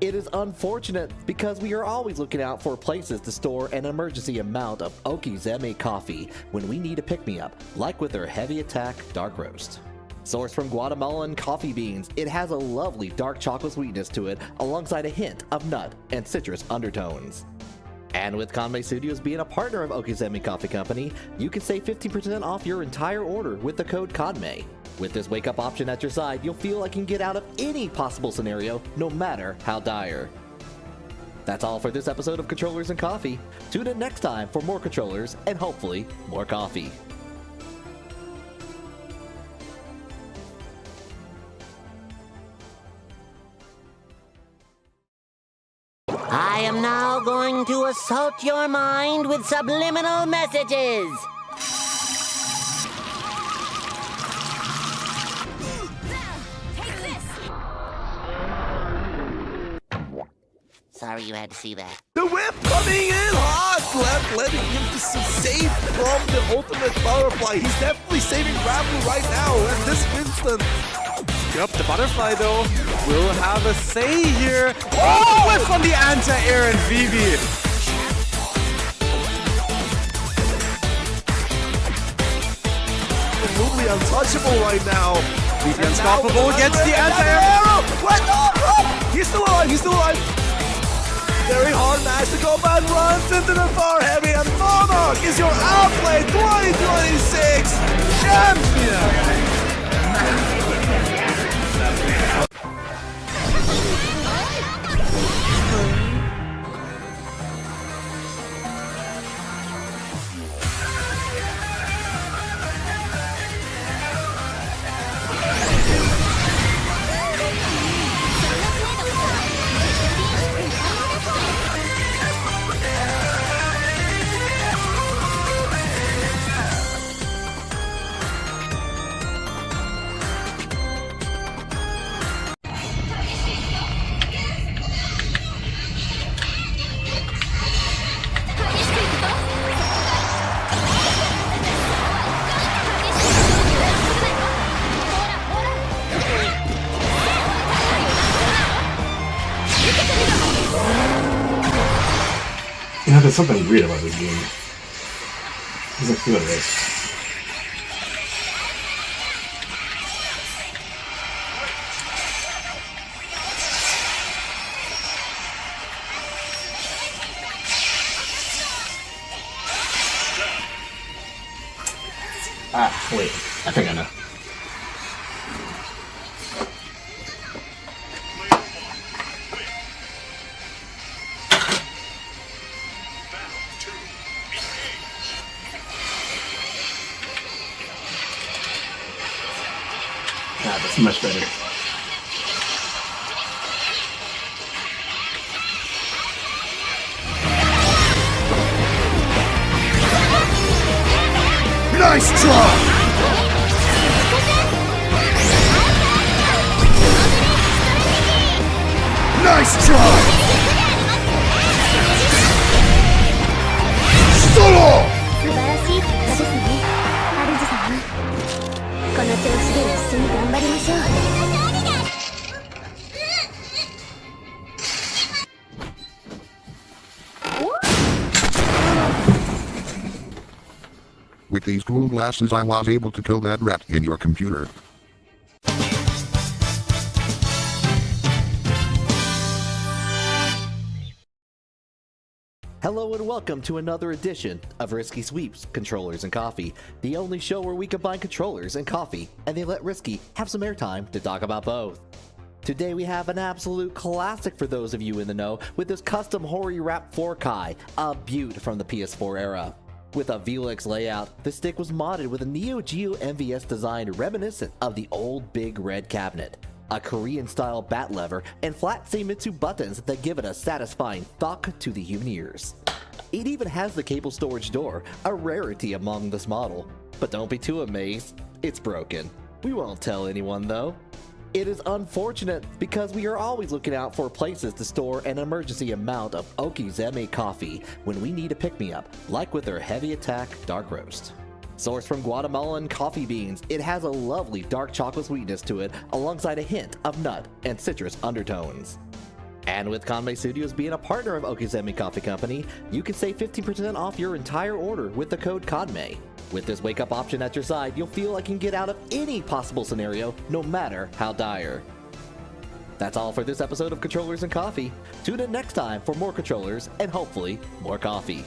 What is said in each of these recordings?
It is unfortunate because we are always looking out for places to store an emergency amount of zenni coffee when we need a pick-me-up, like with their Heavy Attack Dark Roast. Sourced from Guatemalan coffee beans, it has a lovely dark chocolate sweetness to it alongside a hint of nut and citrus undertones. And with Kanme Studios being a partner of zenni Coffee Company, you can save 15% off your entire order with the code KANME. With this wake-up option at your side, you'll feel like you can get out of any possible scenario, no matter how dire. That's all for this episode of Controllers and Coffee. Tune in next time for more controllers and hopefully more coffee. I am now going to assault your mind with subliminal messages. Take this. Sorry you had to see that. The whip coming in hard, letting him just save from the ultimate butterfly. He's definitely saving Granblue right now, and this Winston. Yep, the butterfly though will have a say here. Oh, whiff on the anti-air and Vivi. Absolutely untouchable right now. He's unstoppable, gets the anti-air. What? Oh! He's still alive, he's still alive. Very hard match to go back, runs into the far heavy, and Monarch is your outplay 2026 champion! You know, there's something weird about this game. It doesn't feel right. Ah, wait. I think I know. Ah, that's much better. Nice try! Nice try! Solo! 素晴らしい結果ですね、ハルジ様。この調子で一緒に頑張りましょう。 With these cool glasses I was able to kill that rat in your computer. Hello and welcome to another edition of Risky Sweeps, Controllers and Coffee, the only show where we combine controllers and coffee, and they let Risky have some airtime to talk about both. Today we have an absolute classic for those of you in the know with this custom Hori Wrap 4Kai, a beaut from the PS4 era. With a Velix layout, the stick was modded with a Neo Geo MVS design reminiscent of the old big red cabinet, a Korean-style bat lever, and flat Seimitsu buttons that give it a satisfying thok to the human ears. It even has the cable storage door, a rarity among this model. But don't be too amazed, it's broken. We won't tell anyone though. It is unfortunate because we are always looking out for places to store an emergency amount of zenni coffee when we need a pick-me-up, like with their Heavy Attack Dark Roast. Sourced from Guatemalan coffee beans, it has a lovely dark chocolate sweetness to it alongside a hint of nut and citrus undertones. And with Kanme Studios being a partner of Okizeme Coffee Company, you can save 15% off your entire order with the code KANME. With this wake-up option at your side, you'll feel like you can get out of any possible scenario, no matter how dire. That's all for this episode of Controllers and Coffee. Tune in next time for more controllers and hopefully more coffee.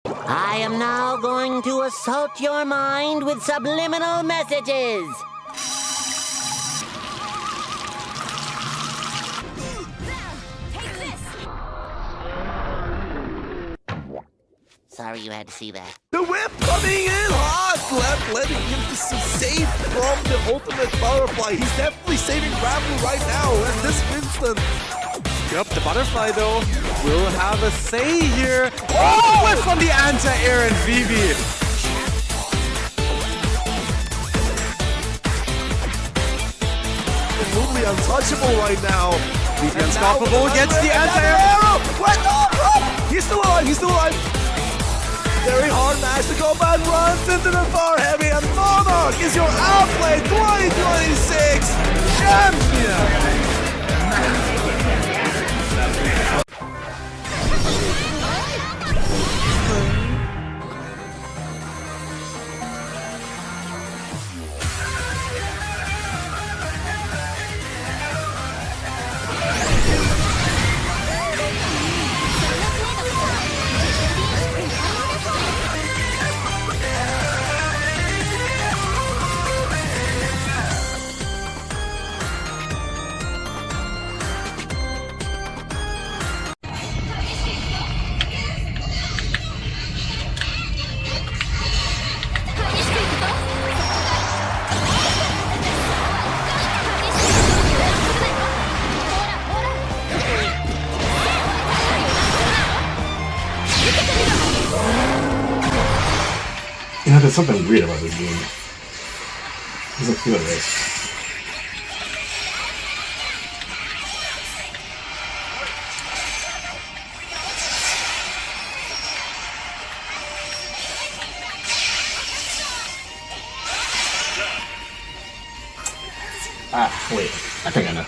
I am now going to assault your mind with subliminal messages. Sorry you had to see that. The whip coming in hot! Letting him save from the ultimate butterfly. He's definitely saving Granblue right now, and this Winston. Yep, the butterfly though will have a say here. Oh, whiff from the anti-air and Vivi. Absolutely untouchable right now. Vivi unstoppable, gets the anti-air. What? Oh, he's still alive, he's still alive. Very hard match. The combat runs into the far heavy, and Monarch is your outplay 2026 champion. You know, there's something weird about this game. It doesn't feel right. Ah, wait. I think I know.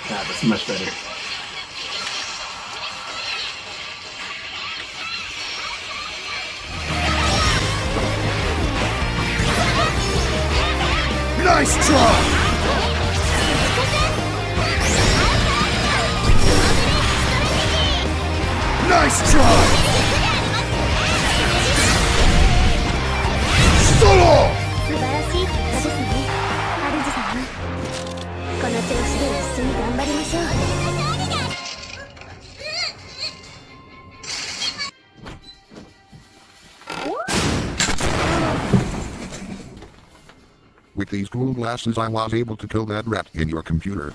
That's much better. Nice try! Nice try! Solo! 素晴らしい結果ですねハルジ様この調子で一緒に頑張りましょう With these cool glasses I was able to kill that rat in your computer.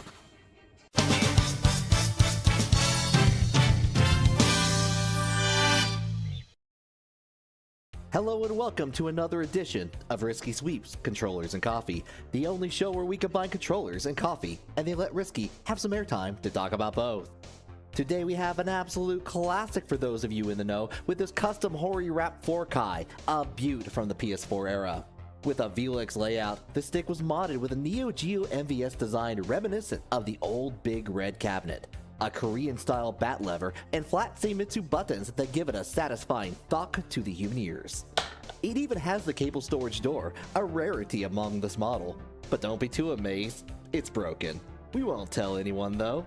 Hello and welcome to another edition of Risky Sweeps, Controllers and Coffee, the only show where we combine controllers and coffee, and they let Risky have some airtime to talk about both. Today we have an absolute classic for those of you in the know with this custom Hori Wrap 4Kai, a beaut from the PS4 era. With a VLX layout, the stick was modded with a Neo Geo MVS design reminiscent of the old big red cabinet, a Korean-style bat lever, and flat Seimitsu buttons that give it a satisfying thunk to the human ears. It even has the cable storage door, a rarity among this model. But don't be too amazed, it's broken. We won't tell anyone though.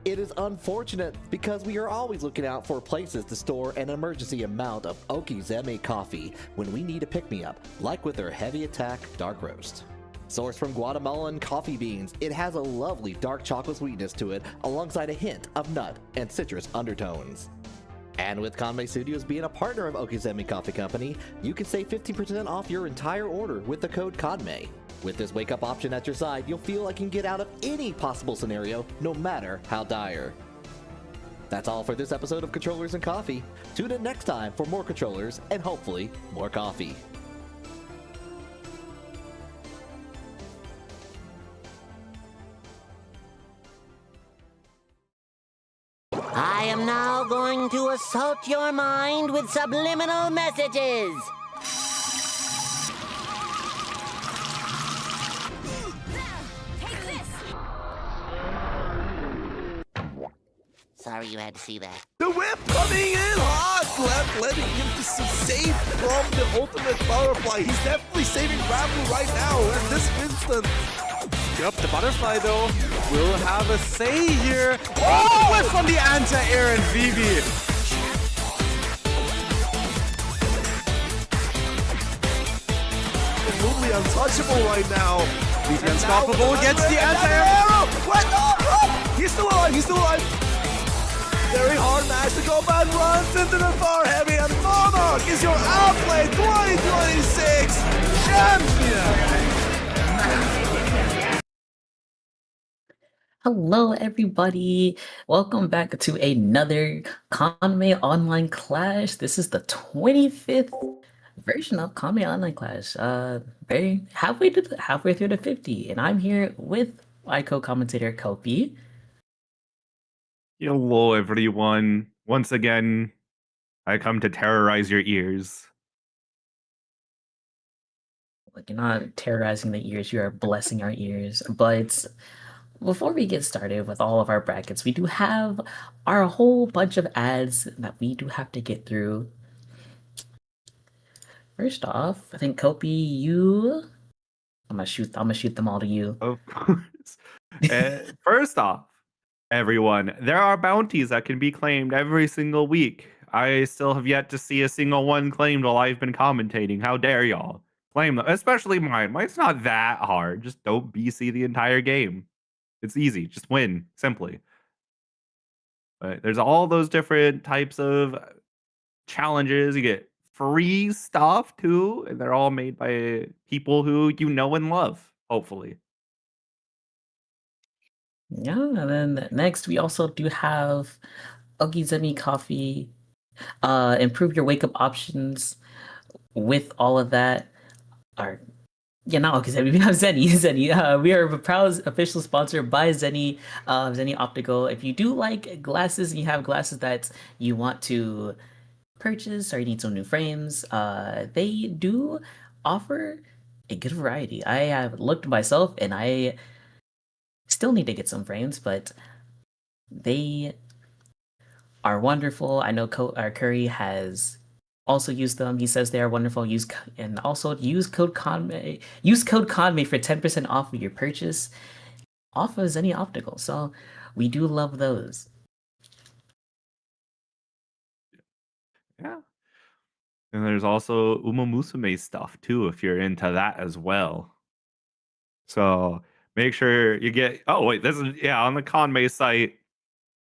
It is unfortunate because we are always looking out for places to store an emergency amount of Okizeme coffee when we need a pick-me-up, like with their Heavy Attack Dark Roast. Sourced from Guatemalan coffee beans, it has a lovely dark chocolate sweetness to it alongside a hint of nut and citrus undertones. And with Kanme Studios being a partner of Okizeme Coffee Company, you can save 15% off your entire order with the code KANME. With this wake-up option at your side, you'll feel like you can get out of any possible scenario, no matter how dire. That's all for this episode of Controllers and Coffee. Tune in next time for more controllers and hopefully more coffee. I am now going to assault your mind with subliminal messages. Sorry you had to see that. The whip coming in hot! Letting him just save from the ultimate butterfly. He's definitely saving Granblue right now at this instant. Yep, the butterfly though will have a say here. Oh, whiff on the anti-air and Vivi. Absolutely untouchable right now. He's unstoppable, gets the anti-air. What? Oh, he's still alive, he's still alive. Very hard match. The combat runs into the far heavy, and Monarch is your outplay 2026 champion. Hello, everybody. Welcome back to another Kanme Online Klash. This is the 25th version of Kanme Online Klash. Very halfway through the 50, and I'm here with my co-commentator Kopi. Hello, everyone. Once again, I come to terrorize your ears. Like, you're not terrorizing the ears; you are blessing our ears. But before we get started with all of our brackets, we do have our whole bunch of ads that we do have to get through. First off, I think Kopi, I'm gonna shoot them all to you. Of course. First off, everyone, there are bounties that can be claimed every single week. I still have yet to see a single one claimed while I've been commentating. How dare y'all claim them? Especially mine. Mine's not that hard. Just don't BC the entire game. It's easy. Just win, simply. But there's all those different types of challenges. You get free stuff too, and they're all made by people who you know and love, hopefully. Yeah, and then next we also do have zenni coffee, improve your wake up options. With all of that, we have Zenni. We are a proud official sponsor by Zenni, Zenni Optical. If you do like glasses and you have glasses that you want to purchase or you need some new frames, they do offer a good variety. I have looked myself and I still need to get some frames, but they are wonderful. I know Curry has also used them. He says they are wonderful. Use code Kanme. Use code Kanme for 10% off of your purchase off of Zenni Optical. So we do love those. Yeah. And there's also Uma Musume stuff too, if you're into that as well. So make sure you get. Oh wait, this is on the Kanme site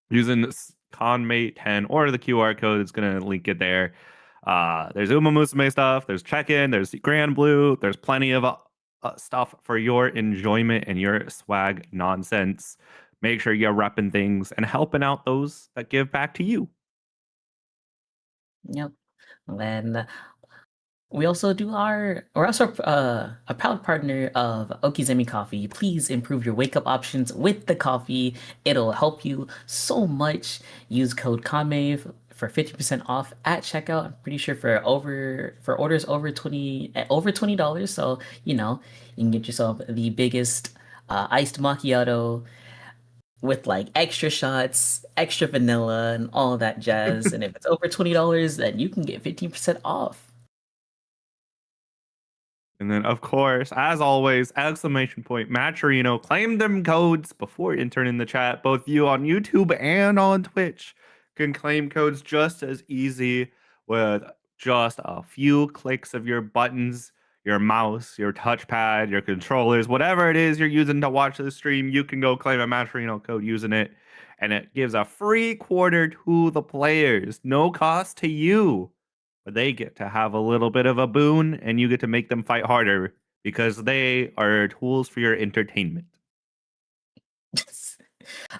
using Kanme 10 or the QR code. It's gonna link it there. There's Uma Musume stuff. There's check-in. There's Granblue. There's plenty of stuff for your enjoyment and your swag nonsense. Make sure you're repping things and helping out those that give back to you. Yep. And then we're also a proud partner of Okizeme Coffee. Please improve your wake up options with the coffee. It'll help you so much. Use code KANME for 50% off at checkout. I'm pretty sure for orders over $20. So you can get yourself the biggest iced macchiato with like extra shots, extra vanilla, and all of that jazz. And if it's over $20, then you can get 15% off. And then, of course, as always, !matcherino. Claim them codes before entering in the chat. Both you on YouTube and on Twitch can claim codes just as easy with just a few clicks of your buttons, your mouse, your touchpad, your controllers, whatever it is you're using to watch the stream. You can go claim a Matcherino code using it, and it gives a free quarter to the players. No cost to you. But they get to have a little bit of a boon, and you get to make them fight harder because they are tools for your entertainment.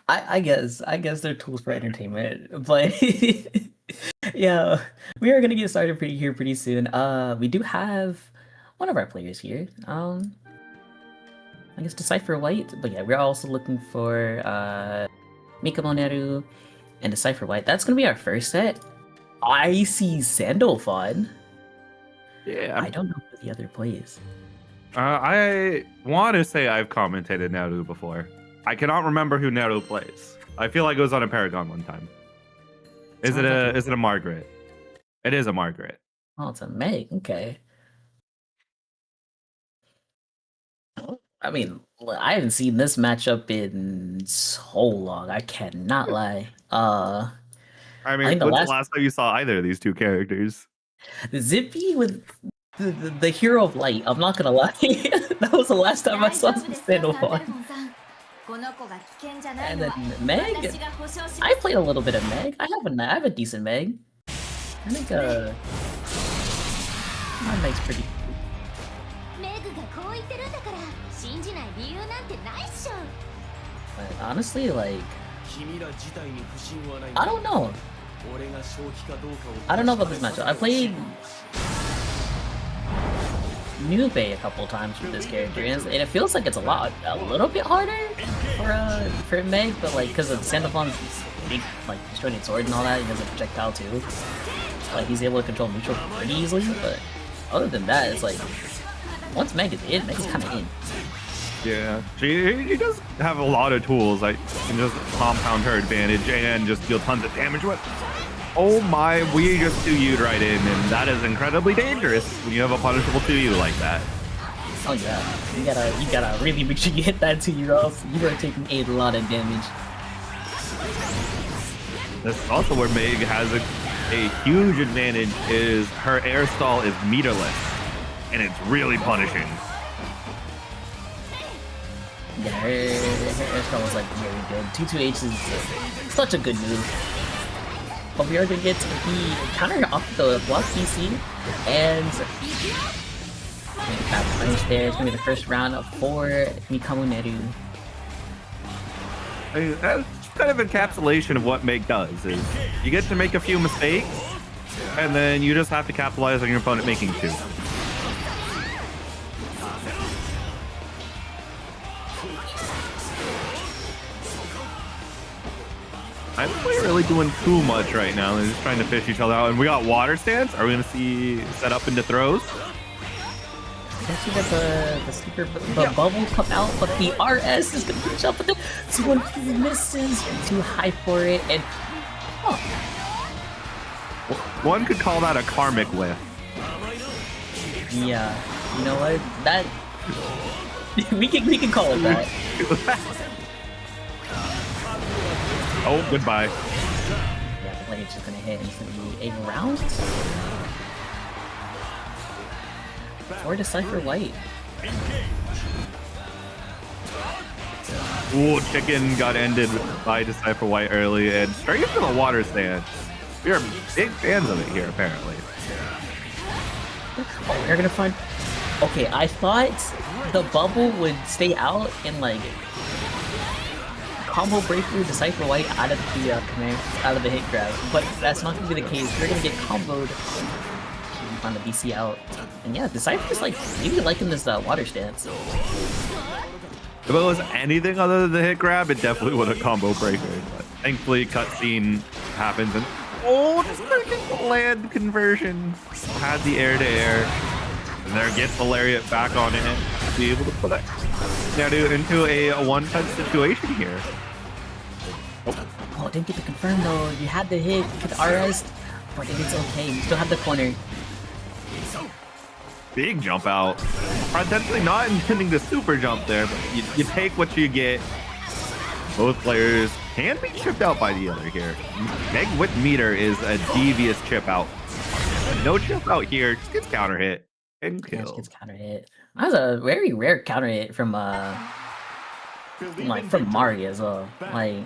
I guess they're tools for entertainment, but yeah, we are gonna get started pretty soon. We do have one of our players here. I guess Decipher White, but yeah, we're also looking for Mikamoneru and Decipher White. That's gonna be our first set. I see Sandalphon. Yeah. I don't know who the other plays. I want to say I've commentated Naru before. I cannot remember who Naru plays. I feel like it was on a Paragon one time. Is it a Margaret? It is a Margaret. Oh, it's a Meg. Okay. I mean, I haven't seen this matchup in so long. I cannot lie. I mean, think when's the last time you saw either of these two characters? Zippy with the Hero of Light. I'm not gonna lie. That was the last time I saw Sandalphon. And then Meg. I played a little bit of Meg. I have a decent Meg. I think my Meg's pretty. But honestly, like, I don't know. I don't know about this matchup. I played Nube a couple times with this character, and it feels like it's a little bit harder for Meg, but like because of Sandalphon's big like disjointed sword and all that, he has a projectile too. Like he's able to control neutral pretty easily, but other than that, it's like once Meg is in, Meg's kind of in. Yeah, she does have a lot of tools. I can just compound her advantage and just deal tons of damage with. Oh my, we just 2U'd right in, and that is incredibly dangerous when you have a punishable 2U like that. Oh yeah, you gotta really make sure you hit that 2U, or else you are taking a lot of damage. That's also where Meg has a huge advantage, is her air stall is meterless, and it's really punishing. Yeah, her air stall was like very good. 2-2H is such a good move. But we are going to get the counter off the block PC, and that punish there. It's going to be the first round for Mikamoneru. That's kind of encapsulation of what Meg does, is you get to make a few mistakes, and then you just have to capitalize on your opponent making two. I don't think we're really doing too much right now. They're just trying to fish each other out. And we got water stance. Are we going to see set up into throws? I see that the bubble come out, but the RS is going to reach up with it. 2-1 misses, too high for it, and one could call that a karmic whiff. Yeah, you know what? That we can call it that. Oh, goodbye. Yeah, the blade's just gonna hit, and it's gonna be a round for Decipher White. Ooh, chicken got ended by Decipher White early, and straight into the water stand. We are big fans of it here, apparently. Oh, we're gonna find. Okay, I thought the bubble would stay out and like combo breaker Decipher White out of the out of the hit grab, but that's not gonna be the case. We're gonna get comboed on the BC out, and yeah, Decipher's like maybe liking this water stance. If it was anything other than the hit grab, it definitely would have combo breaker. But thankfully, cutscene happens, and oh, just freaking land conversion. Had the air to air, and there gets the lariat back on it to be able to put that Naru into a one-touch situation here. Oh, didn't get to confirm though. You had the hit, get the RS, but it's okay. You still have the corner. Big jump out. Potentially not intending to super jump there, but you take what you get. Both players can be chipped out by the other here. Meg with meter is a devious chip out. No chip out here, just gets counter hit and kill. Yeah, gets counter hit. That was a very rare counter hit from Mari as well. Like,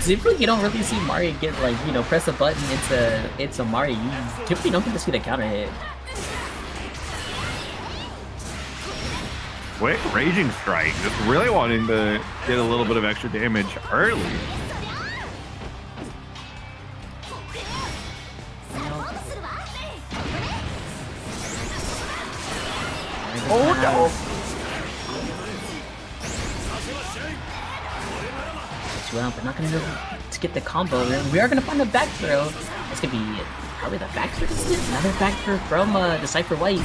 typically you don't really see Mari get like, you know, press a button into Mari. You typically don't get to see the counter hit. quick Raging Strike, just really wanting to get a little bit of extra damage early. Oh no! Well, we're not going to get the combo. We are going to find a back throw. It's going to be probably the back throw. Another back throw from Decipher White.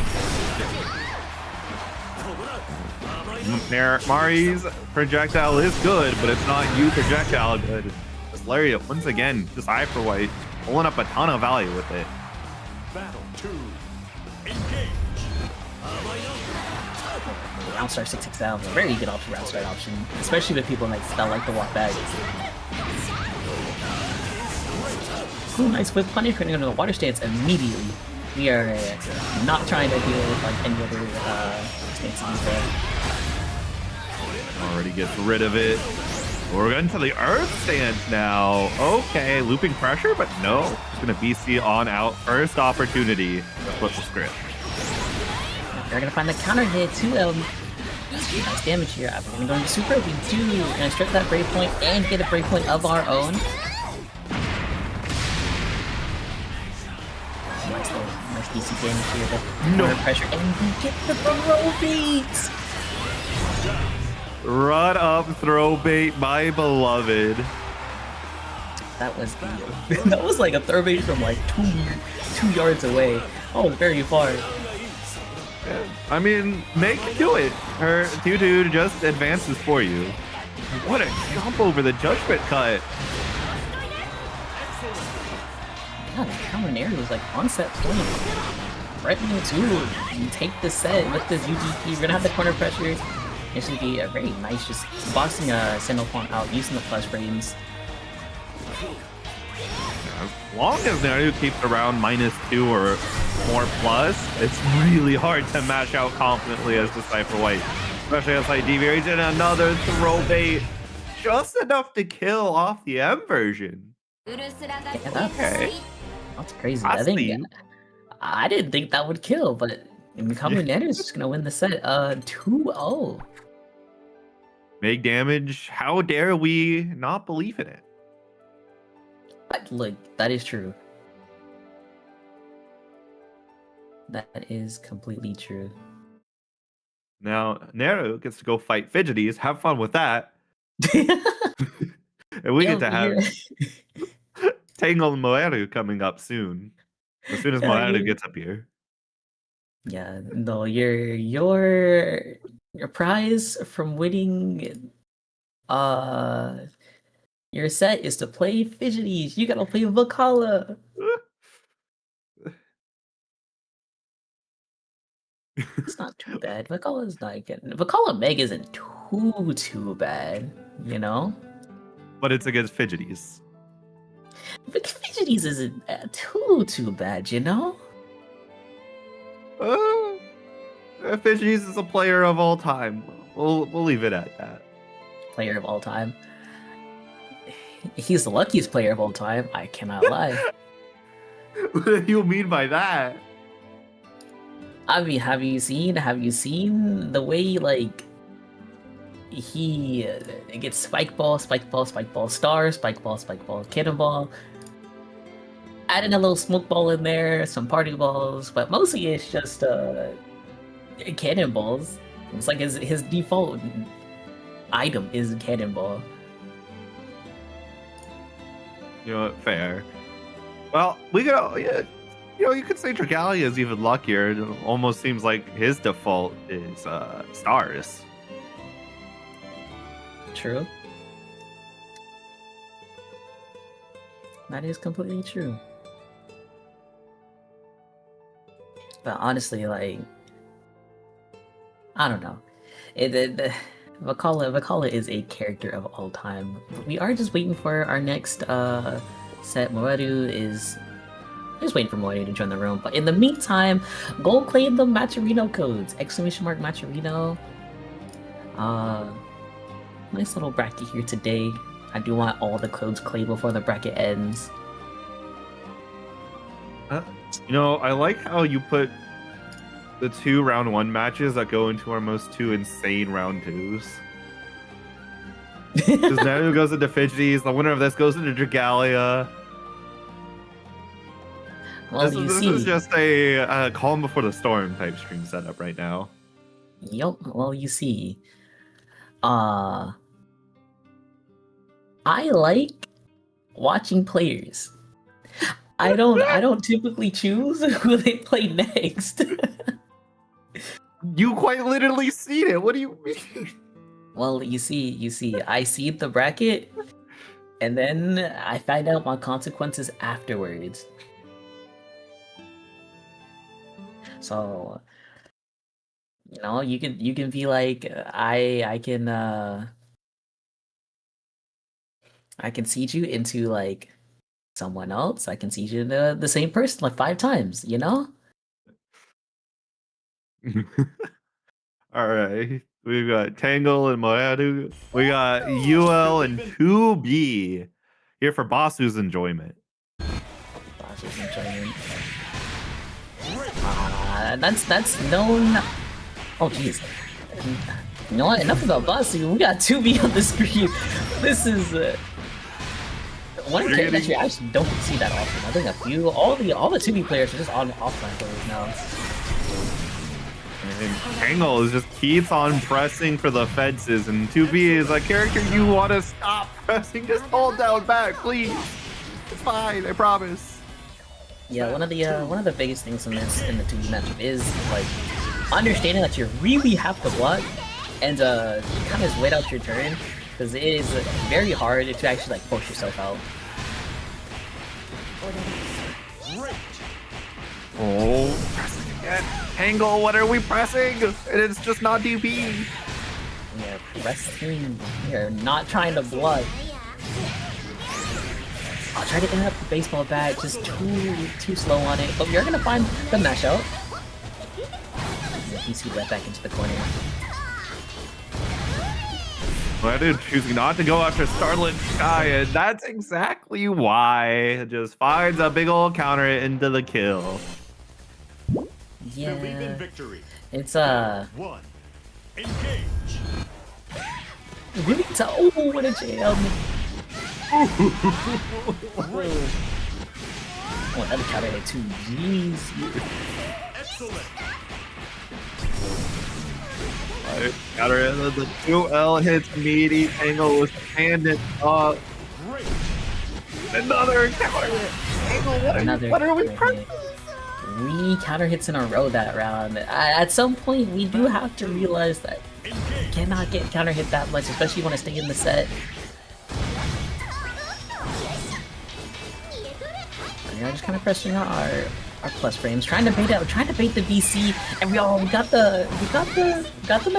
Mari's projectile is good, but it's not you projectile good. This Lariat, once again, Decipher White pulling up a ton of value with it. Battle 2. Engage. Round start 6 out, a very good option, round start option, especially with people that like to walk back. Ooh, nice whip punish, running into the water stance immediately. We are not trying to deal with like any other stances there. Already gets rid of it. We're getting to the Earth stance now. Okay, looping pressure, but no. Just gonna BC on out. First opportunity to flip the script. They're gonna find the counter hit too. Nice damage here. We're gonna go into super. We're gonna strip that breakpoint and get a breakpoint of our own. Nice DC damage here. The counter pressure, and we get the throw beats. Run up throw bait, my beloved. That was the that was like a throw bait from like 2 yards away. Oh, very far. I mean, make it do it. Her Tutu just advances for you. What a jump over the judgment cut. Yeah, the counter air was like on set point. Right in the two. You take the set with this UGP. We're gonna have the corner pressure. This should be a very nice, just boxing a Sandalphon out, using the flush frames. As long as Naru keeps around -2 or more plus, it's really hard to mash out confidently as Decipher White. Especially as I deviate in another throw bait. Just enough to kill off the M version. Yeah, Okay. That's crazy. I didn't think that would kill, but Kanme Naru is just gonna win the set 2-0. Make damage. How dare we not believe in it? Look, that is true. That is completely true. Now, Naru gets to go fight Fidgeties. Have fun with that. And we get to have Tangle Moeru coming up soon. As soon as Moeru gets up here. Yeah, no, your prize from winning your set is to play Fidgeties. You gotta play Vakala. It's not too bad. Vakala's not good. Vakala Meg isn't too bad, you know? But it's against Fidgeties. But Fidgeties isn't too bad, you know? Fidgeties is a player of all time. We'll leave it at that. Player of all time. He's the luckiest player of all time. I cannot lie. What do you mean by that? I mean, have you seen the way like he gets spike ball, star, spike ball, cannonball. Adding a little smoke ball in there, some party balls, but mostly it's just cannonballs. It's like his default item is cannonball. You know, fair. Well, we go. Yeah, you know, you could say Dragalia is even luckier. It almost seems like his default is stars. True. That is completely true. But honestly, like, I don't know. Vakala is a character of all time. We are just waiting for our next set. Moeru is just waiting for Moeru to join the room. But in the meantime, go claim the Matcherino codes! ! Matcherino. Nice little bracket here today. I do want all the codes claimed before the bracket ends. You know, I like how you put the 2 round 1 matches that go into our most 2 insane round 2s. Because now goes into Fidgeties, the winner of this goes into Dragalia. Well, This is just a calm before the storm type stream setup right now. Yup. Well, you see, I like watching players. I don't typically choose who they play next. You quite literally seen it. What do you mean? Well, you see, I see the bracket, and then I find out my consequences afterwards. So, you know, you can be like, I can seed you into like someone else. I can seed you into the same person like 5 times, you know? All right. We've got Tangle and Moedu. We got UL and 2B here for Basu's enjoyment. Basu's enjoyment. That's known. Oh jeez. You know what? Enough about Basu. We got 2B on the screen. This is one character that you actually don't see that often. I think a few, all the 2B players are just on offline players now. And Tangle just keeps on pressing for the fences, and 2B is a character you want to stop pressing. Just hold down back, please. It's fine, I promise. Yeah, one of the biggest things in the 2B matchup is like understanding that you really have to block and kind of just wait out your turn, because it is very hard to actually like force yourself out. Oh, pressing again. Tangle, what are we pressing? It's just not DP. We're pressing. We're not trying to block. I'll try to get up the baseball bat, just too slow on it. But we're gonna find the mash out. He's right back into the corner. Moedu choosing not to go after Starlit Sky, and that's exactly why. It just finds a big old counter into the kill. Yeah. It's One. Engage. really tough. Oh, what a jam! Oh, another counter hit too. Jeez. Excellent. Counter hit, the 2L hits meaty. Tangle was standing up. Great. Another counter hit. Tangle, what are we pressing? 3 counter hits in a row that round. At some point, we do have to realize that we cannot get counter hit that much, especially when I stay in the set. We're just kind of pressing our plus frames, trying to bait the VC, and we got the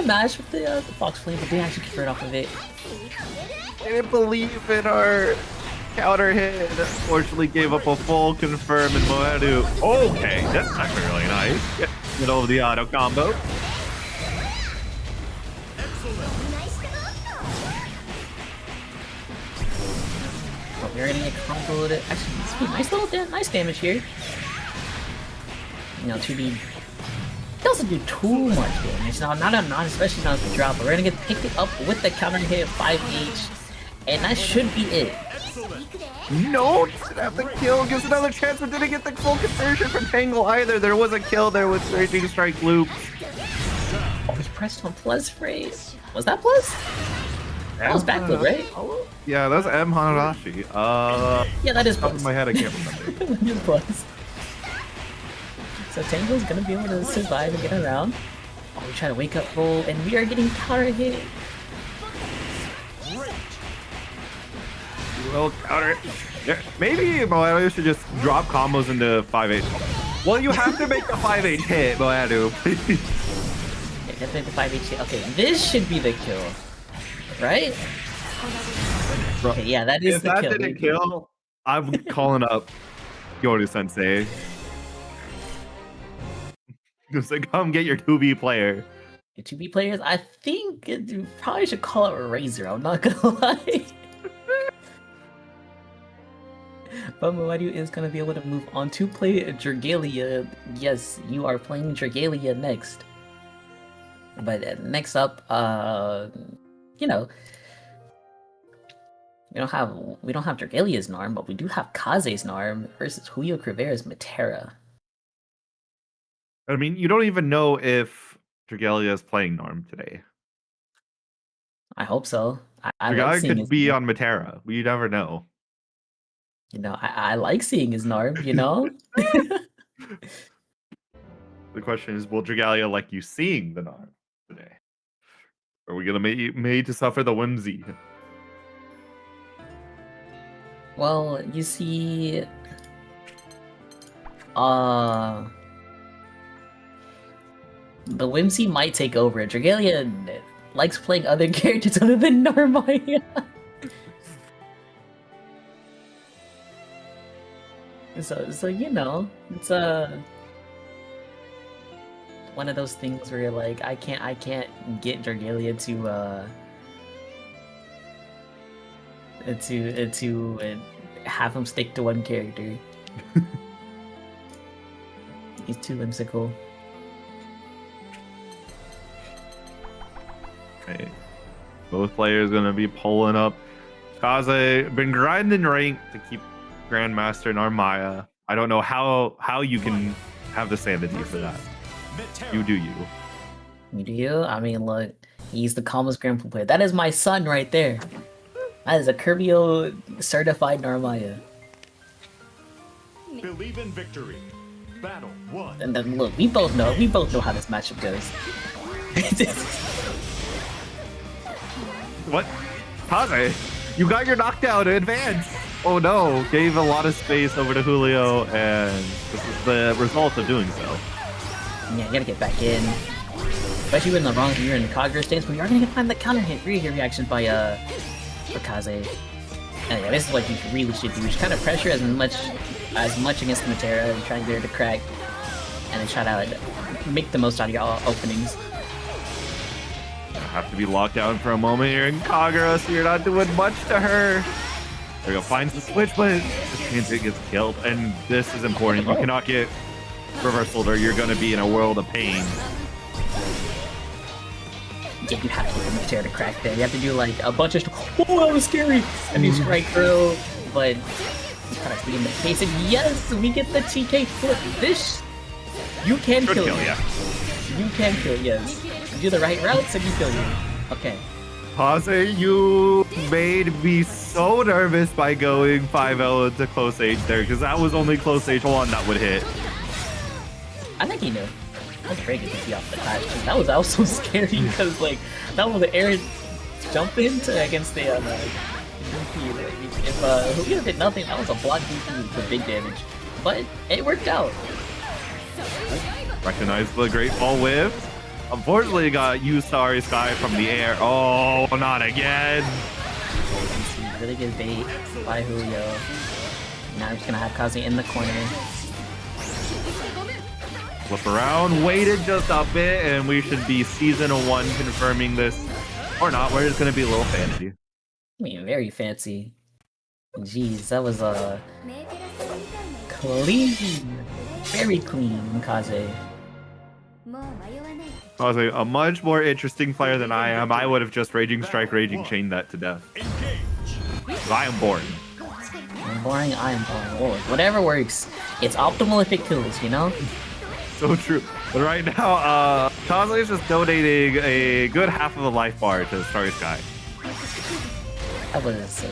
mash with the Fox Flame, but they actually convert off of it. I didn't believe in our counter hit. Unfortunately, gave up a full confirm in Moedu. Okay, that's actually really nice. Get middle of the auto combo. But we're gonna get comboed. Actually, it's a nice little nice damage here. You know, 2B doesn't do too much damage. Not especially not the drop. But we're gonna get picked up with the counter hit 5H, and that should be it. No, didn't have the kill. Gives another chance, but didn't get the full conversion from Tangle either. There was a kill there with Raging Strike Loop. Oh, he pressed on plus phrase. Was that plus? That was backflip, right? Oh. Yeah, that's M Hanarashi. Yeah, that is top plus. of my head, I can't remember. That is plus. So Tangle's gonna be able to survive and get around. Oh, we try to wake up roll, and we are getting counter hit. Well, counter. Yeah, maybe Moedu should just drop combos into 5H. Well, you have to make the 5H hit, Moedu. Yeah, have to make the 5H hit. Okay, this should be the kill, right? Okay, yeah, that is the kill. If that didn't kill, I'm calling up Yoru Sensei. Just like, come get your 2B player. Your 2B players, I think you probably should call out Razor. I'm not gonna lie. But Moedu is going to be able to move on to play Dragalia. Yes, you are playing Dragalia next. But next up, you know, we don't have Dragalia's Norm, but we do have Kaze's Norm versus Julio Crivera's Matera. I mean, you don't even know if Dragalia is playing Norm today. I hope so. I like Dragalia seeing could be on Matera. We never know. You know, I like seeing his Norm, you know? The question is, will Dragalia like you seeing the Norm today? Or are we gonna made to suffer the whimsy? Well, you see, the whimsy might take over. Dragalia likes playing other characters other than Narmaya. So you know, it's one of those things where you're like, I can't get Dragalia to have him stick to one character. He's too whimsical. Okay. Both players gonna be pulling up. Kaze been grinding rank to keep Grandmaster Narmaya. I don't know how you can have the sanity for that. You do you. You do you? I mean, look, he's the calmest Granblue player. That is my son right there. That is a Kirby-O certified Narmaya. Believe in victory. Battle 1. And then look, we both know how this matchup goes. What? Kaze, you got your knockdown in advance. Oh no, gave a lot of space over to Julio, and this is the result of doing so. Yeah, you gotta get back in. Especially when you're in the Kagura stance, but you're gonna find the counter hit reaction by Kaze. And yeah, this is what you really should do. Just kind of pressure as much against the Matera and try to get her to crack, and then try to make the most out of your openings. Have to be locked down for a moment here in Kagura, so you're not doing much to her. There we go, finds the switch, but this means it gets killed, and this is important. You cannot get reversal or you're gonna be in a world of pain. Yeah, you have to get the Matera to crack there. You have to do like a bunch of oh, that was scary! And you strike through, but you kind of stay in the face, and yes, we get the TK flip. This, you can kill you. You can kill, yes. You do the right routes and you kill you. Okay. Kaze, you made me so nervous by going 5L into close H there, because that was only close H1 that would hit. I think he knew. That was very good to be off the Clash. That was also scary because like that was the air jump into against the DP. Like, if Julio did nothing, that was a block DP for big damage. But it worked out. Recognize the Great Ball Whip. Unfortunately, got Starry Sky from the air. Oh, not again. Really good bait by Julio. Now we're just gonna have Kaze in the corner. Flip around, waited just a bit, and we should be Season 1 confirming this. Or not, we're just gonna be a little fancy. I mean, very fancy. Jeez, that was clean. Very clean, Kaze. I was a much more interesting player than I am. I would have just Raging Strike, Raging Chain that to death. I am boring. I'm boring, I am boring. Or whatever works. It's optimal if it kills, you know? So true. But right now, Kaze is just donating a good half of the life bar to Starry Sky. That was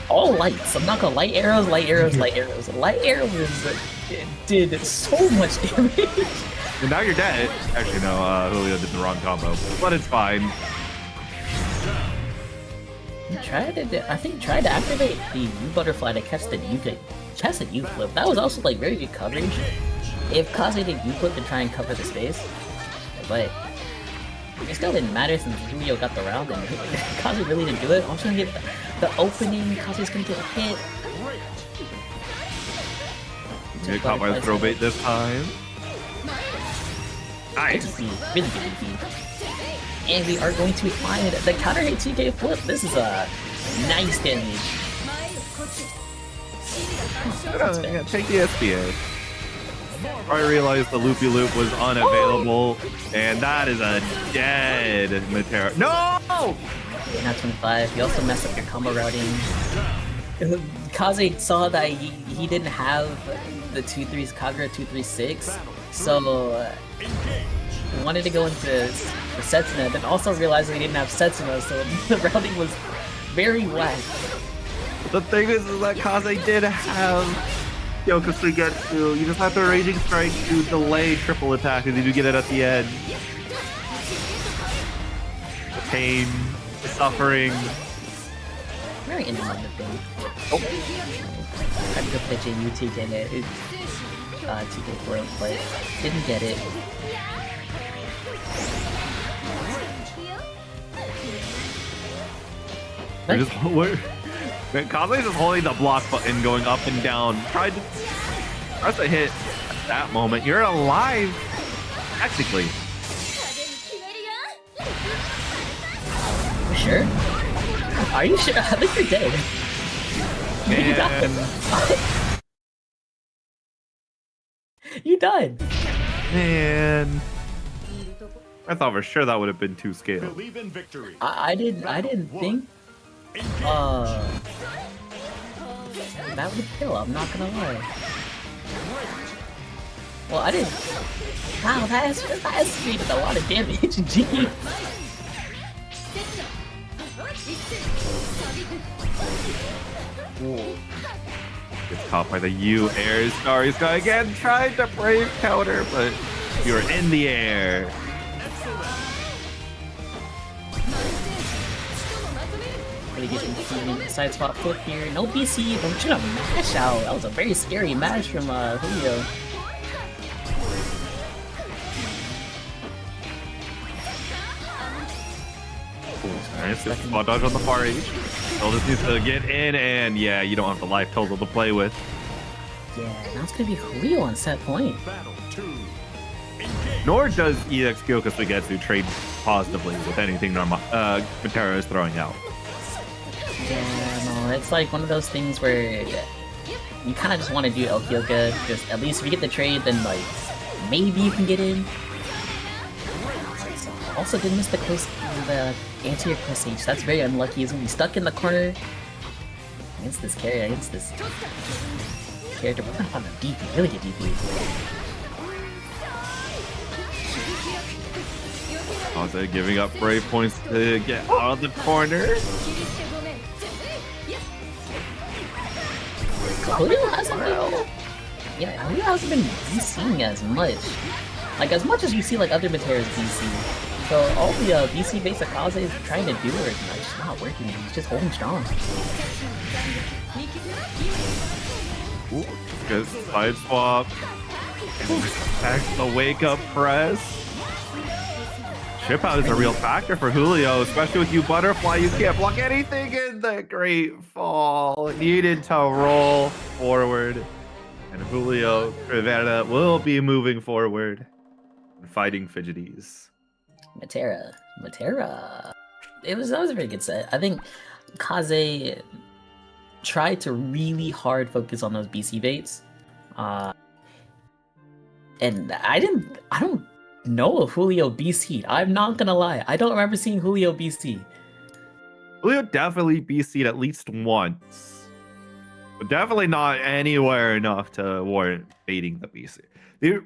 all lights. I'm not gonna light arrows, light arrows, light arrows. Light arrows did so much damage. And now you're dead. Actually, no, Julio did the wrong combo, but it's fine. I think tried to activate the U butterfly to catch the U flip. That was also like very good coverage. If Kaze did U flip to try and cover the space, but it still didn't matter since Julio got the round and Kaze really didn't do it. I'm trying to get the opening. Kaze's gonna get hit. Get caught by the throw bait this time. Nice. Really good DP. And we are going to find the counter hit TK flip. This is a nice damage. Yeah, take the SBA. I realized the loopy loop was unavailable, and that is a dead Matera. No! Okay, not 25. You also messed up your combo routing. Kaze saw that he didn't have the 2-3 Kagura 2-3-6, so he wanted to go into Setsuna, but also realized he didn't have Setsuna, so the routing was very whack. The thing is that Kaze did have Yokosu Getsu. You just have to Raging Strike to delay triple attack, and you do get it at the end. The pain, the suffering. Very independent thing. Oh. Tried to go for the JU to get it. 2K for it, but didn't get it. Kaze's just holding the block button, going up and down. Tried to press a hit at that moment. You're alive, technically. You sure? Are you sure? I think you're dead. Man. You died. Man. I thought for sure that would have been 2 scale. Believe in victory. I didn't think that would kill, I'm not gonna lie. Well, I didn't. Wow, that has created a lot of damage. Gee. Gets caught by the U air Starry Sky again, tried to brave counter, but you're in the air. Really get side spot flip here. No BC, but we're gonna mash out. That was a very scary mash from Julio. Nice, just spot dodge on the far edge. So this needs to get in, and yeah, you don't have the life total to play with. Yeah, now it's gonna be Julio on set point. Battle 2. Nor does EX Kyoka Sugetsu trade positively with anything Matera is throwing out. Yeah, no, it's like one of those things where you kind of just want to do El Kyoka. Just at least if you get the trade, then like maybe you can get in. Also, did miss the anti-air close H. That's very unlucky. He's gonna be stuck in the corner against this character. We're gonna find a DP, really good DP. Also giving up brave points to get out of the corner. Julio hasn't been. Yeah, Julio hasn't been DCing as much. Like as much as you see like other Matera's DC. So all the BC base that Kaze is trying to do are just not working. He's just holding strong. Ooh, good side swap. Back to the wake up press. Chip out is a real factor for Julio, especially with you Butterfly. You can't block anything in the Great Fall. Needed to roll forward. And Julio Crivetta will be moving forward and fighting Fidgeties. Matera. That was a very good set. I think Kaze tried to really hard focus on those BC baits. And I don't know if Julio BC'd. I'm not gonna lie. I don't remember seeing Julio BC. Julio definitely BC'd at least once. But definitely not anywhere enough to warrant baiting the BC. The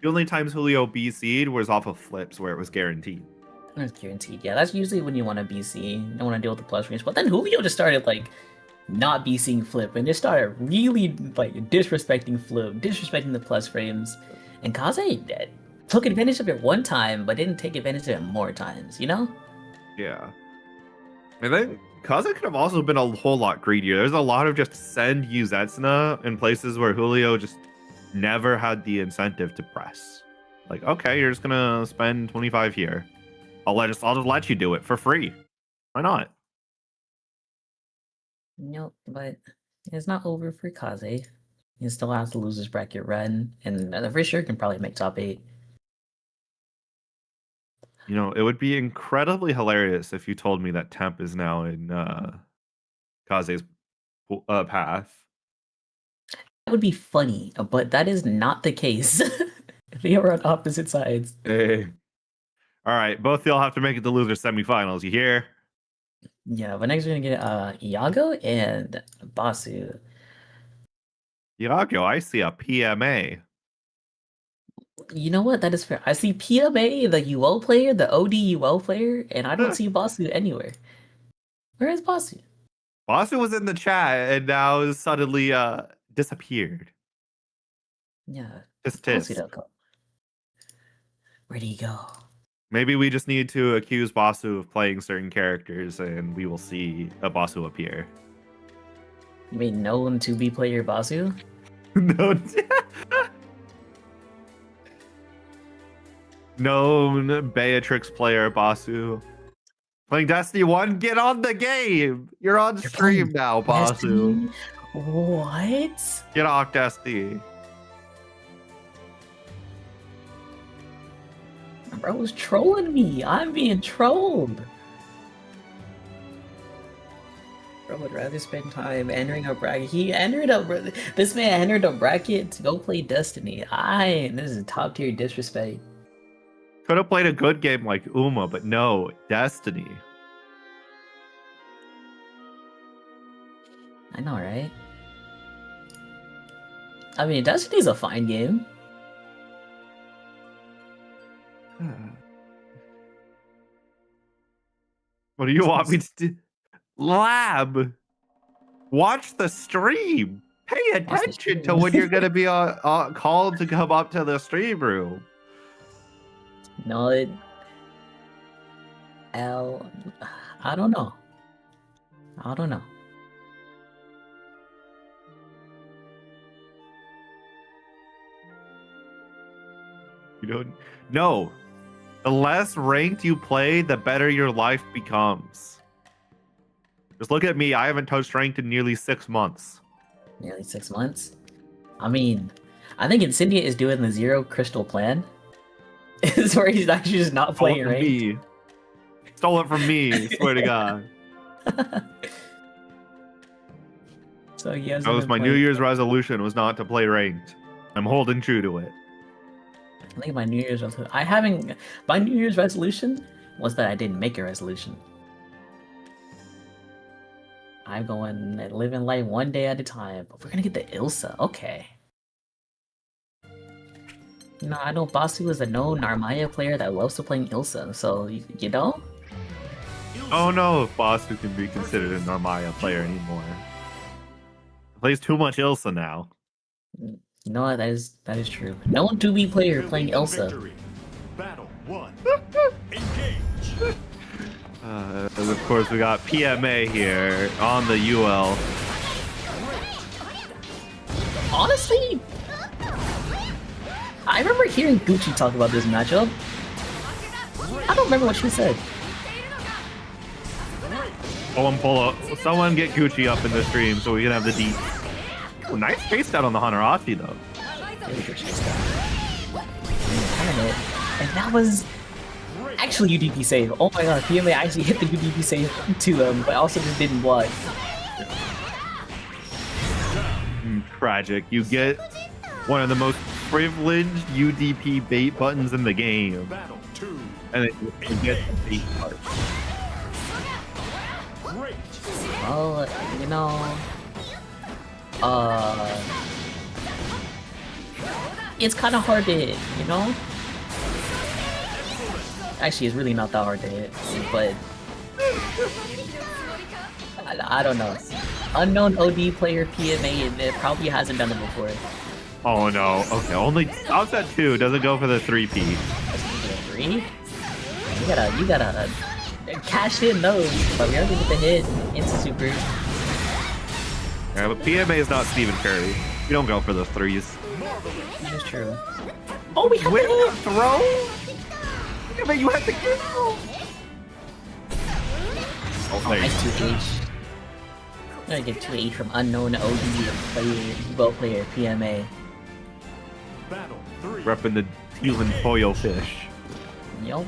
only times Julio BC'd was off of flips where it was guaranteed. It's guaranteed. Yeah, that's usually when you want to BC. You don't want to deal with the plus range. But then Julio just started like not BCing flip and just started really like disrespecting flip, disrespecting the plus frames. And Kaze took advantage of it one time, but didn't take advantage of it more times, you know? Yeah. And then Kaze could have also been a whole lot greedier. There's a lot of just send Uzetsuna in places where Julio just never had the incentive to press. Like, okay, you're just gonna spend 25 here. I'll just let you do it for free. Why not? Nope, but it's not over for Kaze. He still has the losers bracket run, and for sure can probably make top 8. You know, it would be incredibly hilarious if you told me that Temp is now in Kaze's path. would be funny, but that is not the case. They are on opposite sides. Hey. All right, both y'all have to make it to loser semifinals. You hear? Yeah, but next we're gonna get Iago and Basu. Iago, I see a PMA. You know what? That is fair. I see PMA, the UL player, the OD UL player, and I don't see Basu anywhere. Where is Basu? Basu was in the chat and now suddenly disappeared. Yeah. Just Basu don't go. Where'd he go? Maybe we just need to accuse Basu of playing certain characters and we will see a Basu appear. You mean known to be player Basu? No. Known Beatrix player Basu. Playing Destiny 1, get on the game! You're on stream now, Basu. Destiny? What? Get off Destiny. Bro was trolling me. I'm being trolled. Bro would rather spend time entering a bracket. This man entered a bracket to go play Destiny. This is top tier disrespect. Could have played a good game like Uma, but no, Destiny. I know, right? I mean, Destiny's a fine game. What do you want me to do? Lab. Watch the stream. Pay attention to when you're going to be called to come up to the stream room. No, I don't know. I don't know. You don't know. The less ranked you play, the better your life becomes. Just look at me. I haven't touched ranked in nearly 6 months. Nearly 6 months? I mean, I think Insignia is doing the zero crystal plan. It's where he's actually just not playing ranked. Stole it from me, swear to God. So he has. That was my New Year's resolution, was not to play ranked. I'm holding true to it. I think my New Year's resolution. My New Year's resolution was that I didn't make a resolution. I'm going living life one day at a time. But we're gonna get the Ilsa. Okay. No, I know Basu is a known Narmaya player that loves to play Ilsa. So you know. Oh no, if Basu can be considered a Narmaya player anymore. He plays too much Ilsa now. You know what? That is true. No 2B player playing Elsa. Battle 1. Engage. And of course, we got PMA here on the UL. Honestly, I remember hearing Gucci talk about this matchup. I don't remember what she said. Someone get Gucci up in the stream so we can have the deep. Oh, nice chase out on the Hanarashi though. And that was actually UDP save. Oh my god, PMA actually hit the UDP save to him, but also just didn't block. Tragic. You get one of the most privileged UDP bait buttons in the game. Battle 2. And then you get the bait part. Well, you know, it's kind of hard to hit, you know? Actually, it's really not that hard to hit, but I don't know. Unknown OD player PMA, it probably hasn't done it before. Oh no, okay, only offset 2 doesn't go for the 3P. 3? You gotta cash in those, but we already get the hit into super. Yeah, but PMA is not Stephen Curry. You don't go for those 3s. That's true. Oh, we have the throw? Yeah, but you had the kill. Oh, nice 2H. I'm gonna get 2H from unknown OD player, Evo player, PMA. Battle 3. Repping the teal and Toyo fish. Yup.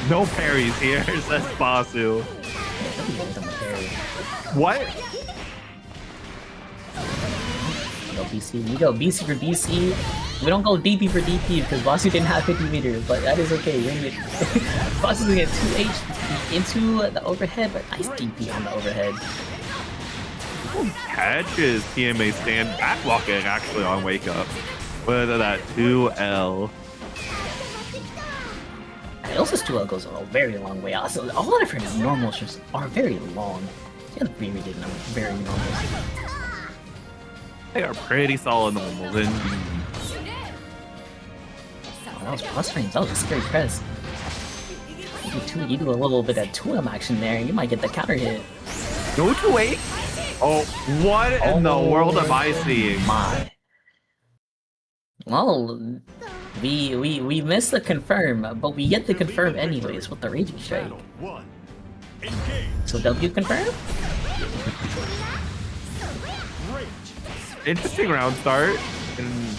No parries here, says Basu. What? Go BC. We go BC for BC. We don't go DP for DP because Bossy didn't have 50 meters, but that is okay. Bossy's gonna get 2 HP into the overhead, but nice DP on the overhead. Catches PMA stand backwalking actually on wake up with that 2L. Elsa's 2L goes a very long way out. So all of her normals just are very long. She has very good numbers, very normal. They are pretty solid normals indeed. Oh, that was plus frames. That was a scary press. You do a little bit of 2M action there, you might get the counter hit. No 2-8? Oh, what in the world am I seeing? My. Well, we missed the confirm, but we get the confirm anyways with the Raging Strike. So W confirm? Interesting round start, and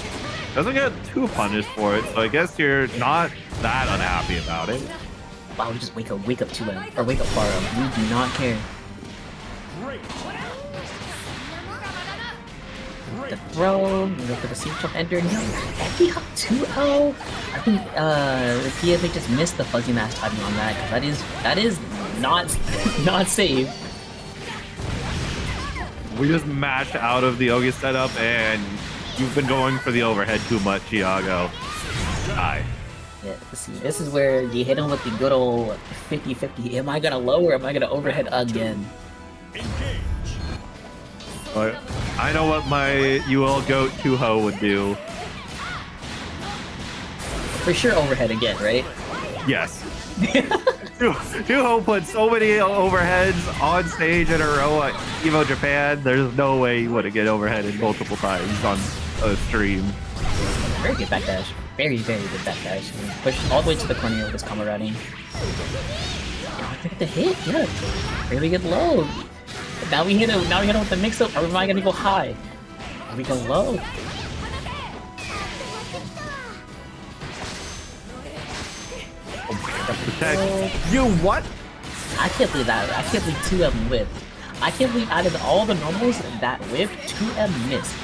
doesn't get too punished for it, so I guess you're not that unhappy about it. Wow, we just wake up 2M, or wake up far up. We do not care. The throw, go for the seat jump ender. No, Epi up 2-0. I think the PFA just missed the fuzzy mask timing on that, because that is not safe. We just mashed out of the Ogi setup, and you've been going for the overhead too much, Iago. Die. Yeah, see, this is where you hit him with the good old 50-50. Am I gonna low or am I gonna overhead again? But I know what my UL GOAT 2-ho would do. For sure overhead again, right? Yes. 2-ho put so many overheads on stage in a row at Evo Japan. There's no way he wouldn't get overheaded multiple times on a stream. Very good backdash. Very, very good backdash. Push all the way to the corner with this combo routing. I think the hit, yeah. Really good low. Now we hit him with the mix up, or am I gonna go high? Are we go low? Protect. You what? I can't believe that. I can't believe 2M whip. I can't believe out of all the normals that whip, 2M missed.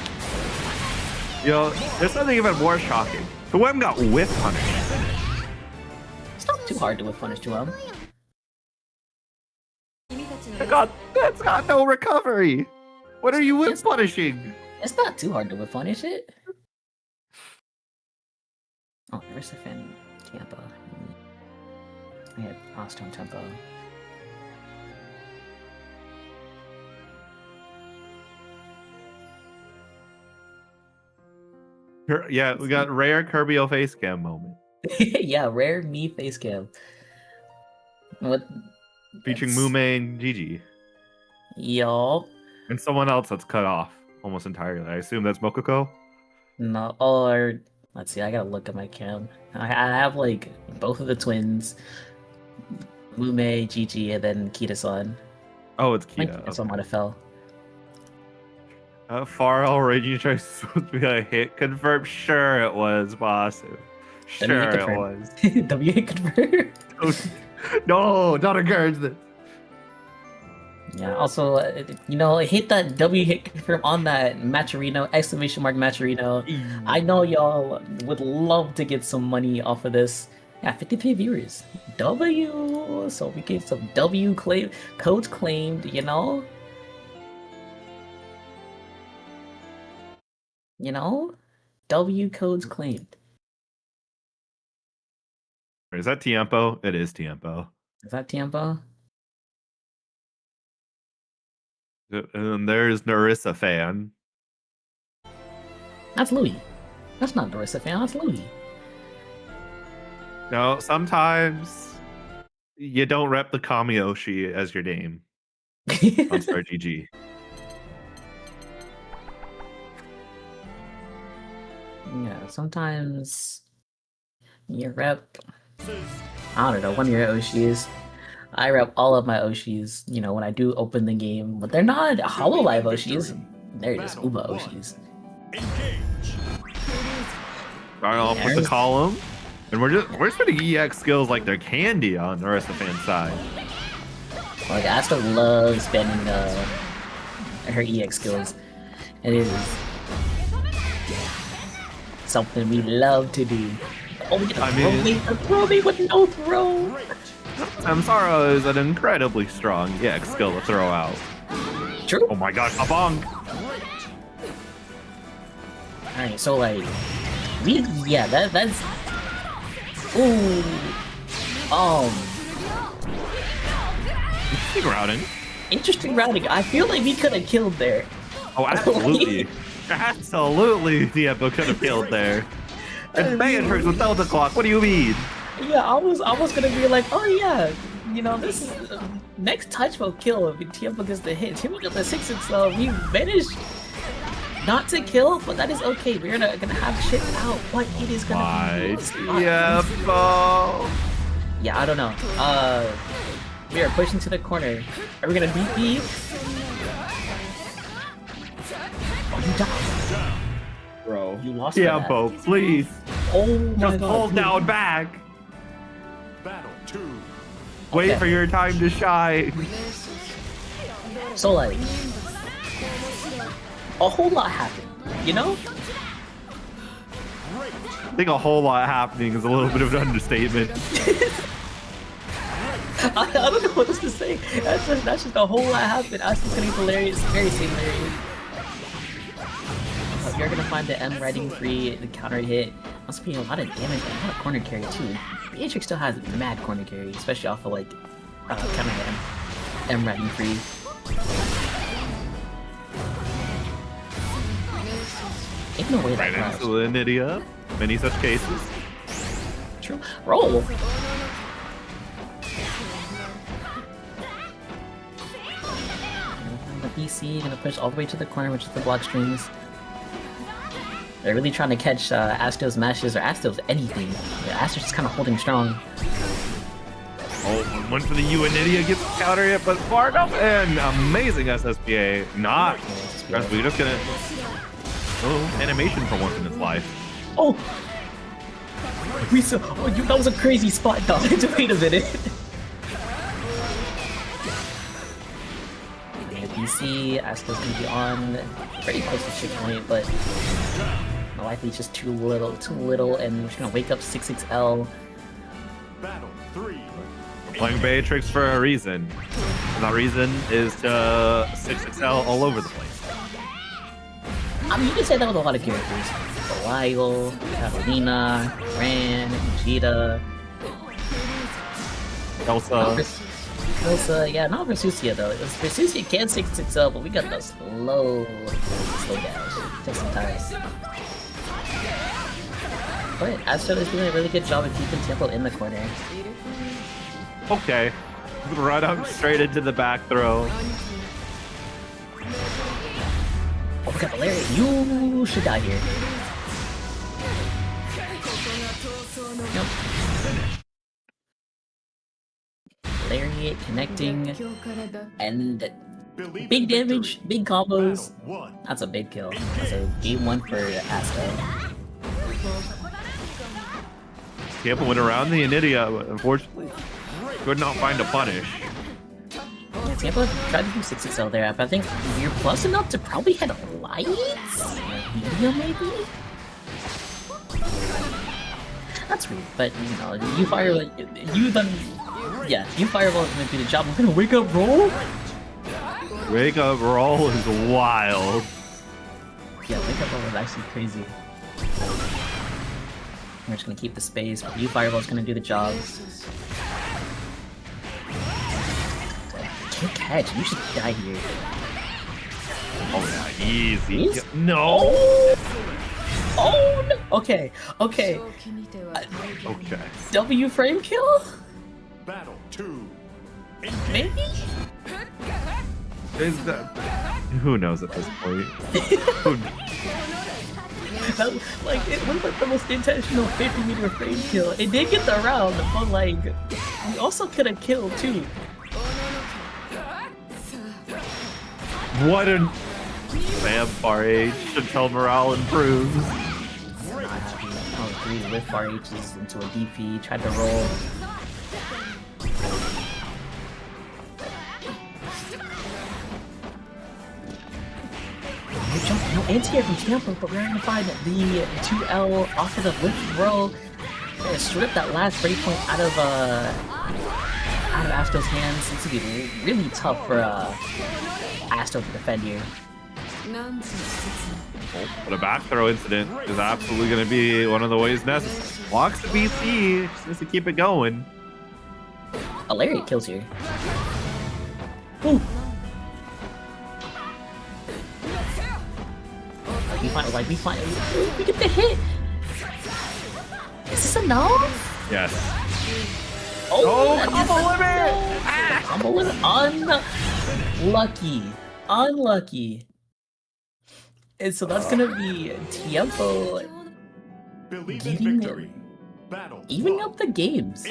Yo, there's something even more shocking. 2M got whiff punished. It's not too hard to whip punish 2M. That's got no recovery. What are you whiff punishing? It's not too hard to whip punish it. Oh, there's a fan Tampa. I had Austin Tempo. Yeah, we got rare Kirby face cam moment. Yeah, rare me face cam. What? Featuring Mume and Gigi. Yup. And someone else that's cut off almost entirely. I assume that's Mokoko? No, or let's see, I gotta look at my cam. I have like both of the twins, Mume, Gigi, and then Kita-san. Oh, it's I think Kita. Kita-san might have fell. Farrell Raging Strike is supposed to be a hit confirmed. Sure it was, Basu. Sure it was. W hit confirmed. No, don't encourage this. Yeah, also, you know, hit that W hit confirm on that matcherino, exclamation mark matcherino. I know y'all would love to get some money off of this. Yeah, 53 viewers. W, so we get some W codes claimed, you know? You know? W codes claimed. Is that Tiempo? It is Tiempo. Is that Tiempo? And there's Narissa fan. That's Louis. That's not Narissa fan, that's Louis. No, sometimes you don't rep the Kamiyoshi as your name on Star GG. Yeah, sometimes you rep, I don't know, one of your Oshis. I rep all of my Oshis, you know, when I do open the game, but they're not HoloLive Oshis. They're just Uba Oshis. Start off with the column, and we're just putting EX skills like they're candy on the rest of the fan side. Like Asta loves spamming her EX skills. It is something we love to do. Oh, we get a throw me with no throw. Samsara is an incredibly strong EX skill to throw out. True. Oh my gosh, a bonk! Alright, so like, that's. Ooh. Interesting routing. Interesting routing. I feel like we could have killed there. Oh, absolutely. Absolutely, Diablo could have killed there. It's Beatrix with Delta Clock, what do you mean? Yeah, I was gonna be like, oh yeah, you know, this is next touch will kill if Tiempo gets the hit. Tiempo got the 6-6, we managed not to kill, but that is okay. We're gonna have shit out, but it is gonna be Tiempo. Yeah, I don't know. We are pushing to the corner. Are we gonna beat B? Oh, you died. Bro. You lost. Tiempo, please. Oh my Just god. hold down back. Battle 2. Wait for your time to shine. So like, a whole lot happened, you know? I think a whole lot happening is a little bit of an understatement. I don't know what else to say. That's just a whole lot happened. I was just getting hilarious, very hilarious. You're gonna find the M riding free, the counter hit. Must be a lot of damage and a lot of corner carry too. Beatrix still has mad corner carry, especially off of like counter M riding free. Ain't no way that Right into the Nydia. Many such cases. True. Roll. The BC gonna push all the way to the corner, which is the block strings. They're really trying to catch Astro's mashes or Astro's anything. Yeah, Astro's just kind of holding strong. Oh, one for the U and Nydia gets counter hit, but far enough and amazing SSPA. Not. We're just gonna. Oh, animation for once in its life. Oh! That was a crazy spot, dog. Wait a minute. DC, Astro's gonna be on pretty close to checkpoint, but likely it's just too little, and we're just gonna wake up 6XL. Battle 3. We're playing Beatrix for a reason. And that reason is to 6XL all over the place. I mean, you can say that with a lot of characters. Belial, Catalina, Ran, Vegeta, Elsa, yeah, not Versusia though. Versusia can 6XL, but we got the slow dash. Takes some time. But Astro is doing a really good job of keeping Tempo in the corner. Okay. Right up straight into the back throw. Oh, we got Valeria. You should die here. Nope. Lariat connecting, and big damage, big combos. That's a big kill. That's a game 1 for Asta. Tampa went around the Nydia, but unfortunately could not find a punish. Yeah, Tampa tried to do 6XL there, but I think you're close enough to probably hit Alliance? Medium, maybe? That's weird, but you know, you fireball is gonna do the job. We're gonna wake up roll? Wake up roll is wild. Yeah, wake up roll is actually crazy. We're just gonna keep the space, but you fireball is gonna do the job. Can't catch, you should die here. Oh yeah, easy. Easy? No! Oh no! Okay. Okay. W frame kill? Battle 2. Maybe? Is that... Who knows at this point? It looked like the most intentional 50-meter frame kill. It did get the round, but like, we also could have killed too. What an... Vampire Age until morale improves. Not happy. Oh, 3 with bar H's into a DP, tried to roll. anti-air from Tampa, but we're going to find the 2L off of the lift throw. Gonna strip that last break point out of Astro's hands. It's going to be really tough for Astro to defend here. But a back throw incident is absolutely going to be one of the ways Ness walks the BC just to keep it going. A lariat kills here. Ooh. We get the hit. Is this a no? Yes. Oh, combo limit! Combo limit. Unlucky. And so that's gonna be Tiempo evening up the games.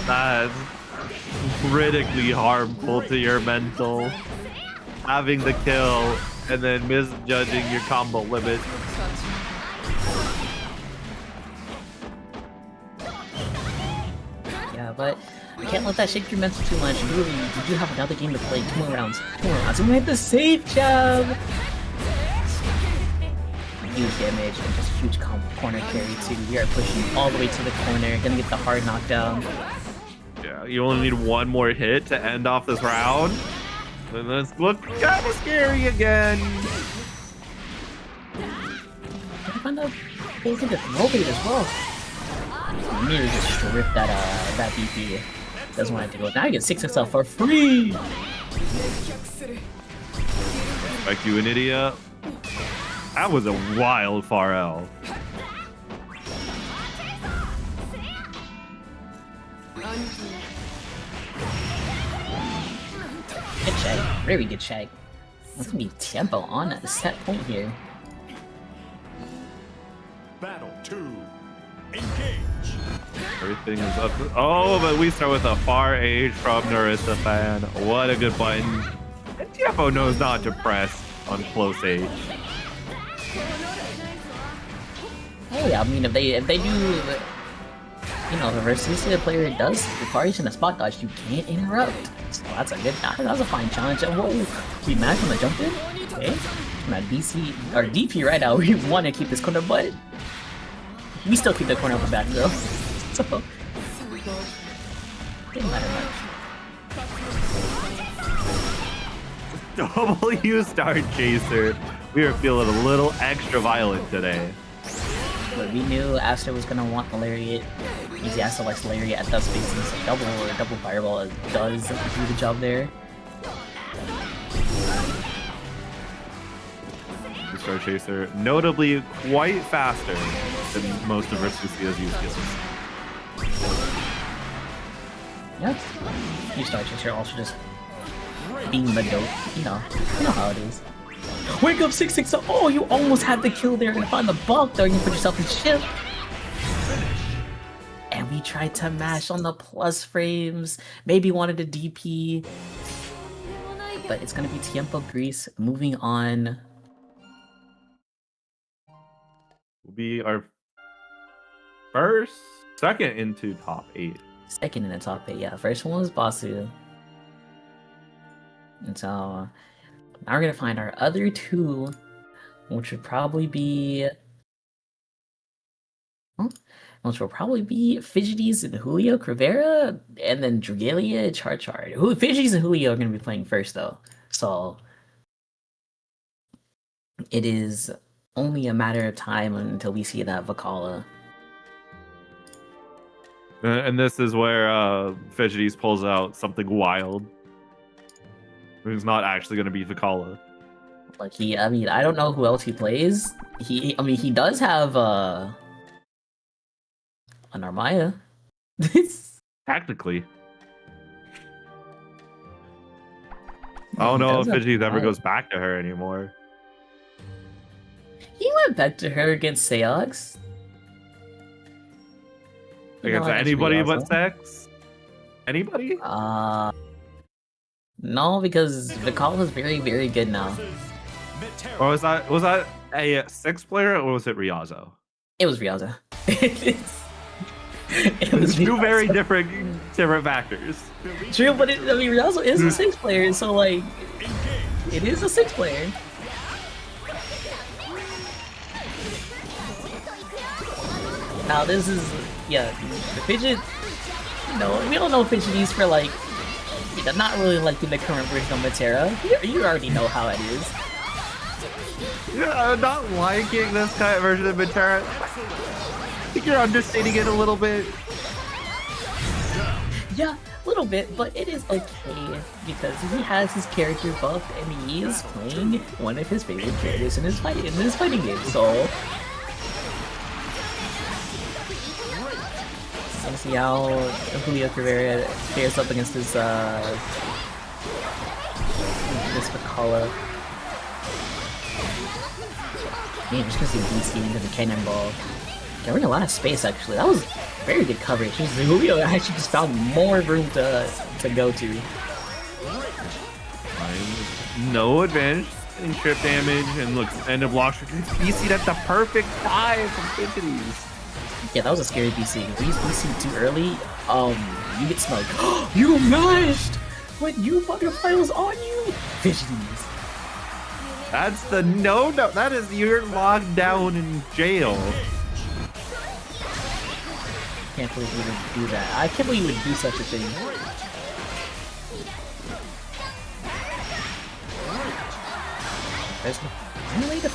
That's critically harmful to your mental. Having the kill and then misjudging your combo limit. Yeah, but I can't let that shake your mental too much. Really, you do have another game to play. 2 more rounds. And we have the safe jab. Huge damage and just huge corner carry too. We are pushing all the way to the corner. Gonna get the hard knockdown. Yeah, you only need one more hit to end off this round. And let's look kind of scary again. I find out they think it's rotate as well. Nearly just strip that BP. Doesn't want it to go. Now you get 6 XL for free. Like you an idiot. That was a wild far L. Good shag. Very good shag. That's gonna be Tempo on at the set point here. Battle 2. Engage. Everything is up. Oh, but we start with a far age from Narissa fan. What a good button. And Tiempo knows not to press on close age. Hey, I mean, if they do, you know, the Versus player does require you in a spot dodge, you can't interrupt. So that's a good, that's a fine challenge. Whoa, we match on the jump in? Okay. My DC, or DP right now, we want to keep this corner, but we still keep the corner up back though. So, didn't matter much. W Star Chaser. We are feeling a little extra violent today. But we knew Astro was gonna want the lariat. Easy Astro likes lariat at that spaces. So double fireball does do the job there. Star Chaser, notably quite faster than most of Versucio's use skills. Yep. You Star Chaser also just being the dope. You know how it is. Wake up 6-6. Oh, you almost had the kill there. Gonna find the bulk though. You put yourself in ship. And we tried to mash on the plus frames. Maybe wanted a DP. But it's gonna be Tiempo Grease moving on. Will be our second into top 8. Second in the top 8, yeah. First one was Basu. And so now we're gonna find our other 2, which would probably be Fidgeties and Julio Crivera, and then Dragalia Char. Fidgeties and Julio are gonna be playing first though. So it is only a matter of time until we see that Vakala. And this is where Fidgeties pulls out something wild. Who's not actually going to be Vakala. Like I mean, I don't know who else he plays. He does have an Armaya. Technically. I don't know if Fidgeties ever goes back to her anymore. He went back to her against Seox. Against anybody but Sex? Anybody? No, because Vakala is very, very good now. Or was that a Sex player or was it Riazo? It was Riazo. It was two Riazo. very different different factors. True, but I mean, it also is a 6-player, so like, it is a 6-player. Now this is, yeah, the fidget. No, we don't know fidgeties for like, you know, not really liking the current version of Matera. You already know how it is. Yeah, I'm not liking this kind of version of Matera. I think you're understating it a little bit. Yeah, a little bit, but it is okay because he has his character buff and he is playing one of his favorite characters in his fighting game. So let's see how Julio Rivera fares up against this McCullough. Man, I'm just gonna see DC into the cannonball. Covering a lot of space actually. That was very good coverage. Julio actually just found more room to go to. No advantage in trip damage, and looks end of block. BC'd at the perfect time from Fidgeties. Yeah, that was a scary BC. If you use BC too early, you get smoked. You mashed when you butterfly was on you. Fidgeties. That's the no. That is, you're locked down in jail. Can't believe you would do that. I can't believe you would do such a thing. There's no way to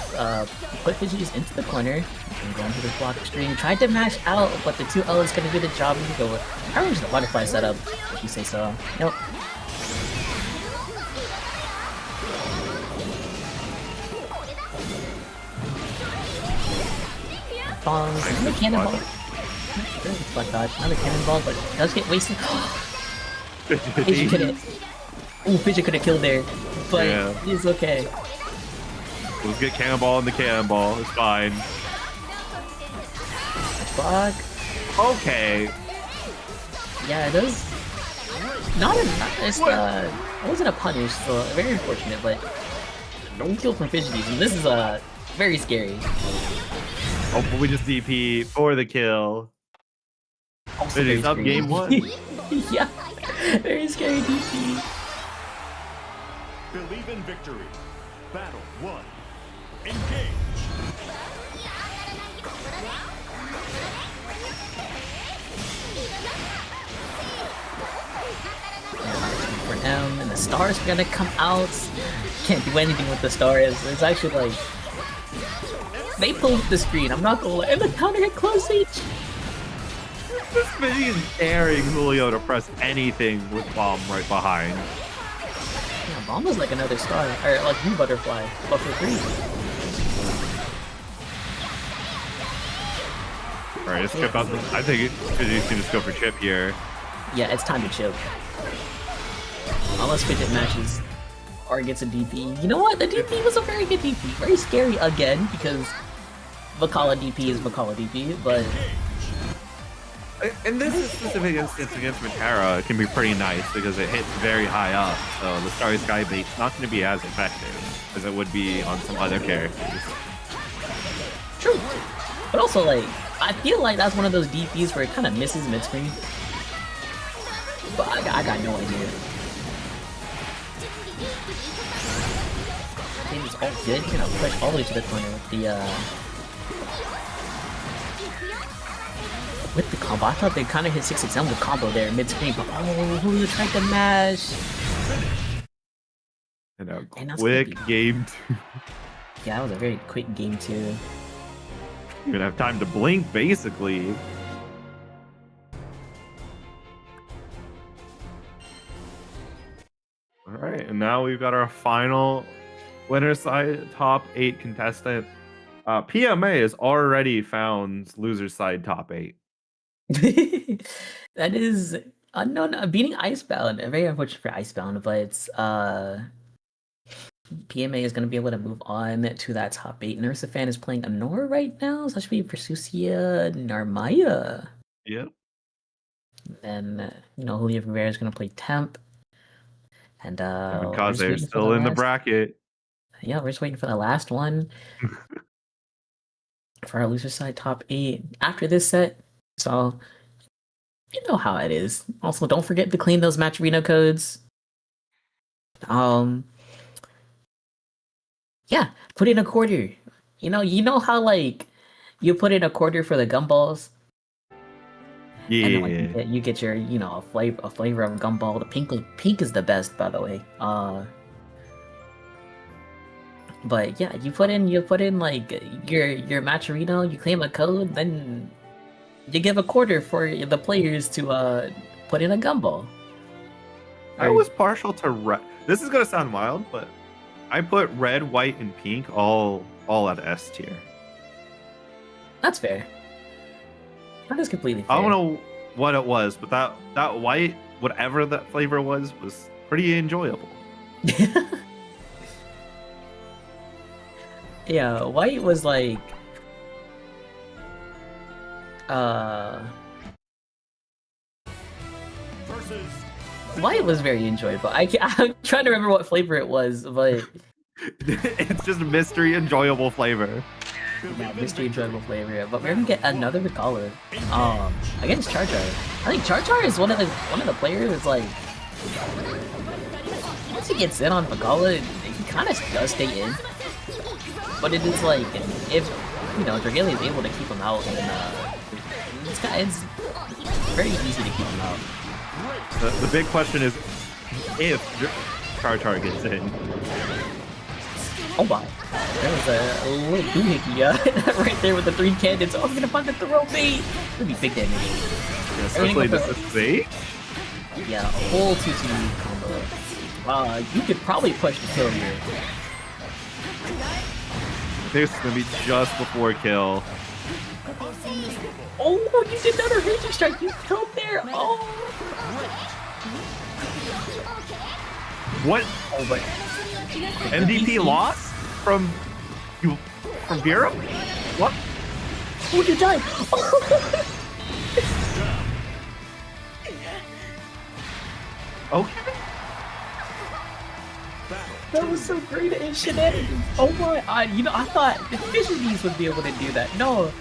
put Fidgeties into the corner. You can go into the block string. Tried to mash out, but the 2L is gonna do the job. You go with probably just the butterfly setup, if you say so. Nope. Bombs. Another cannonball. Black dodge. Another cannonball, but it does get wasted. Fidget could have. Ooh, Fidget could have killed there, but it's okay. Let's get cannonball in the cannonball. It's fine. Block. Okay. Yeah, it does. It wasn't a punish, so very unfortunate, but no kill from Fidgeties, and this is very scary. Oh, but we just DP for the kill. Also It is up game 1. Yeah, very scary DP. Believe in victory. Battle 1. Engage. For M, and the stars are gonna come out. Can't do anything with the stars. It's actually like they pulled the screen. I'm not gonna lie. And the counter hit close reach. This video is daring Julio to press anything with bomb right behind. Yeah, bomb was like another star, or like blue butterfly, but for free. Alright, let's chip out. I think Fidgeties can just go for chip here. Yeah, it's time to chip. Unless Fidget matches or gets a DP. You know what? The DP was a very good DP. Very scary again because Vakala DP is Vakala DP, but in this specific instance against Matera, it can be pretty nice because it hits very high up, so the Starry Sky bait's not going to be as effective as it would be on some other characters. True. But also, like, I feel like that's one of those DPs where it kind of misses mid-screen. But I got no idea. I think it's all good. You're gonna push all the way to the corner with the combo. I thought they kind of hit 6-6 with combo there mid-screen, but oh, who tried to mash? And a quick game 2. Yeah, that was a very quick game 2. You're gonna have time to blink, basically. Alright, and now we've got our final winner side top 8 contestant. PMA has already found loser side top 8. That is unknown. Beating Icebound, very unfortunate for Icebound, but PMA is going to be able to move on to that top 8. Nursafan is playing Honor right now, so that should be Versusia Narmaya. Yep. And Julio Rivera is going to play Temp. And because they're still in the bracket. Yeah, we're just waiting for the last one for our loser side top 8. After this set, so You know how it is. Also, don't forget to clean those matcherino codes. Yeah, put in a quarter. You know how like you put in a quarter for the gumballs, Yeah. and then like you get your a flavor of gumball. The pink is the best, by the way. But yeah, you put in like your matcherino. You claim a code, then you give a quarter for the players to put in a gumball. I was partial to red. This is gonna sound wild, but I put red, white, and pink all at S tier. That's fair. That is completely fair. I don't know what it was, but that white, whatever that flavor was pretty enjoyable. Yeah, white was like white was very enjoyable. I'm trying to remember what flavor it was, but It's just a mystery enjoyable flavor. yeah, mystery enjoyable flavor. But we're gonna get another Vigala. Against Char Char. I think Char Char is one of the players like once he gets in on Vigala, he kind of does stay in. But it is like if Dragalia is able to keep him out, then this guy is very easy to keep him out. The big question is if Char Char gets in. Oh my. There was a little doohickey right there with the 3 cannons. Oh, I'm gonna fucking throw me! It'd be big damage. Yeah, especially this is Yeah, a whole 2-2 combo. You could probably push the kill here. This is gonna be just before kill. Oh, you did another raging strike! You killed there! Oh! What? Oh, but MVP lost from Vera? What? Oh, you died! Okay. That was so great in shenanigans. Oh my, I thought the Fishies would be able to do that. No.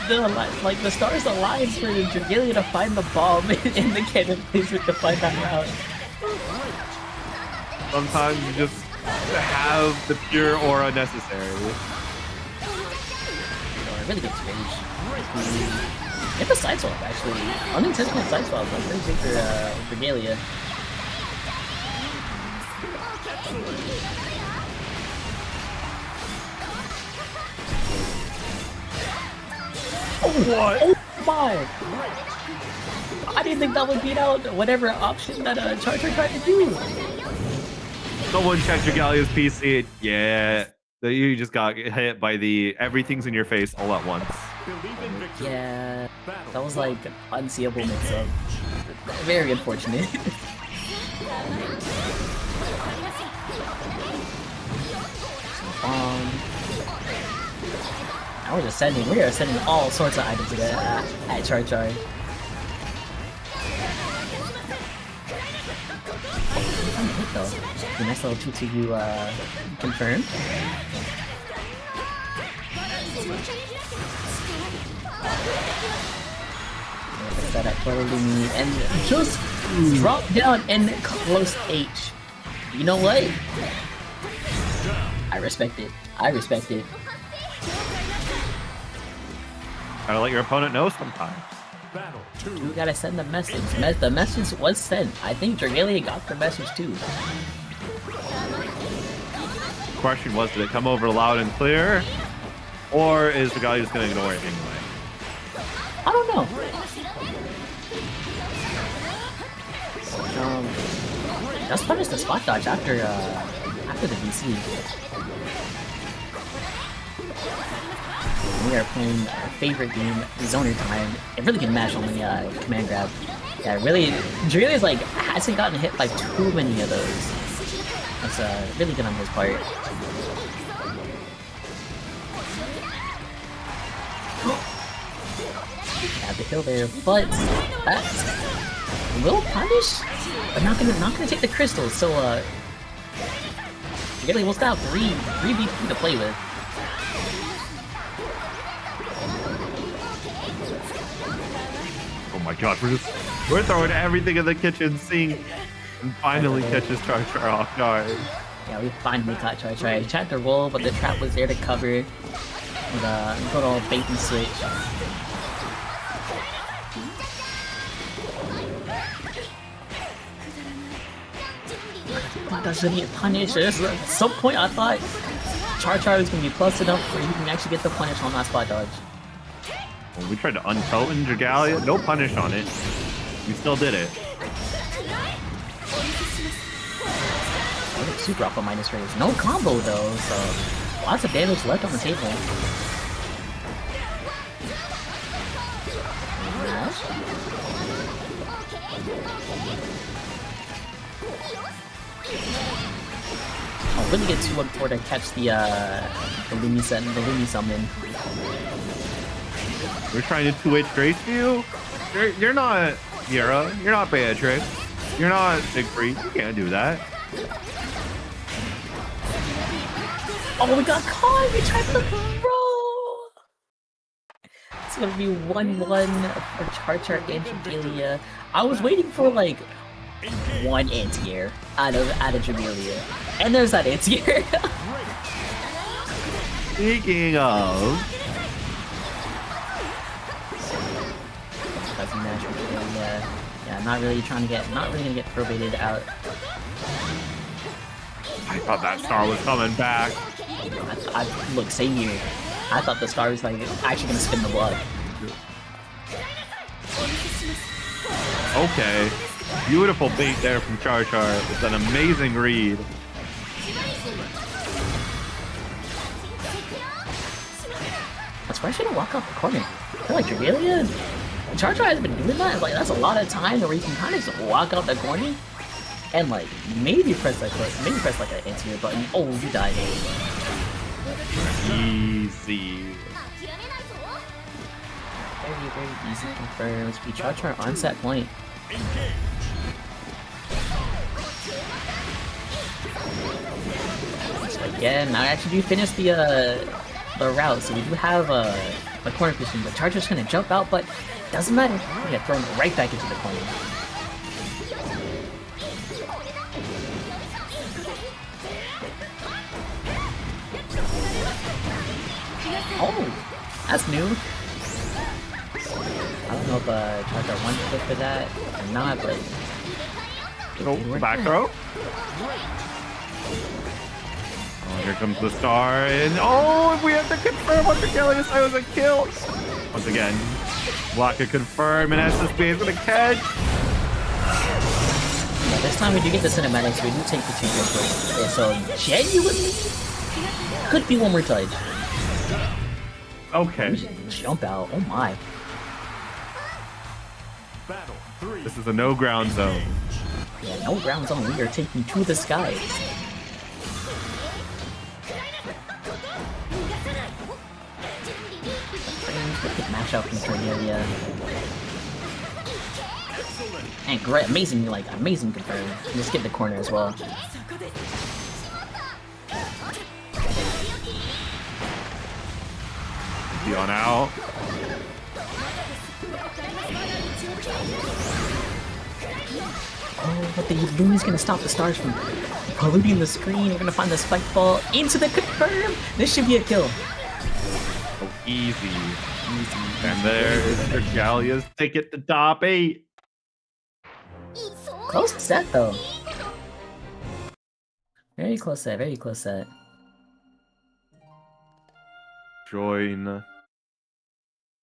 The stars aligned for Dragalia to find the bomb in the cannon placement to find that route. Sometimes you just have the pure aura necessary. Oh, really good range. Get the side swap actually. Unintentional side swap, like very big for Dragalia. What? Oh my! I didn't think that would beat out whatever option that Char Char tried to do. Someone check Dragalia's PC. Yeah, you just got hit by the everything's in your face all at once. Yeah, that was like an unseeable mix-up. Very unfortunate. Now we are sending all sorts of items at Char Char. The nice little 2-2 confirmed. That at Quarterly and just drop down and close H. You know what? I respect it. I respect it. Gotta let your opponent know sometimes. You gotta send the message. The message was sent. I think Dragalia got the message too. The question was, did it come over loud and clear? Or is the guy just gonna ignore it anyway? I don't know. Just punished the spot dodge after the VC. We are playing our favorite game, Zoner Time. A really good match on the command grab. Yeah, really, Dragalia's like hasn't gotten hit by too many of those. That's really good on his part. Had the kill there, but that will punish, but not gonna take the crystals. So Dragalia will still have 3 VP to play with. my god, we're throwing everything in the kitchen sink and finally catches Char Char off guard. Yeah, we finally caught Char Char. He tried to roll, but the trap was there to cover. With a good old bait and switch. That doesn't get punished. At some point, I thought Char Char was gonna be plus enough where you can actually get the punish on that spot dodge. Well, we tried to untoten Dragalia, no punish on it. We still did it. Super up on minus raise. No combo though, so lots of damage left on the table. Oh, couldn't get too up for to catch the Lumi summon. We're trying to 2H Grace View? You're not Yera, you're not Beatrix, you're not Siegfried, you can't do that. Oh, we got caught! We tried to throw! It's gonna be 1-1 for Char Char and Dragalia. I was waiting for like one anti-air out of Dragalia. And there's that anti-air. Speaking of... Fuzzy match with Dragalia. Yeah, not really gonna get probated out. I thought that star was coming back. Look, same here. I thought the star was like actually gonna spin the block. Okay. Beautiful bait there from Char Char. It's an amazing read. That's why I shouldn't walk off the corner. I feel like Dragalia, Char Char has been doing that. Like that's a lot of time where you can kind of just walk out the corner and like maybe press like an anti-air button. Oh, you died. Easy. Very, very easy confirms. We Char Char on set point. So again, now I actually do finish the route, so we do have a corner position, but Char Char's gonna jump out, but doesn't matter. We're gonna throw him right back into the corner. Oh, that's new. I don't know if Char Char wants to look for that or not, but oh, back throw. Oh, here comes the star, and oh, we have to confirm on Dragalia side was a kill. Once again, block a confirm, and SSB is gonna catch. Yeah, this time we do get the cinematics, we do take the 2 kills, so genuinely could be one more touch. Okay. Jump out, oh my. This is a no ground zone. Yeah, no ground zone, we are taking to the skies. Good match out from Dragalia. And great, amazing confirm. Just get the corner as well. Be on out. Oh, but the Lumi's gonna stop the stars from polluting the screen. We're gonna find the spike ball into the confirm. This should be a kill. Oh, easy. And there's Dragalia's ticket to top 8. Close set though. Very close set, very close set. Join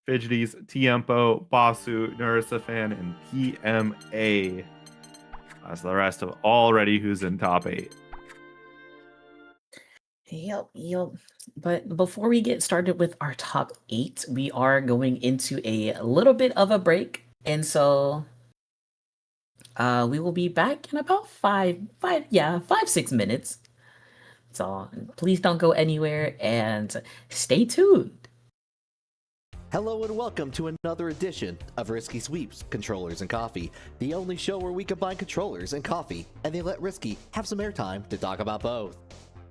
Fidgety's, Tiempo, Basu, Narissa-fan, and PMA. That's the rest of already who's in top 8. Yep. But before we get started with our top 8, we are going into a little bit of a break. And so we will be back in about 5-6 minutes. So please don't go anywhere and stay tuned. Hello and welcome to another edition of Risky Sweeps, Controllers and Coffee, the only show where we combine controllers and coffee, and they let Risky have some airtime to talk about both.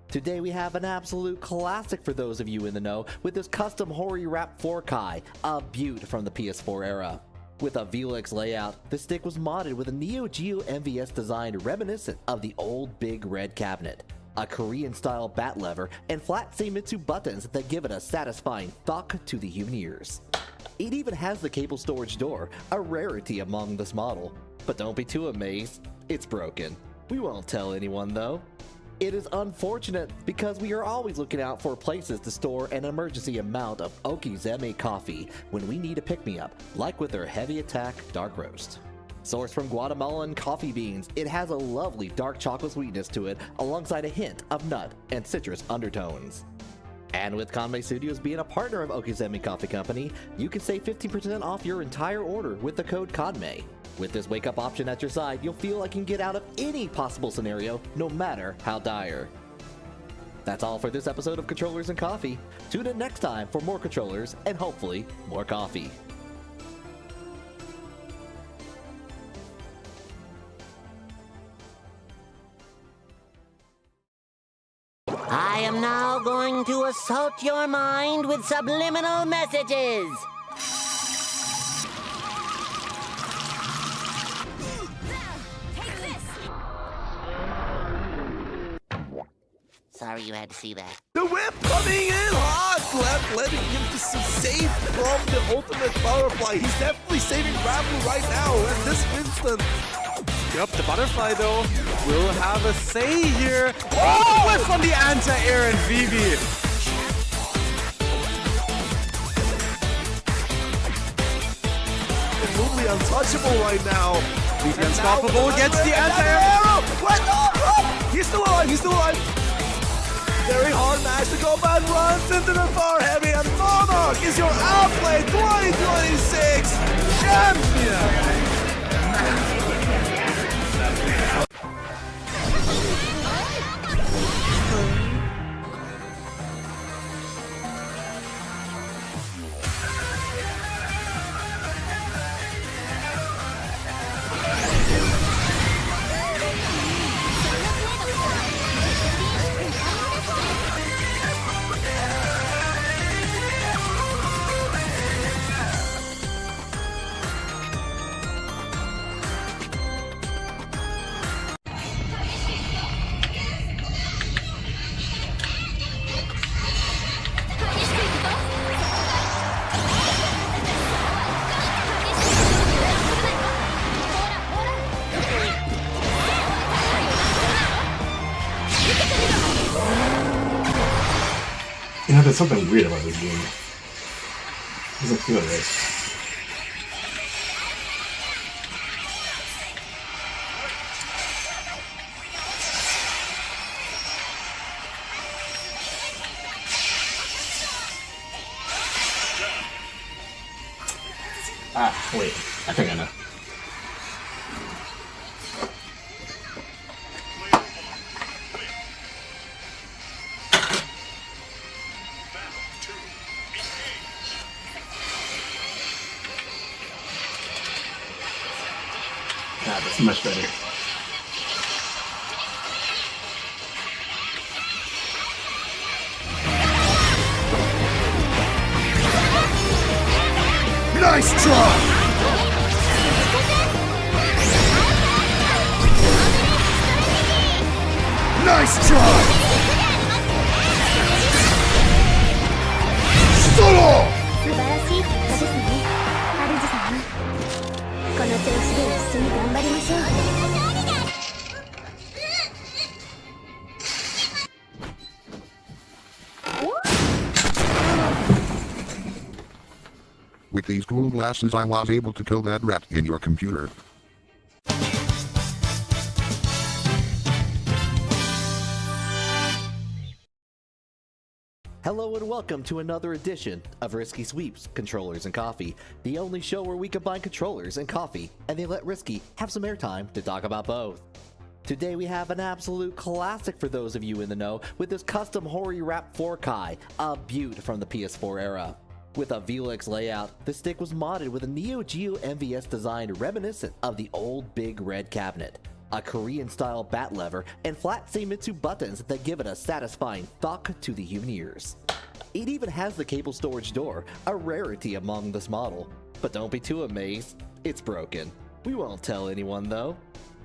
Today we have an absolute classic for those of you in the know with this custom Hori Wrap 4Kai, a beaut from the PS4 era. With a VLX layout, the stick was modded with a Neo Geo MVS design reminiscent of the old big red cabinet, a Korean-style bat lever, and flat Seimitsu buttons that give it a satisfying thunk to the human ears. It even has the cable storage door, a rarity among this model. But don't be too amazed, it's broken. We won't tell anyone though. It is unfortunate because we are always looking out for places to store an emergency amount of Okizeme coffee when we need a pick-me-up, like with their heavy attack dark roast. Sourced from Guatemalan coffee beans, it has a lovely dark chocolate sweetness to it alongside a hint of nut and citrus undertones. And with Kanme Studios being a partner of Okizeme Coffee Company, you can save 15% off your entire order with the code KANME. With this wake-up option at your side, you'll feel like you can get out of any possible scenario, no matter how dire. That's all for this episode of Controllers and Coffee. Tune in next time for more controllers and hopefully more coffee. I am now going to assault your mind with subliminal messages. Sorry you had to see that. The whip coming in hot! Letting him to see safe from the ultimate butterfly. He's definitely saving Granblue right now at this instant. Yep, the butterfly though will have a say here. Oh, whiff from the anti-air and Vivi. Absolutely untouchable right now. Vivi unstoppable, gets the anti-air. What? He's still alive, he's still alive. Very hard match. The combat runs into the far heavy, and Monarch is your outplay 2026 champion. You know, there's something weird about this game. It doesn't feel right. Ah, wait. I think I know. Ah, that's much better. Nice try! Nice try! Solo! 素晴らしい結果ですね、ハルジさん。この調子で一緒に頑張りましょう。With these cool glasses I was able to kill that rat in your computer. Hello and welcome to another edition of Risky Sweeps, Controllers and Coffee, the only show where we combine controllers and coffee, and they let Risky have some airtime to talk about both. Today we have an absolute classic for those of you in the know with this custom Hori Wrap 4Kai, a beaut from the PS4 era. With a VLX layout, the stick was modded with a Neo Geo MVS design reminiscent of the old big red cabinet, a Korean-style bat lever, and flat Seimitsu buttons that give it a satisfying thunk to the human ears. It even has the cable storage door, a rarity among this model. But don't be too amazed, It's broken. We won't tell anyone though.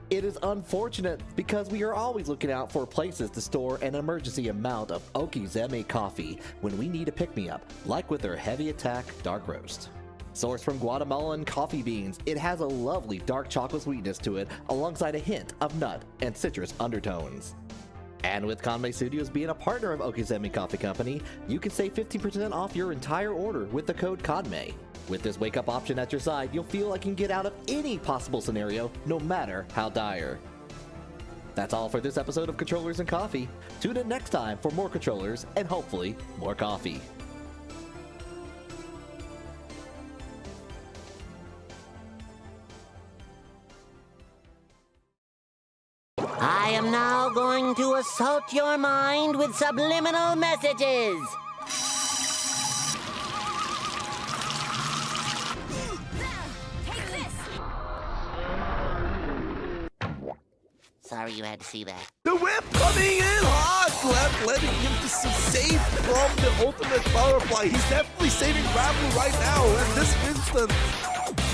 It is unfortunate because we are always looking out for places to store an emergency amount of zenni coffee when we need a pick-me-up, like with their Heavy Attack Dark Roast. Sourced from Guatemalan coffee beans, it has a lovely dark chocolate sweetness to it alongside a hint of nut and citrus undertones. And with Kanme Studios being a partner of Zenni Coffee Company, you can save 15% off your entire order with the code KANME. With this wake-up option at your side, you'll feel like you can get out of any possible scenario, no matter how dire. That's all for this episode of Controllers and Coffee. Tune in next time for more controllers and hopefully more coffee. I am now going to assault your mind with subliminal messages. Sorry you had to see that. The whip coming in hot, letting him just save from the ultimate butterfly. He's definitely saving Granblue right now in this instant.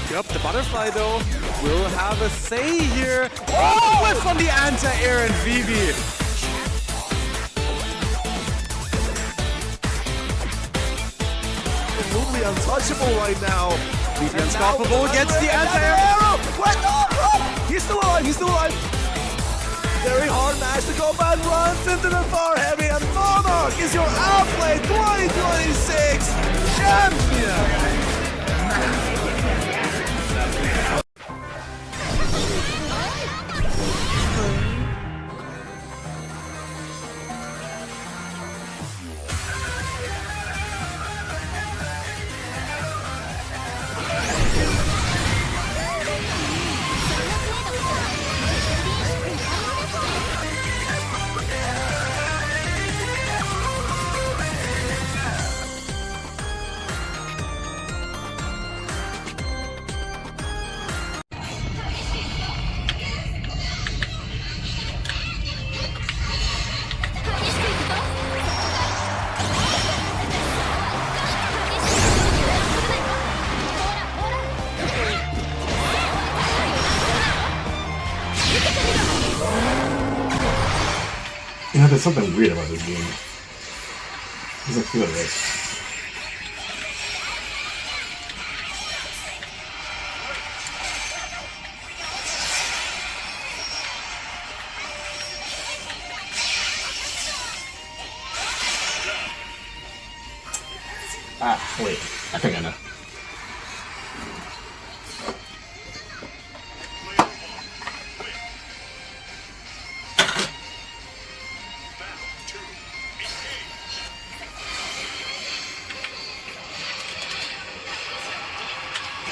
Yep, the butterfly though will have a say here. Oh, whiff on the anti-air and Vivi. Absolutely untouchable right now. Vivi unstoppable gets the anti-air. He's still alive, he's still alive. Very hard match. The combat runs into the far heavy, and Monarch is your outplay 2026 champion. You know, there's something weird about this game. It doesn't feel right. Wait. I think I know.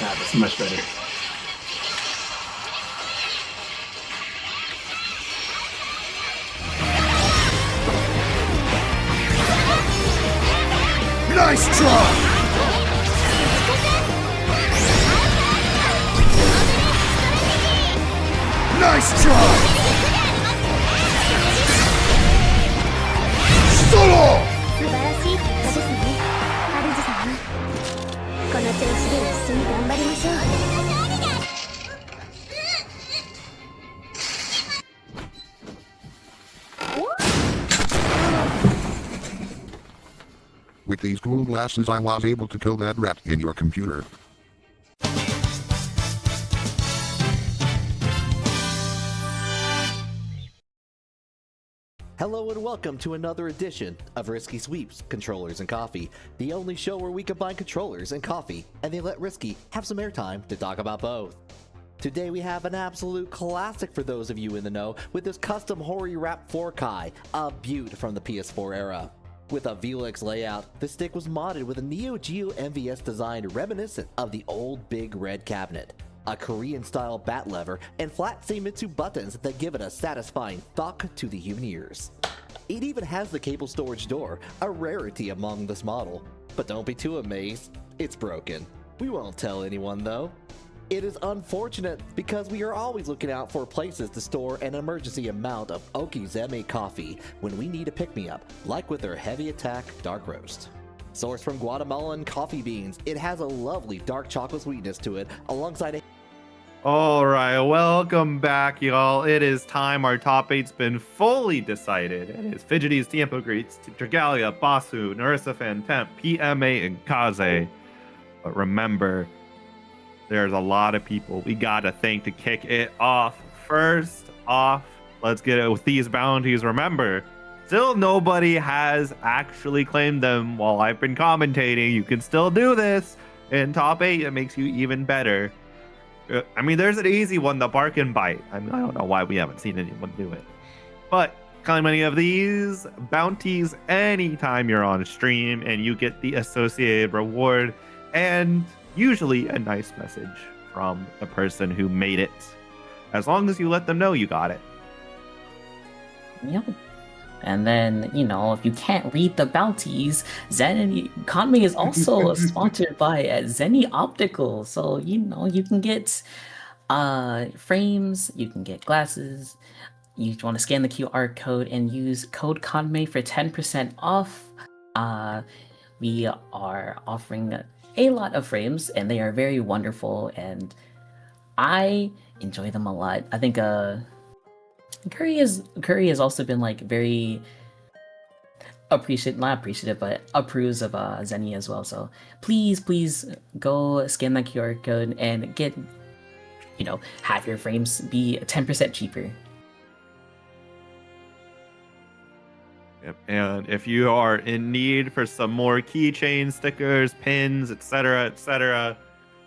That's much better. Nice try! Nice try! Solo! 素晴らしい結果ですね、ハルズ様。この調子で一緒に頑張りましょう。 With these cool glasses I was able to kill that rat in your computer. Hello and welcome to another edition of Risky Sweeps, Controllers and Coffee, the only show where we combine controllers and coffee, and they let Risky have some airtime to talk about both. Today we have an absolute classic for those of you in the know with this custom Hori Wrap 4Kai, a beaut from the PS4 era. With a VLX layout, the stick was modded with a Neo Geo MVS design reminiscent of the old big red cabinet, a Korean-style bat lever, and flat Seimitsu buttons that give it a satisfying thunk to the human ears. It even has the cable storage door, a rarity among this model. But don't be too amazed, it's broken. We won't tell anyone though. It is unfortunate because we are always looking out for places to store an emergency amount of zenni coffee when we need a pick-me-up, like with their Heavy Attack Dark Roast. Sourced from Guatemalan coffee beans, it has a lovely dark chocolate sweetness to it alongside a All right, welcome back, y'all. It is time. Our top eight's been fully decided. It is Fidgeties, Tiempo Greets, Dragalia, Basu, Narissa Temp, PMA, and Kaze. But remember, there's a lot of people we gotta thank to kick it off. First off, let's get it with these bounties. Remember, still nobody has actually claimed them while I've been commentating. You can still do this in top 8. It makes you even better. I mean, there's an easy one, the bark and bite. I mean, I don't know why we haven't seen anyone do it. But claim any of these bounties anytime you're on stream and you get the associated reward and usually a nice message from the person who made it. As long as you let them know you got it. Yep. And then, you know, if you can't read the bounties, Zenni Kanme is also sponsored by Zenni Optical. So, you know, you can get frames, you can get glasses. You want to scan the QR code and use code Kanme for 10% off. We are offering a lot of frames and they are very wonderful and I enjoy them a lot. I think Curry has also been like very not appreciative, but approves of Zenni as well. So please go scan that QR code and get, you know, have your frames be 10% cheaper. Yep. And if you are in need for some more keychain stickers, pins, etc.,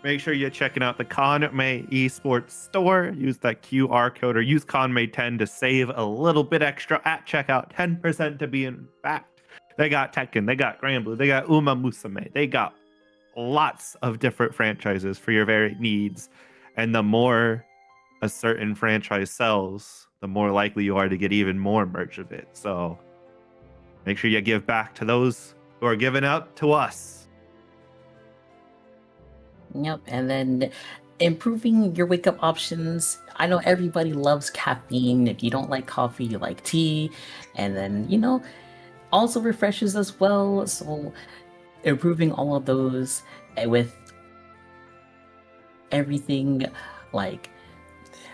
make sure you're checking out the Kanme Esports store. Use that QR code or use Kanme10 to save a little bit extra at checkout. 10% to be in fact. They got Tekken, they got Granblue, they got Uma Musume. They got lots of different franchises for your varied needs. And the more a certain franchise sells, the more likely you are to get even more merch of it. So make sure you give back to those who are giving out to us. Yep, and then improving your wake up options. I know everybody loves caffeine. If you don't like coffee, you like tea. And then, you know, also refreshes as well. So improving all of those with everything like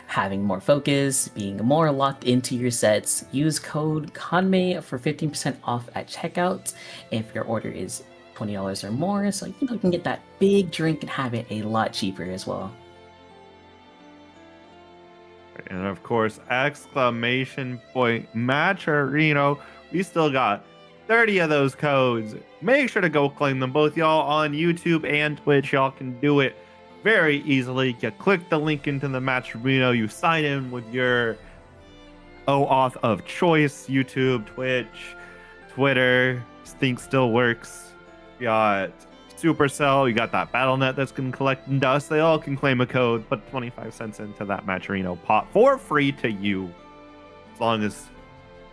having more focus, being more locked into your sets. Use code Kanme for 15% off at checkout if your order is $20 or more, so you know you can get that big drink and have it a lot cheaper as well. And of course, exclamation point matcherino. We still got 30 of those codes. Make sure to go claim them, both y'all on YouTube and Twitch. Y'all can do it very easily. You click the link into the matcherino, you sign in with your OAuth of choice, YouTube, Twitch, Twitter. This thing still works. You got Supercell, you got that BattleNet that's going to collect dust. They all can claim a code, put 25 cents into that matcherino pot for free to you. As long as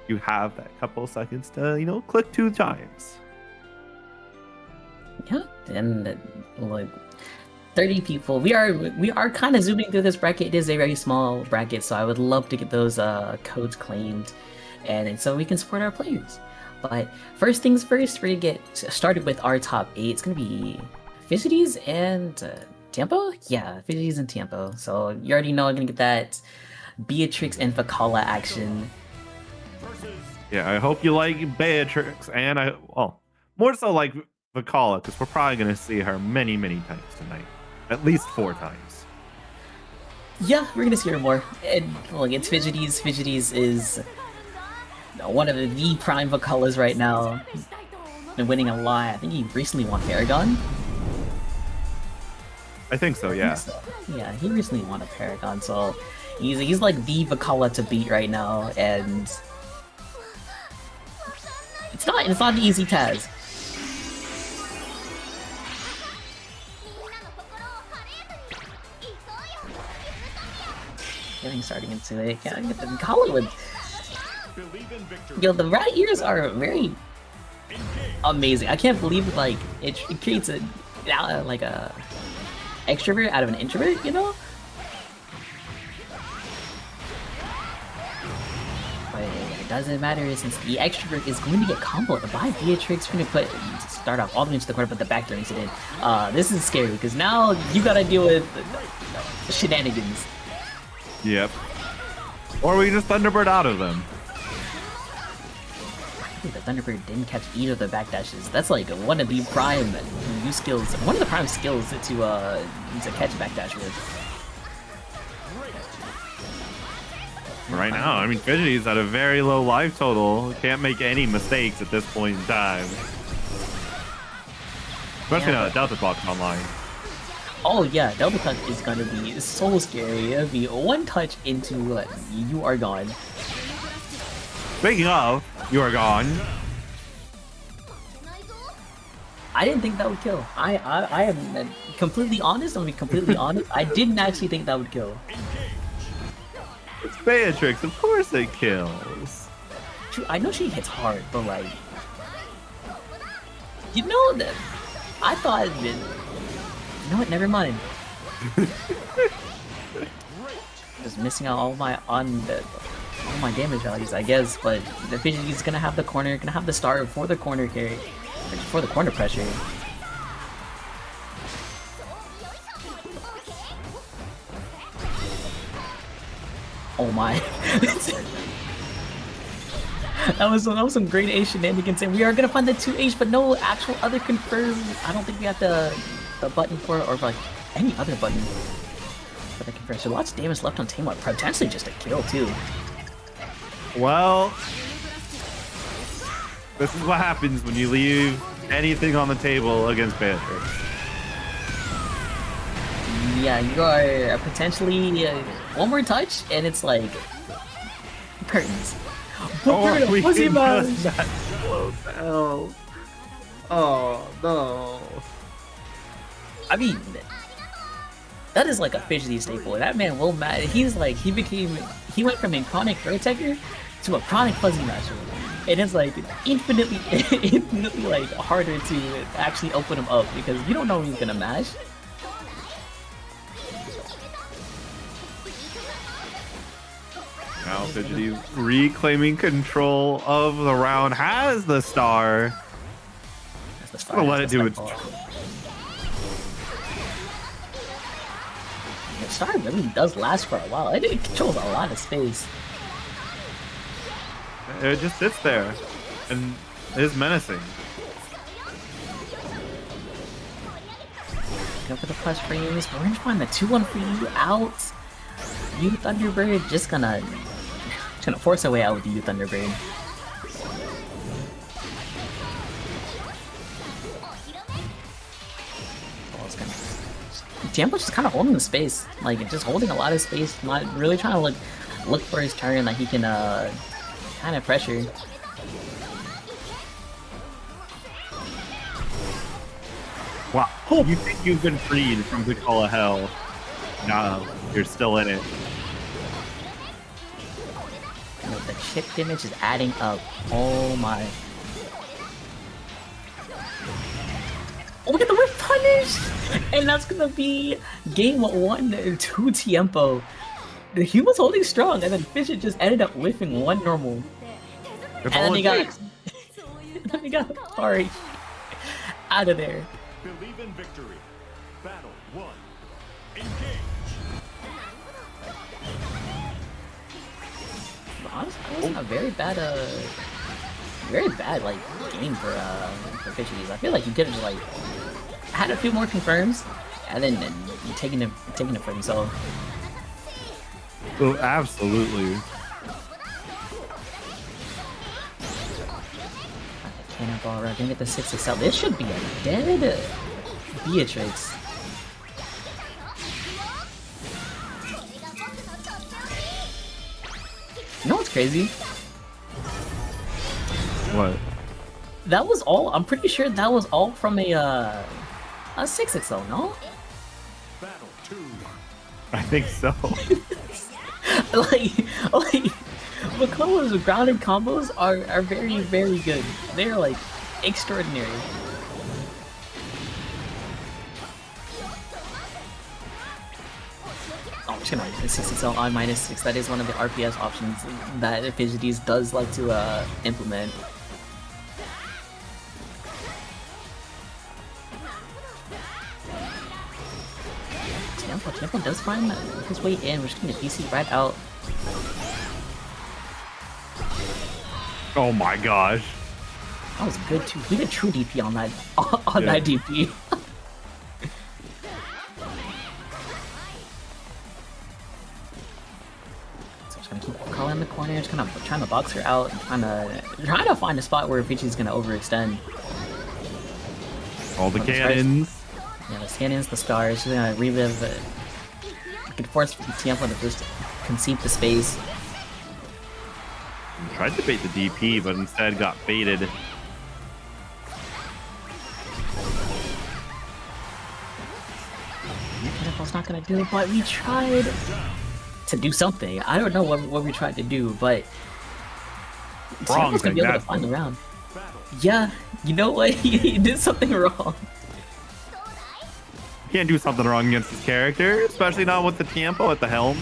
you have that couple seconds to, you know, click 2 times. Yeah, and like 30 people. We are kind of zooming through this bracket. It is a very small bracket, so I would love to get those codes claimed, and so we can support our players. But first things first, we're gonna get started with our top 8. It's gonna be Fidgeties and Tiempo? Yeah, Fidgeties and Tiempo. So you already know I'm gonna get that Beatrix and Vakala action. Yeah, I hope you like Beatrix, and more so like Vakala, because we're probably gonna see her many times tonight. At least 4 times. Yeah, we're gonna see her more. And look, it's Fidgeties. Fidgeties is one of the prime Vakalas right now. Been winning a lot. I think he recently won Paragon. I think so, yeah. Yeah, he recently won a Paragon, so he's like the Vakala to beat right now, and it's not an easy task. Getting starting into it. Yeah, get the Hollywood. Yo, the rat ears are very amazing. I can't believe like it creates a extrovert out of an introvert, you know? But it doesn't matter since the extrovert is going to get comboed by Beatrix. We're gonna start off all the way into the corner, but the back throw incident. This is scary because now you gotta deal with shenanigans. Yep. Or we just Thunderbird out of them. I think the Thunderbird didn't catch either of the backdashes. That's like one of the prime new skills. One of the prime skills to catch backdash with. Right now, I mean, Fidgety's at a very low life total. Can't make any mistakes at this point in time. Especially now that Delta Clock's online. Oh yeah, Double Touch is gonna be so scary. It'll be one touch into you are gone. Speaking of, you are gone. I didn't think that would kill. I am completely honest. I'm gonna be completely honest. I didn't actually think that would kill. It's Beatrix, of course it kills. True, I know she hits hard, but like, you know that I thought that. You know what? Never mind. Just missing out all my damage values, I guess. But the Fidgety's gonna have the corner, gonna have the star for the corner carry, for the corner pressure. Oh my. that was some great H shenanigans, and we are gonna find the 2H, but no actual other confirm. I don't think we have the button for it, or like any other button for the confirm. So lots of damage left on Tamar, potentially just a kill too. Well, this is what happens when you leave anything on the table against Beatrix. Yeah, you are potentially one more touch, and it's like curtains. Oh, we Pussy can mouse. just that close out. Oh no. I mean, that is like a Fidgety staple. That man will mad. He's like he went from a chronic Protector to a chronic Fuzzy Masher, and it's like infinitely like harder to actually open him up because you don't know when he's gonna mash. Now Fidgety reclaiming control of the round, has the star. That's I'm gonna let it do its job. The star really does last for a while. It controls a lot of space. It just sits there and is menacing. Go for the plus frames, but we're gonna find the 2-1 for you out. You Thunderbird just gonna force our way out with you Thunderbird. Jambo just kind of holding the space, like just holding a lot of space, not really trying to look for his turn that he can kind of pressure. Wow, you think you've been freed from the call of hell? No, you're still in it. You know, the chip damage is adding up. Oh my. Oh, look at the whip punish! And that's gonna be game 1-2 tiempo. He was holding strong, and then Fidget just ended up whiffing one normal. That's and all then it he got, takes. then he got sorry out of there. Believe in victory. Battle 1. Engage. Honestly, that wasn't a very bad like game for Fidgeties. I feel like he could have just like had a few more confirms, and then taking it for himself. Oh, absolutely. Cannonball right, gonna get the 6-6 out. This should be a dead Beatrix. You know what's crazy? What? That was all. I'm pretty sure that was all from a 6-6, no? Battle 2. I think so. like Makoma's grounded combos are very, very good. They're like extraordinary. Oh, I'm just gonna 6-6 on -6. That is one of the RPS options that Fidgeties does like to implement. Tampa Oh, Tiempo does find his way in. We're just gonna DC right out. Oh my gosh. That was good too. We did true DP on that that DP. So just gonna keep calling in the corner, just kind of trying to box her out, and trying to find a spot where Vichi's gonna overextend. All the cannons. Yeah, the cannons, the scars. She's gonna relive. We could force Tiempo to just concede the space. Tried to bait the DP, but instead got baited. Tiempo's not gonna do it, but we tried to do something. I don't know what we tried to do, but Wrong Tiempo's gonna be able to find the round. Yeah, you know what? He did something wrong. Can't do something wrong against his character, especially not with the Tiempo at the helm.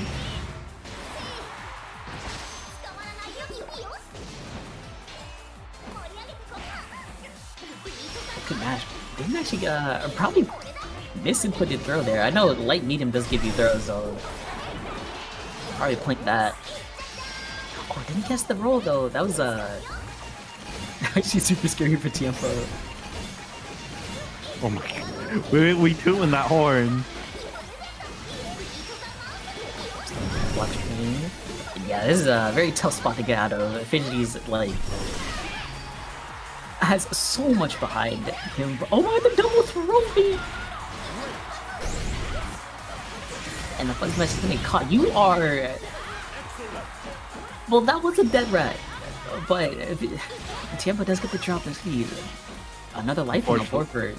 Good match. Didn't actually probably misinputted throw there. I know light medium does give you throws, so probably point that. Oh, didn't guess the roll though. That was actually super scary for Tiempo. Oh my god. We tune that horn. Block screen. Yeah, this is a very tough spot to get out of. Fidgety's like has so much behind him. Oh my, the double throw me! And the fuzz mess is gonna caught. You are. Well, that was a dead rat, but if Tiempo does get the drop, let's see. Another life on the board for.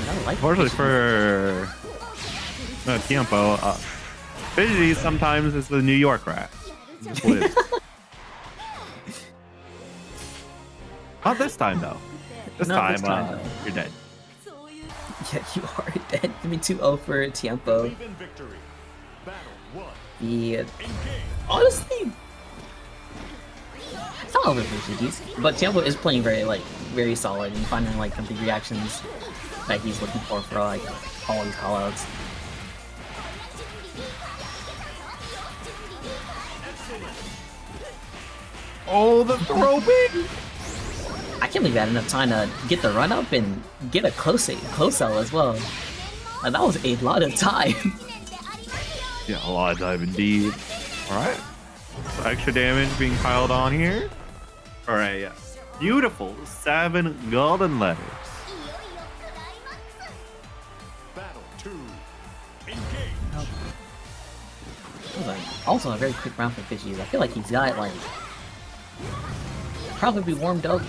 Another life. Fortunately for Tiempo, Fidgety sometimes is the New York rat. Just lives. Not this time though. This Not time, this time, you're dead. Yeah, you are dead. Give me 2-0 for Tiempo. The honestly, it's not over for GG's, but Tiempo is playing very solid and finding like the reactions that he's looking for like all these callouts. Oh, the throwing! I can't believe I had enough time to get the run up and get a close cell as well. And that was a lot of time. Yeah, a lot of time indeed. Alright. So extra damage being piled on here. Alright, yeah. Beautiful 7 golden letters. Battle 2. Also a very quick round for Fishies. I feel like he's got like probably warmed up.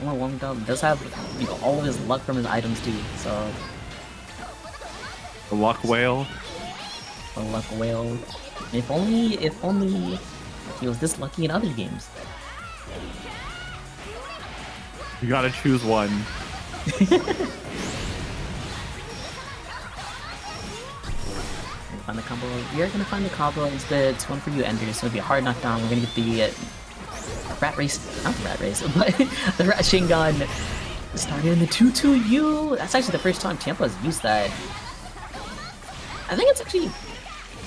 More warmed up. Does have all of his luck from his items too. So The luck whale. the luck whale. If only he was this lucky in other games. You gotta choose one. Find the combo. We are gonna find the combo. It's one for you, Ender. So it'll be a hard knockdown. We're gonna get the rat race, not the rat race, but the rat Shingon started in the 2-2-U. That's actually the first time Tiempo has used that. I think it's actually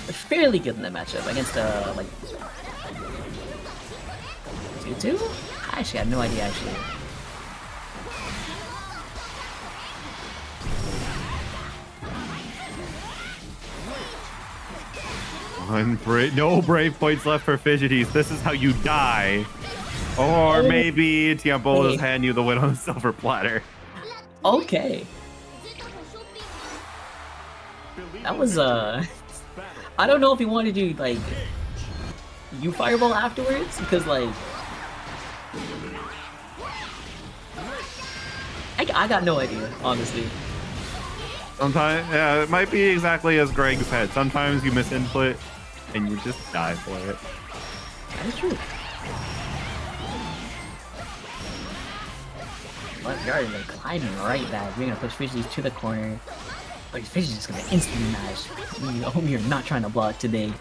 fairly good in that matchup against like 2-2. I actually had no idea actually. No brave points left for Fidgeties. This is how you die. Or maybe Tiempo will just hand you the win on a silver platter. Okay. That was I don't know if he wanted to do like you fireball afterwards because like I got no idea honestly. Sometimes, yeah, it might be exactly as Greg said. Sometimes you miss input and you just die for it. That is true. But you're already like climbing right back. You're gonna push Fishies to the corner. But Fishies just gonna instantly mash. I hope you're not trying to block today.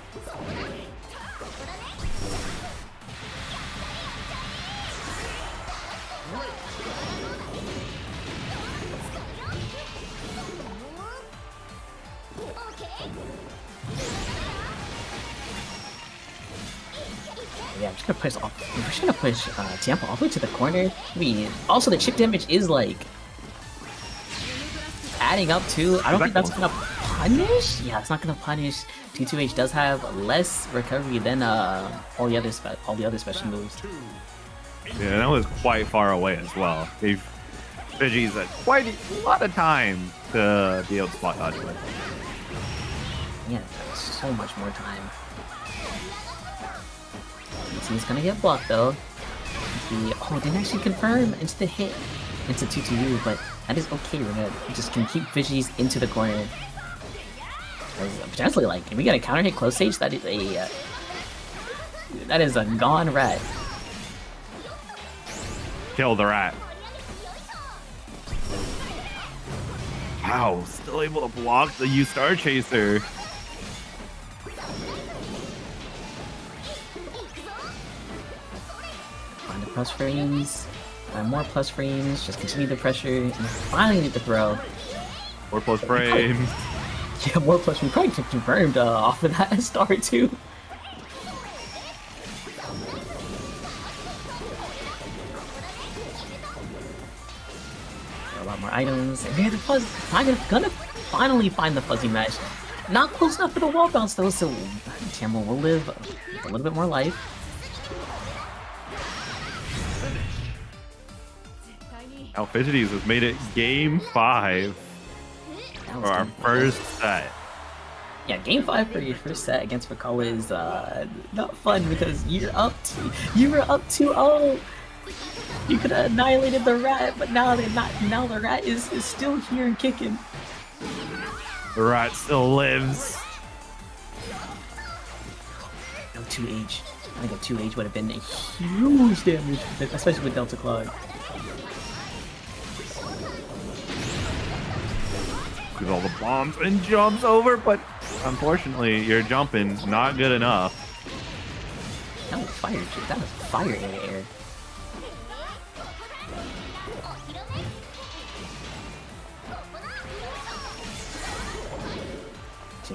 just gonna push off. We're just gonna push Tiempo all the way to the corner. I mean, also the chip damage is like adding up too. I don't think that's gonna punish. Yeah, it's not gonna punish. 2-2H does have less recovery than all the other special moves. Yeah, that was quite far away as well. Gave Pidgeys quite a lot of time to be able to spot dodge with. Yeah, so much more time. He's gonna get blocked though. Didn't actually confirm into the hit into 2-2U, but that is okay. We're gonna just can keep Pidgeys into the corner. Potentially, like, if we get a counter hit close stage, that is a gone rat. Kill the rat. Wow, still able to block the U-Star Chaser. Find the plus frames. Find more plus frames. Just continue the pressure. And finally need to throw. More plus frames. Yeah, more plus frames. Probably confirmed off of that star too. A lot more items. And the fuzz. I'm gonna finally find the fuzzy match. Not close enough for the wall bounce though, so Tiempo will live a little bit more life. Now Fidgeties has made it game 5 for our first set. Yeah, game 5 for your first set against Fukawa is not fun because you were up 2-0. You could have annihilated the rat, but now the rat is still here and kicking. The rat still lives. No 2H. I think a 2H would have been a huge damage, especially with Delta Clog. With all the bombs and jumps over, but unfortunately, your jumping not good enough. That was fire, dude. That was fire air to air.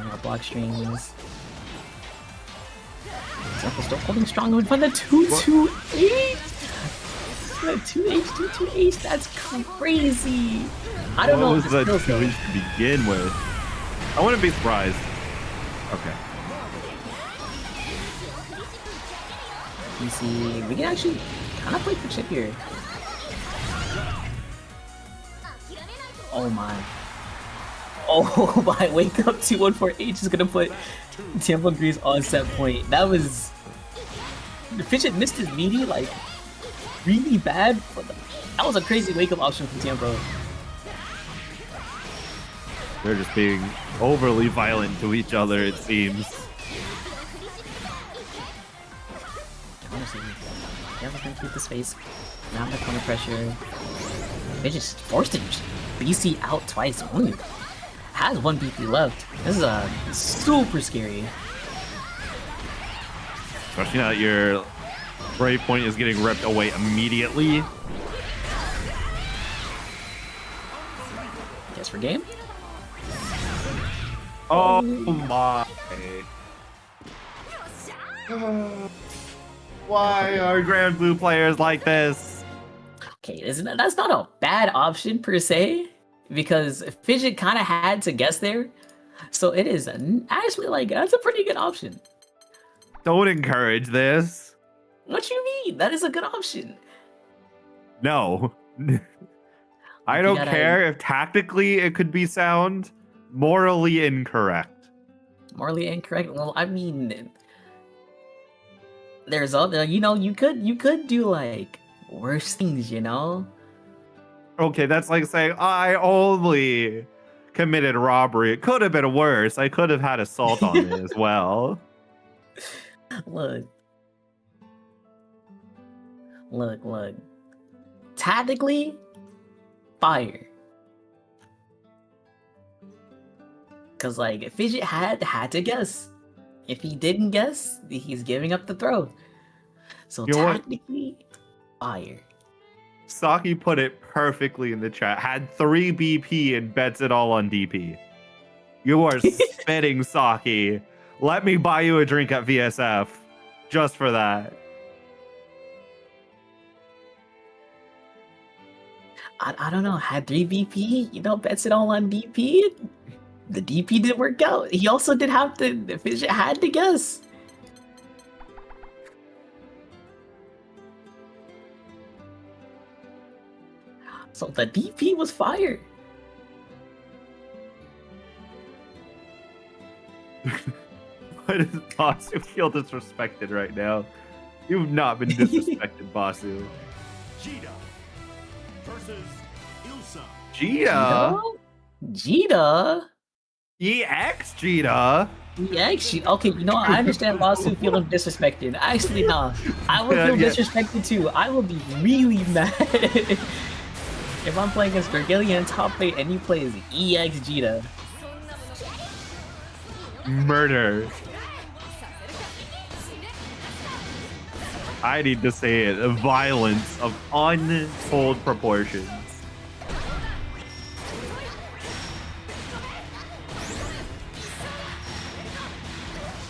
Our block strings. Example still holding strong in front of the 2-2-8. The 2H, 2-2-8. That's crazy. I don't know. What was the 2H to begin with? I wouldn't be surprised. Okay. You see, we can actually kind of play for chip here. Oh my. Oh my, wake up 214H is gonna put Tiempo Grease on set point. That was... Fidget missed his meaty, like, really bad. But that was a crazy wake up option from Tiempo. They're just being overly violent to each other, it seems. Honestly, Tiempo's gonna keep the space. Not the corner pressure. Fidget just forced him. BC out twice. Only has 1 BP left. This is super scary. Especially now that your Brave Point is getting ripped away immediately. Guess for game? Oh my. Why are Granblue players like this? Okay, that's not a bad option per se, because Fidget kind of had to guess there. So it is actually like, that's a pretty good option. Don't encourage this. What you mean? That is a good option. No. I don't care if tactically it could be sound. Morally incorrect. Morally incorrect? Well, I mean, there's other, you could do like worse things, you know? Okay, that's like saying, I only committed robbery. It could have been worse. I could have had assault on it as well. Look. Tactically, fire. Cause like Fidget had to guess. If he didn't guess, he's giving up the throw. So tactically, fire. Saki put it perfectly in the chat. Had 3 BP and bets it all on DP. You are spitting, Saki. Let me buy you a drink at VSF. Just for that. I don't know. Had 3 VP, you know, bets it all on DP. The DP didn't work out. He also did have to had to guess. So the DP was fired. Why does Basu feel disrespected right now? You've not been disrespected, Basu. Jita versus Ilsa. Jita? Jita? EX Jita? EX Jita? Okay, you know what? I understand Basu feeling disrespected. Actually, no. I would feel disrespected too. I will be really mad if I'm playing against Dragalia in top 8 and he plays EX Jita. Murder. I need to say it. Violence of untold proportions.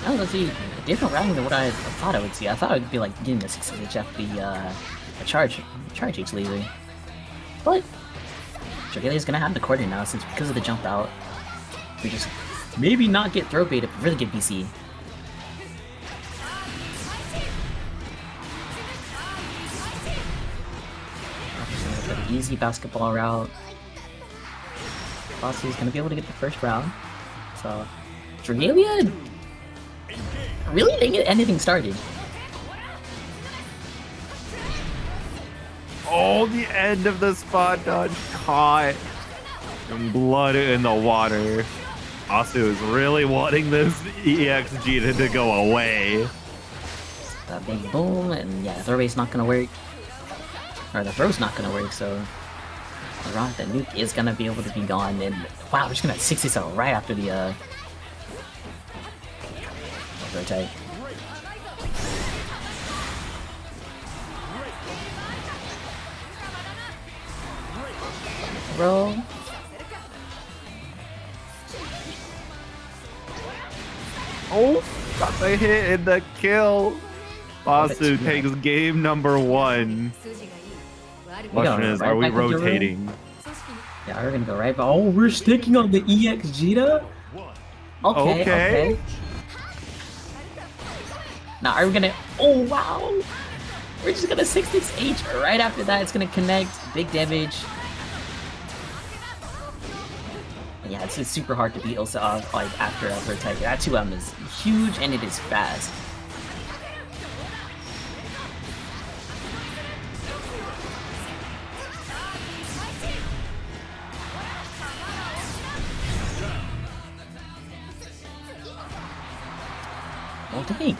Oh, let's see. A different round than what I thought I would see. I thought I would be like getting the 6H after the charge H laser. But Dragalia's gonna have the quarter now since because of the jump out. We just maybe not get throw bait, but really get BC. An easy basketball route. Basu's gonna be able to get the first round. So Dragalia really didn't get anything started. Oh, the end of the spot dodge caught. And blood in the water. Basu is really wanting this EX Jita to go away. That big boom, and yeah, the throw bait's not gonna work. Or the throw's not gonna work, so the nuke is gonna be able to be gone. And wow, we're just gonna 60 right after the rotate. Bro. Oh, got the hit and the kill. Basu takes game number 1. Question is, are we rotating? Yeah, we're gonna go right, but oh, we're sticking on the EX Jita? Okay. Now, are we gonna... Oh, wow! We're just gonna 6-6H. Right after that, it's gonna connect. Big damage. Yeah, it's super hard to beat Ilsa off, like, after her type. That 2M is huge, and it is fast. Well, dang.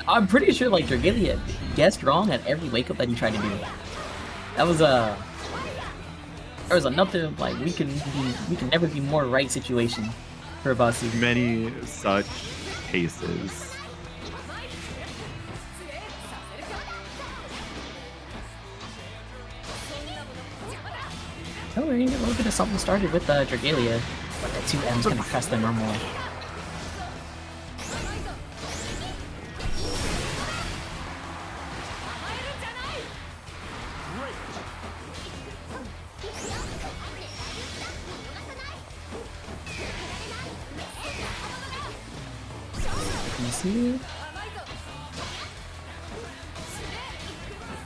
I'm pretty sure, like, Dragalia guessed wrong at every wake-up that he tried to do. That was, there was another, like, we can never be more right situation for Basu. Many such cases. Oh, we're gonna get a little bit of something started with Dragalia, but the 2M's gonna press the normal.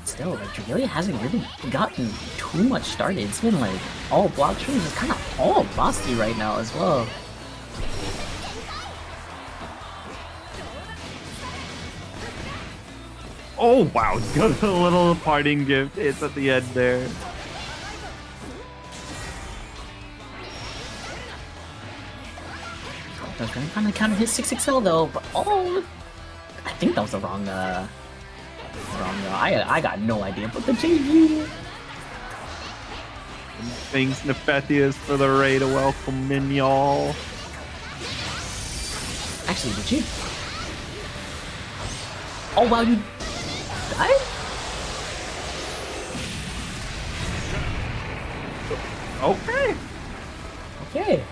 Still, like, Dragalia hasn't really gotten too much started. It's been like all block trees, it's kind of all bossy right now as well. Oh wow, got a little parting gift hits at the end there. I was trying to counter his 6XL though, but oh, I think that was the wrong, I got no idea, but the JV. Thanks Nefethius for the raid, welcome in y'all. Actually, did you? Oh wow, you died? Okay. Okay.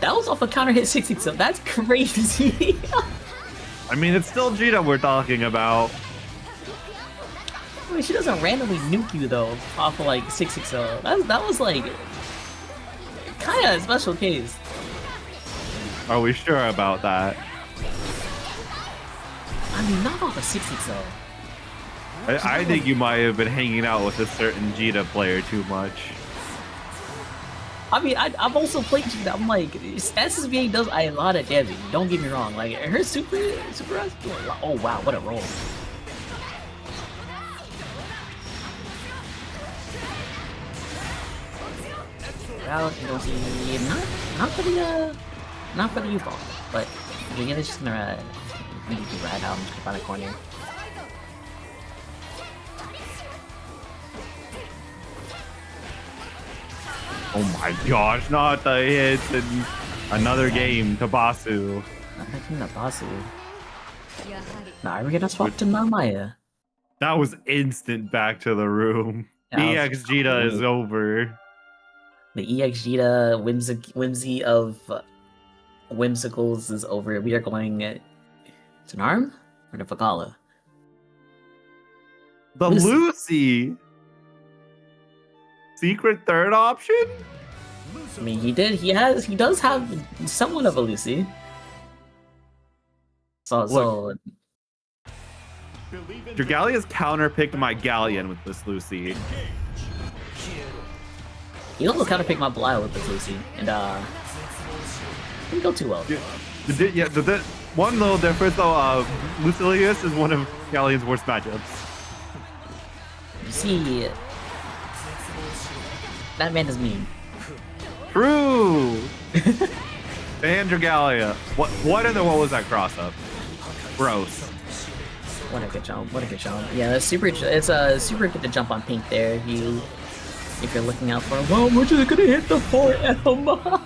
That was off a counter hit 60, so that's crazy. I mean, it's still Jita we're talking about. I mean, she doesn't randomly nuke you though off of like 660. That was like kind of a special case. Are we sure about that? I mean, not off of 660. I think you might have been hanging out with a certain Jita player too much. I mean, I've also played Jita. I'm like, SSBA does a lot of damage. Don't get me wrong. Like her super. Oh wow, what a roll! Well, it'll be not for the U-ball, but we're just gonna need to ride out and find a corner. Oh my gosh, not the hits and another game to Basu. Another game to Basu. Now we're gonna swap to Namaya. That was instant back to the room. EX Jita is over. The EX Jita whimsy of whimsicals is over. We are going to an arm or to Fakala? The Lucy. Secret third option? I mean, he does have somewhat of a Lucy. So Dragalia's counterpicked my Galleon with this Lucy. He also counterpicked my Belial with this Lucy, and didn't go too well. The one little difference though, Lucilius is one of Galleon's worst matchups. You see, that man is mean. True. And Dragalia. What in the world was that cross up? Gross. What a good jump! What a good jump! Yeah, it's super good to jump on pink there. If you're looking out for him, well, we're just gonna hit the 4M.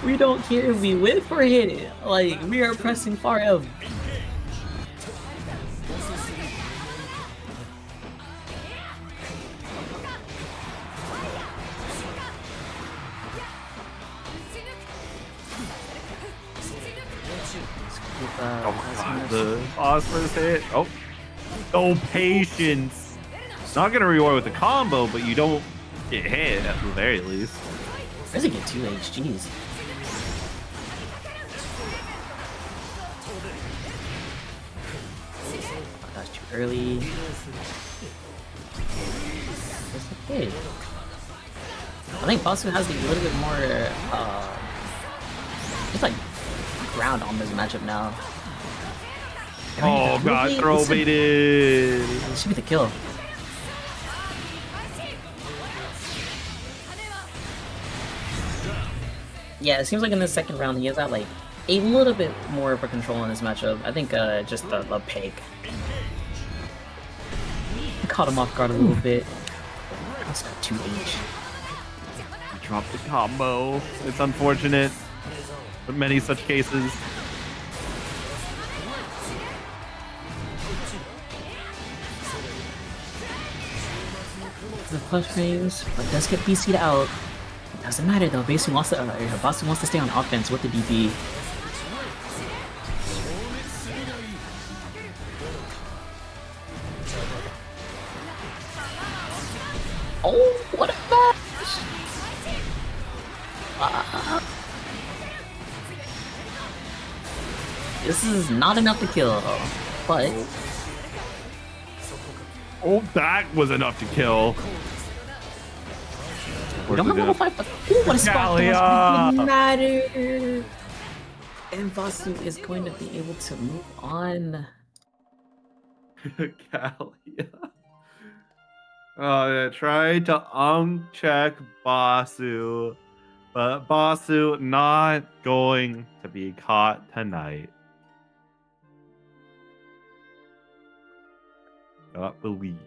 We don't care if we whip or hit it. Like, we are pressing 4M. The phosphorus hit. Oh, no patience. Not gonna reward with the combo, but you don't get hit at the very least. Doesn't get 2 HGs. Oh, that's too early. It's okay. I think Basu has a little bit more, just like ground on this matchup now. Oh god, throw baited. This should be the kill. Yeah, it seems like in the second round he has got like a little bit more of a control in this matchup. I think just the peg caught him off guard a little bit. That's got 2H. Dropped the combo. It's unfortunate, but many such cases. The push frames, but does get BC'd out. Doesn't matter though. Basu wants to stay on offense with the DP. Oh, what a match! This is not enough to kill, but oh, that was enough to kill. We don't have level 5, but ooh, what a spot! Doesn't matter. And Basu is going to be able to move on. Gallia. Oh, yeah, tried to uncheck Basu, but Basu not going to be caught tonight. Not believe.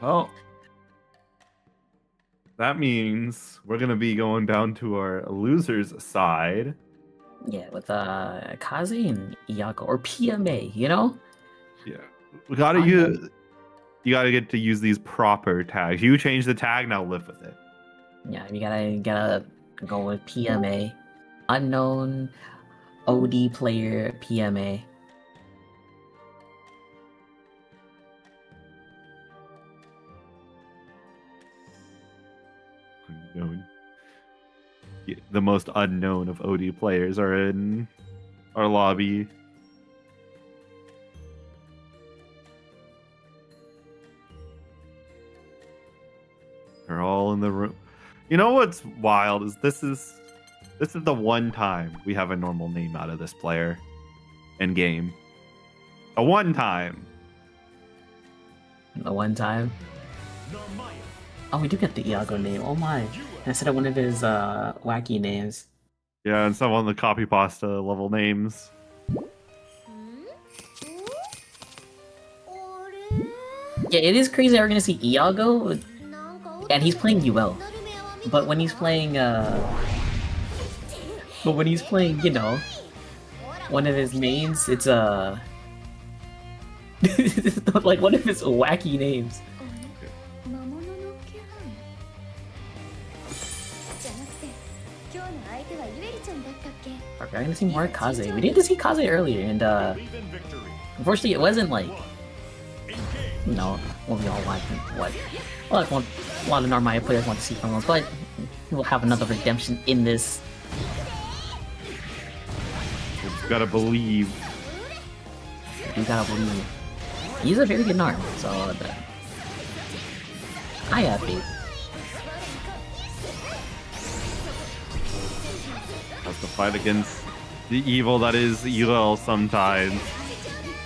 Well, that means we're gonna be going down to our losers side. Yeah, with Kaze and Iyako, or PMA, you know? Yeah, we gotta use. You gotta get to use these proper tags. You change the tag, now live with it. Yeah, you gotta Go with PMA. Unknown OD player PMA. Unknown. Yeah, the most unknown of OD players are in our lobby. They're all in the room. You know what's wild is this is the one time we have a normal name out of this player in game. A one time. The one time. Oh, we do get the Iago name. Oh my! Instead of one of his wacky names. Yeah, and some on the copy pasta level names. Yeah, it is crazy that we're gonna see Iago, and he's playing UL. But when he's playing, you know, one of his mains, it's like one of his wacky names. Okay, I'm gonna see more Kaze. We did see Kaze earlier, and unfortunately, it wasn't like, you know, what we all want. A lot of Narmaya players want to see from us, but we'll have another redemption in this. You gotta believe. You gotta believe. He's a very good Narm, so I have faith. Has to fight against the evil that is UL sometimes.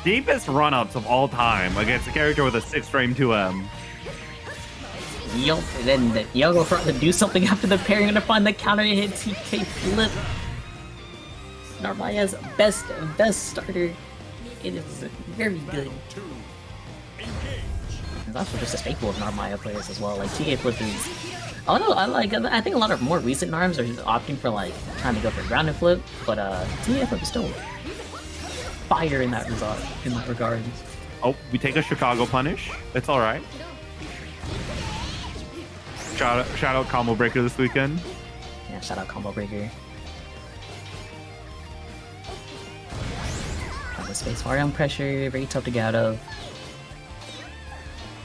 Deepest run-ups of all time against a character with a 6-frame 2M. Yup, then the Iago forgot to do something after the parry, gonna find the counter hit TK flip. Narmaya's best starter. It is very good. It's also just a staple of Narmaya players as well. Like TK flip is. Oh no, I think a lot of more recent Narms are just opting for like trying to go for ground and flip, but TK flip is still fire in that regard. Oh, we take a Chicago punish. It's all right. Shout out Combo Breaker this weekend. Yeah, shout out Combo Breaker. The space far down pressure, very tough to get out of.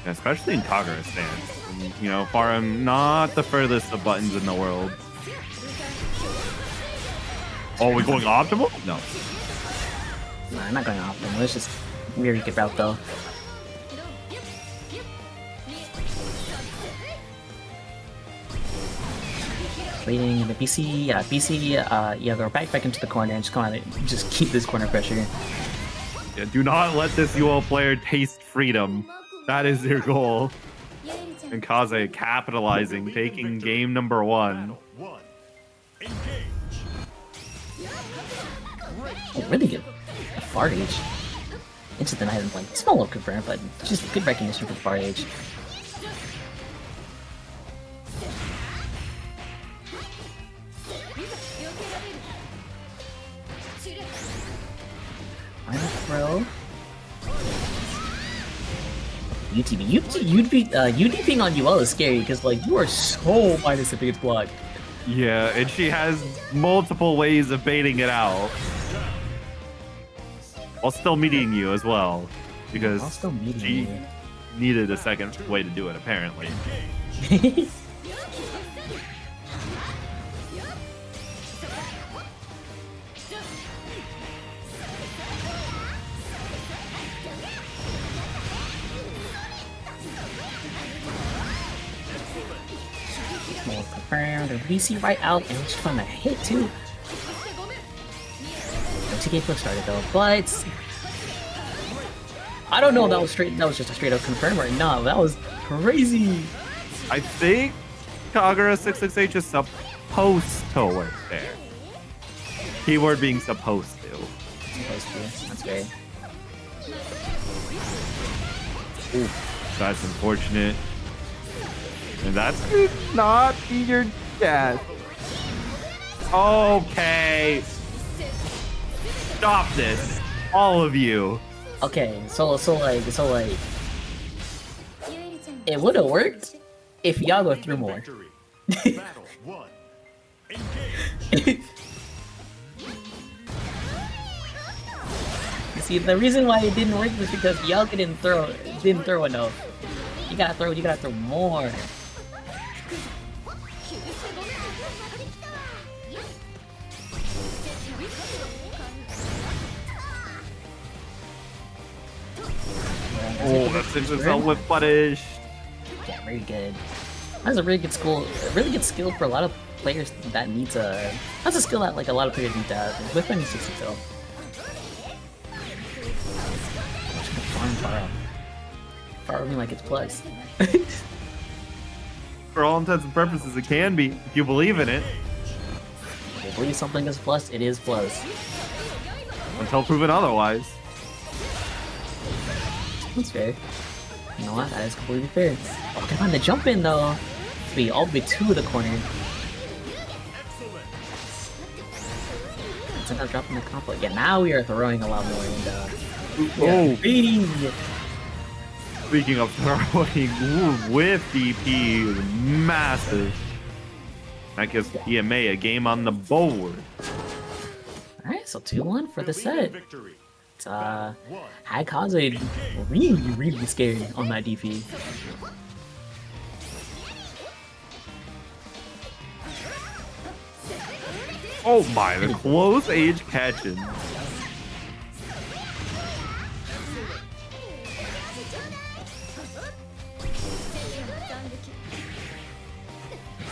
Yeah, especially in Kagura's stance. And, you know, Farum not the furthest of buttons in the world. Oh, we going optimal? No. Nah, I'm not going optimal. It's just very good route though. Waiting in the BC, yeah, go back into the corner and just come on, just keep this corner pressure. Yeah, do not let this UL player taste freedom. That is their goal. And Kaze capitalizing, taking game number 1. Oh, really good. Far Age. Instant deny them like small low confirm, but just good recognition for Far Age. Throw. UDPing on UL is scary because like you are so minus if it gets blocked. Yeah, and she has multiple ways of baiting it out. While still meeting you as well. Because she needed a second way to do it apparently. The VC right out, and she's trying to hit too. The TK flip started though, but I don't know if that was straight. That was just a straight up confirm or not. That was crazy. I think Kagura 668 is supposed to work there. Keyword being supposed to. Supposed to. That's great. Ooh, that's unfortunate. And that's not your death. Okay. Stop this. All of you. Okay, so like it would have worked if Iago threw more. See, the reason why it didn't work was because Yaga didn't throw enough. You gotta throw more. Oh, that's himself with punish. Yeah, very good. That's a really good skill. A really good skill for a lot of players that needs a. That's a skill that like a lot of players need to have. With my 60 though. Far me like it's plus. For all intents and purposes, it can be if you believe in it. If you believe something is plus, it is plus. Until proven otherwise. That's fair. You know what? That is completely fair. Oh, can I find the jump in though? Be all the way to the corner. Somehow dropping the combo. Yeah, now we are throwing a lot more. And Speaking of throwing, with DP, massive. That gives EMA a game on the board. Alright, so 2-1 for the set. It's, had Kaze really scary on that DP. Oh my, the close age catching.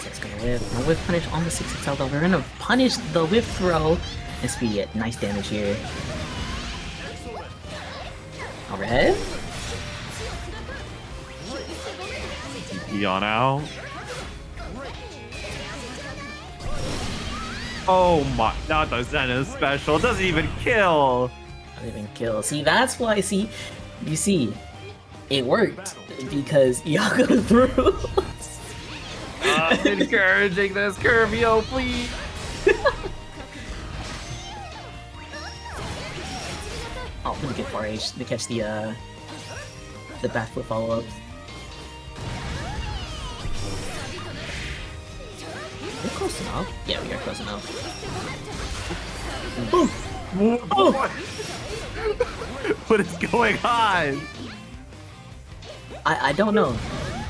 It's gonna whip. No whip punish on the 6 XL though. We're gonna punish the whip throw. Let's be it. Nice damage here. Alright. DP on out. Oh my, not the Zenni special. Doesn't even kill. Doesn't even kill. See, that's why, you see, it worked because Yaga threw. I'm encouraging this Curvio, please. Oh, let me get far H to catch the backflip follow-ups. We're close enough. Yeah, we are close enough. Oh. Oh. What is going on? I don't know.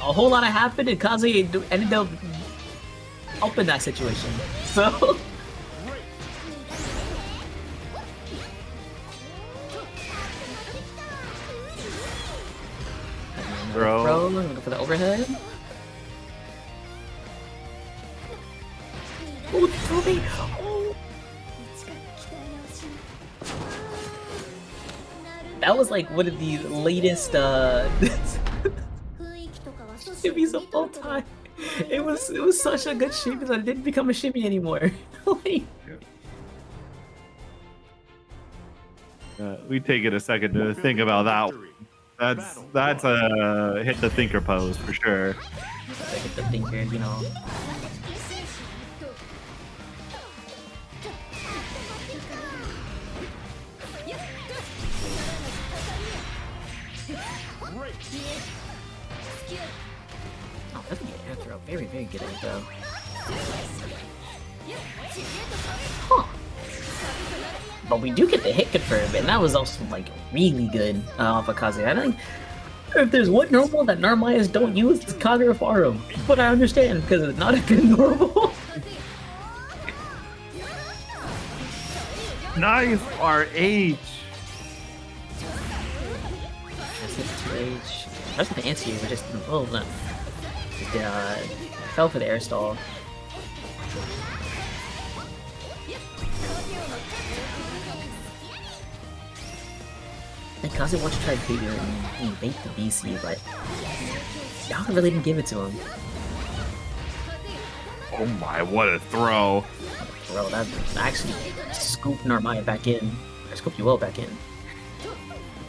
A whole lot happened and Kaze ended up up in that situation. So Bro, looking for the overhead. Oh, Toby! Oh. That was like one of the latest shimmies of all time. It was such a good shimmy that it didn't become a shimmy anymore. Like, we take it a second to think about that one. That's a hit the thinker pose for sure. hit the thinker, you know. Oh, that's a good air throw. Very, very good air throw. Huh. But we do get the hit confirmed, and that was also, like, really good off of Kaze. I think if there's one normal that Narmayas don't use, it's Kagura Farum. But I understand, because it's not a good normal. Nice RH! That's it, 2H. That's the answer here, we're just, oh, no. Fell for the air stall. I think Kaze wants to try to figure and bait the BC, but y'all really didn't give it to him. Oh my, what a throw! Bro, that actually scooped Narmaya back in. Or scooped you well back in.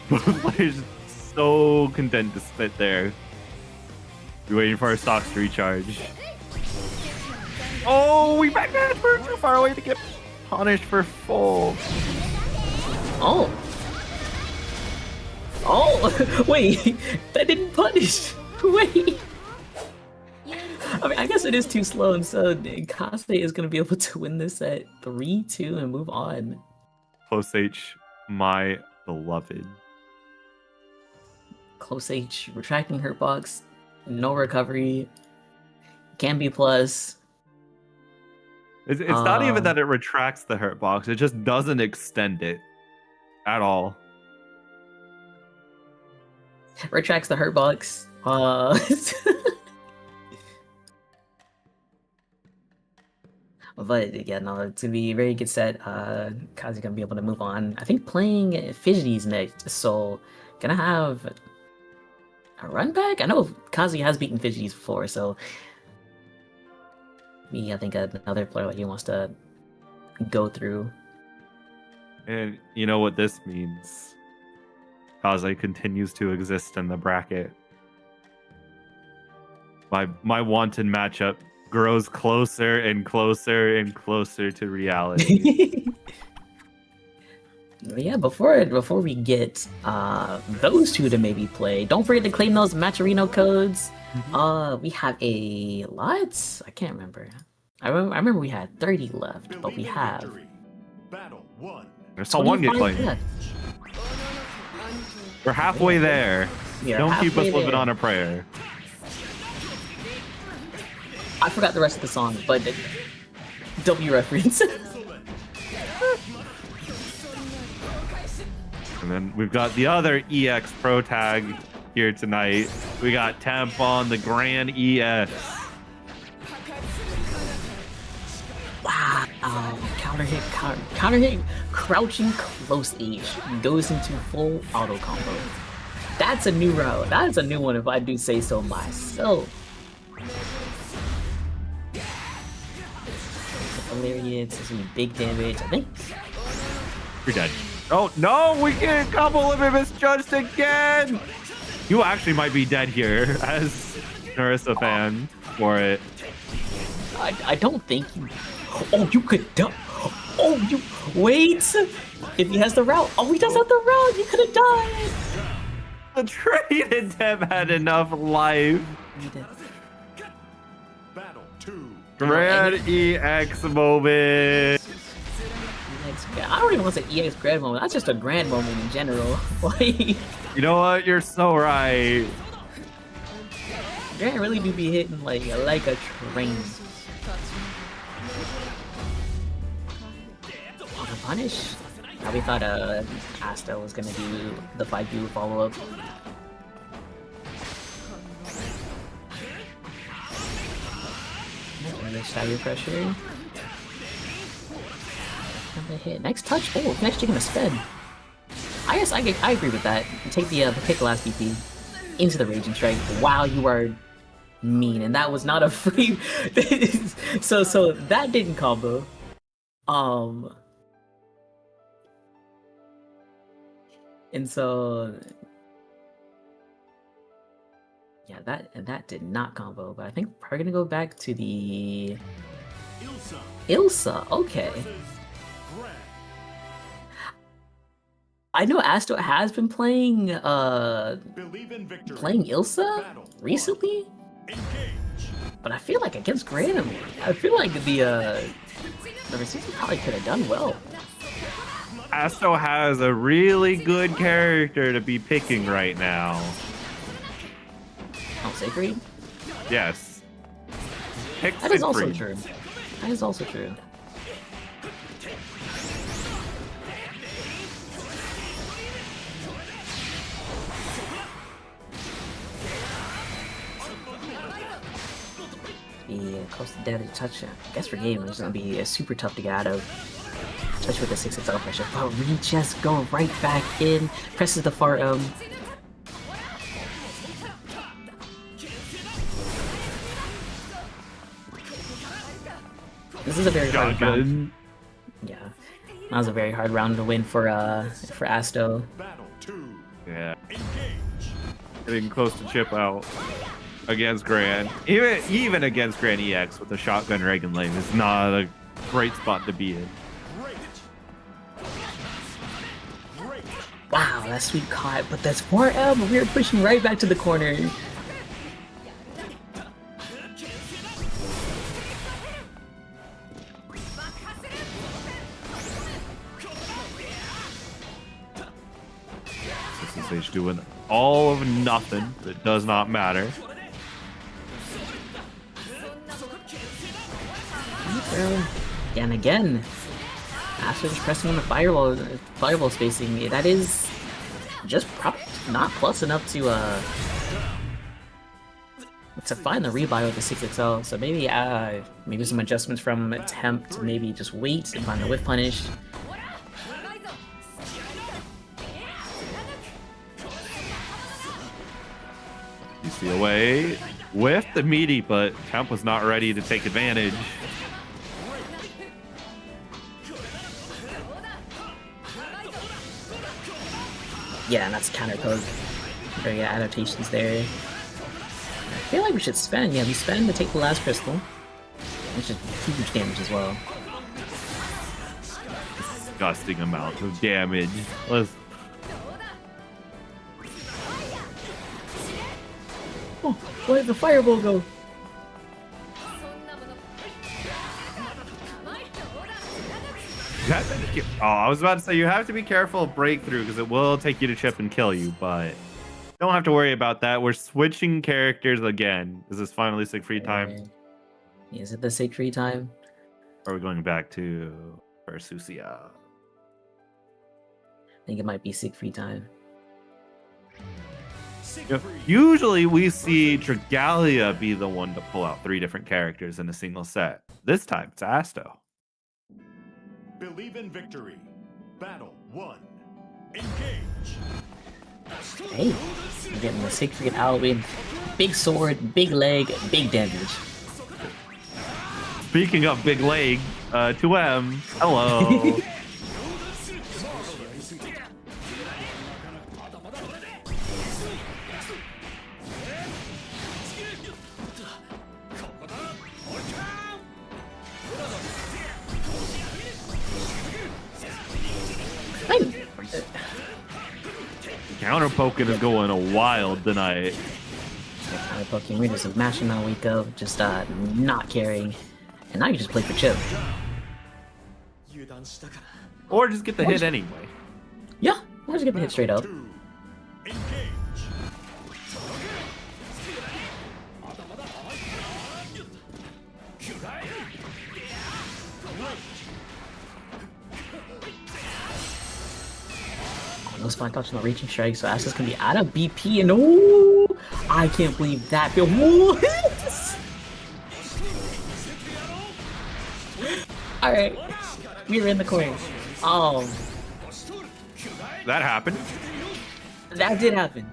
Both players so content to spit there. We're waiting for our stocks to recharge. Oh, we backdash! We're too far away to get punished for full. Oh! Oh! Wait! That didn't punish! Wait! I mean, I guess it is too slow, and so Kase is going to be able to win this at 3-2 and move on. Close H, my beloved. Close H, retracting hurt box, no recovery, can be plus. It's not even that it retracts the hurt box, it just doesn't extend it at all. Retracts the hurt box. But yeah, no, it's gonna be a very good set. Kazi's gonna be able to move on. I think playing Fidgety's next, so gonna have a run back. I know Kazi has beaten Fidgety's before, so I think another player that he wants to go through. And you know what this means? Kaze continues to exist in the bracket. My wanted matchup grows closer and closer and closer to reality. Yeah, before we get those two to maybe play, don't forget to claim those matcherino codes. We have a lot. I can't remember. I remember we had 30 left, but we have. Battle 1. I saw one get claimed. left. We're halfway there. Yeah, Don't keep us halfway living there. on a prayer. I forgot the rest of the song, but W reference. And then we've got the other EX Pro Tag here tonight. We got Tampon, the Grand EX. Wow, counter hit, crouching close H goes into full auto combo. That's a new route. That's a new one if I do say so myself. Hilarious, this is gonna be big damage, I think. You're dead. Oh, no, we get combo limit misjudged again! You actually might be dead here as Narissa fan for it. I don't think you... Oh, you could die. Oh, you... Wait! If he has the route. Oh, he does have the route! You could have died! The traded Dem had enough life. Battle 2. Grand EX moment. I don't even want to say EX grand moment. That's just a grand moment in general. Like, You know what? You're so right. Grand really do be hitting like a train. Auto punish. Probably thought Asta was gonna do the 5U follow up. Another stagger pressure. Another hit. Next touch. Oh, next chicken a sped. I guess I agree with that. Take the pick last BP into the raging strike. Wow, you are mean, and that was not a free. so that didn't combo. And so yeah, that did not combo. But I think we're gonna go back to the Ilsa. Okay. I know Asto has been playing Ilsa recently, but I feel like against Graham, I feel like the season probably could have done well. Asto has a really good character to be picking right now. Oh, Sacred? Yes. Pick That is also Siegfried. true. That is also true. The close to dead touch, I guess for game is gonna be super tough to get out of. Touch with the 6XL pressure, but we just go right back in, presses the far This is a very hard round. Yeah, that was a very hard round to win for Asto. Yeah. Getting close to chip out against Grand. Even against Grand EX with the shotgun Reagan lane is not a great spot to be in. Wow, that sweet caught, but that's 4M, we are pushing right back to the corner. This stage doing all of nothing. It does not matter. And again, after just pressing on the fireball spacing, that is just probably not close enough to find the rebuy with the 6XL. So maybe maybe some adjustments from attempt to maybe just wait and find the whiff punish. You see away with the meaty, but Temp was not ready to take advantage. Yeah, and that's counter poke. Very good adaptations there. I feel like we should spend. Yeah, we spend to take the last crystal, which is huge damage as well. Disgusting amount of damage. Let's... Oh, where did the fireball go? Oh, I was about to say you have to be careful of breakthrough because it will take you to chip and kill you, but don't have to worry about that. We're switching characters again. Is this finally Siegfried time? Is it the Siegfried time? Or are we going back to Versusia? I think it might be Siegfried time. Usually we see Dragalia be the one to pull out 3 different characters in a single set. This time it's Asto. Believe in victory. Battle 1. Engage. Hey, we're getting the Siegfried out with big sword, big leg, big damage. Speaking of big leg, 2M, hello. Counter poking is going wild tonight. Counter poking, we're just mashing on week of, just not caring. And now you just play for chip. Or just get the hit anyway. Yeah, or just get the hit straight up. No spine touch on the reaching strike, so Asta's gonna be out of BP, and oh, I can't believe that. What? Alright, we were in the corner. That happened. That did happen.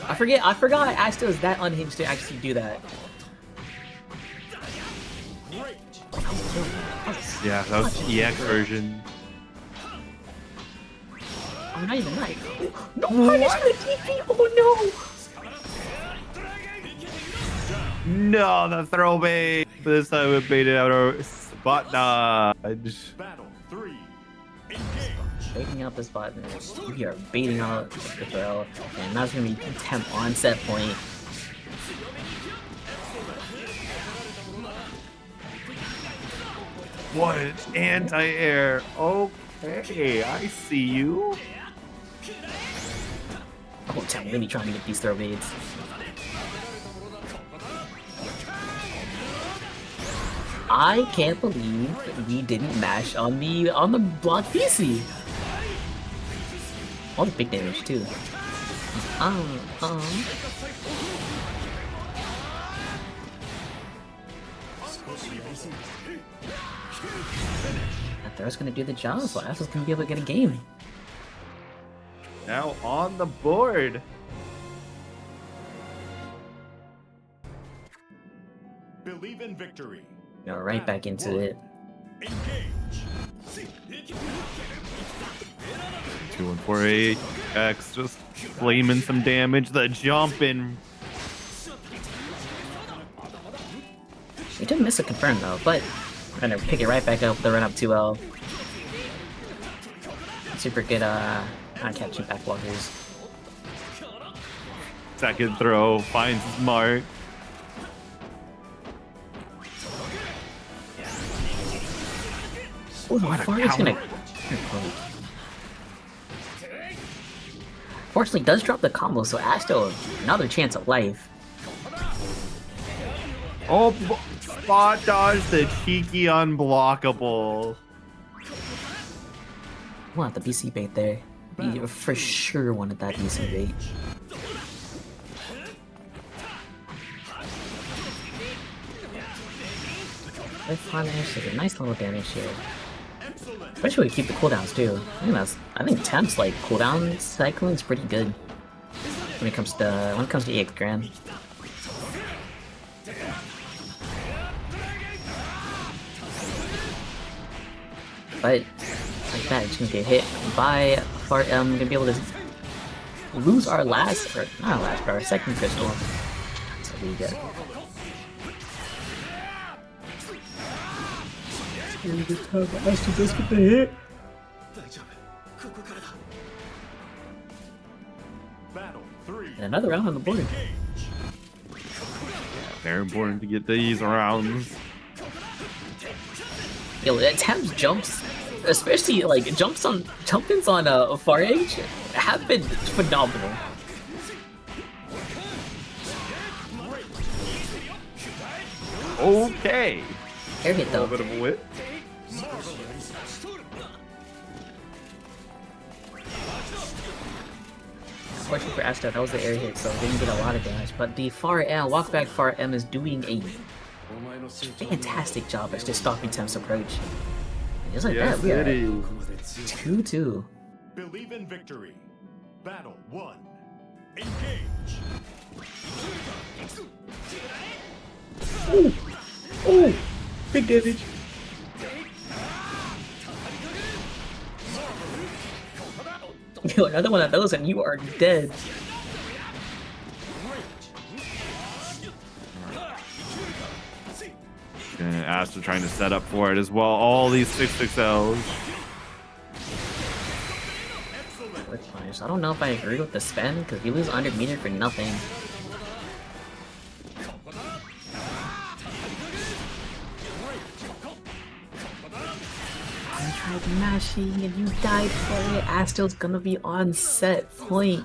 I forgot Asta was that unhinged to actually do that. Yeah, that was EX version. Oh, not even right. No punish the TP! Oh no! No, the throw bait. This time we baited out our spot dodge. Battle 3. Baiting out this button. We are baiting out the throw, and that's gonna be temp on set point. What an anti-air. Okay, I see you. Oh, temp really trying to get these throw baits. I can't believe we didn't mash on the block PC. All the big damage too. That throw's gonna do the job, so Asta's gonna be able to get a game. Now on the board. Believe in victory. Go right back into it. Engage. 2148 X just flaming some damage. The jumping. We did miss a confirm though, but we're gonna pick it right back up with the run up 2L. Super good catching backwalkers. Second throw finds his mark. Oh, how far is gonna... Unfortunately, does drop the combo, so Asto another chance at life. Oh, spot dodge the cheeky unblockable. Want the BC bait there. You for sure wanted that BC bait. With punish, a nice little damage here. Especially we keep the cooldowns too. I think Temp's like cooldown cycling is pretty good when it comes to EX Grand. But like that, it's gonna get hit by far. Gonna be able to lose our last, or not last, but our second crystal. That's what we get. Just get the hit. And another round on the board. Very important to get these rounds. Yo, Thames jumps, especially like jump-ins on Far Edge, have been phenomenal. Okay. Air hit though. A little bit of a whip. Unfortunately for Astro, that was the air hit, so didn't get a lot of damage. But the Far M, Walkback Far M is doing a fantastic job at just stopping Temp's approach. And just like Yes, that, we are it is. 2-2. Believe in victory. Battle 1. Engage. Ooh! Ooh! Big damage. Yo, another one of those and you are dead. And Asta trying to set up for it as well. All these 6-6Ls. Which punish. I don't know if I agree with the spin, because you lose 100 meter for nothing. I tried mashing and you died for it. Astro's gonna be on set point.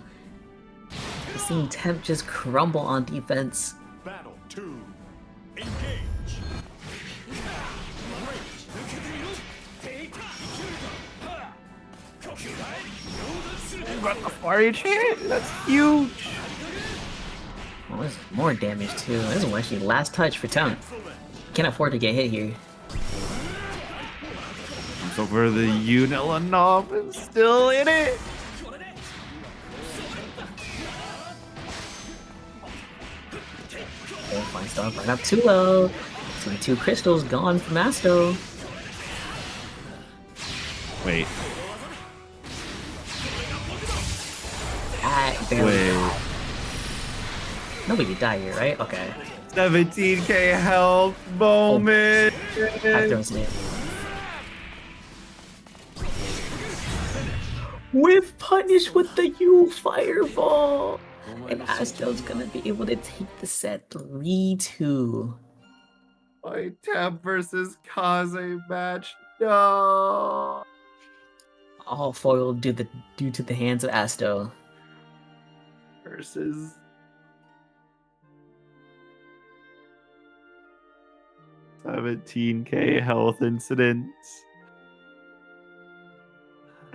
I've seen Temp just crumble on defense. Battle 2. Engage. Got the far edge hit. That's huge. Well, there's more damage too. This is actually last touch for Temp. Can't afford to get hit here. So for the Unilanov is still in it. Oh, fine stuff. Right up too low. So 2 crystals gone from Asto. Wait. Wait. Nobody died here, right? Okay. 17k health moment. I've thrown some in. With punish with the U fireball. And Astro's gonna be able to take the set 3-2. My Tab versus Kaze match. No. All foiled due to the hands of Asto. Versus 17k health incidents.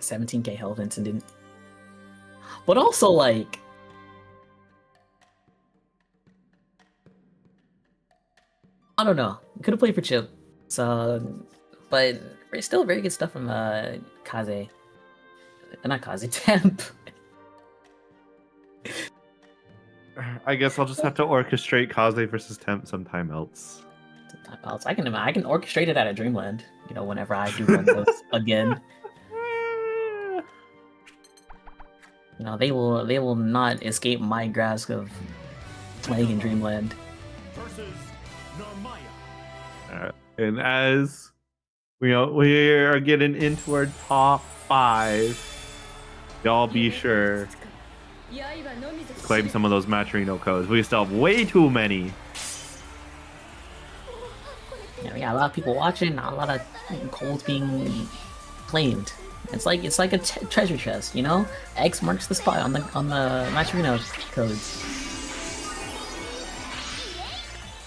17k health incident. But also like I don't know. Could have played for Chip. So but still very good stuff from Kaze. Not Kaze, Temp. I guess I'll just have to orchestrate Kaze versus Temp sometime else. I can orchestrate it out of Dreamland, you know, whenever I do run those again. You know, they will not escape my grasp of playing in Dreamland. Versus Narmaya. And as we are getting into our top 5, y'all be sure to claim some of those matcherino codes. We still have way too many. Yeah, we got a lot of people watching, not a lot of codes being claimed. It's like a treasure chest, you know? X marks the spot on the matcherino codes.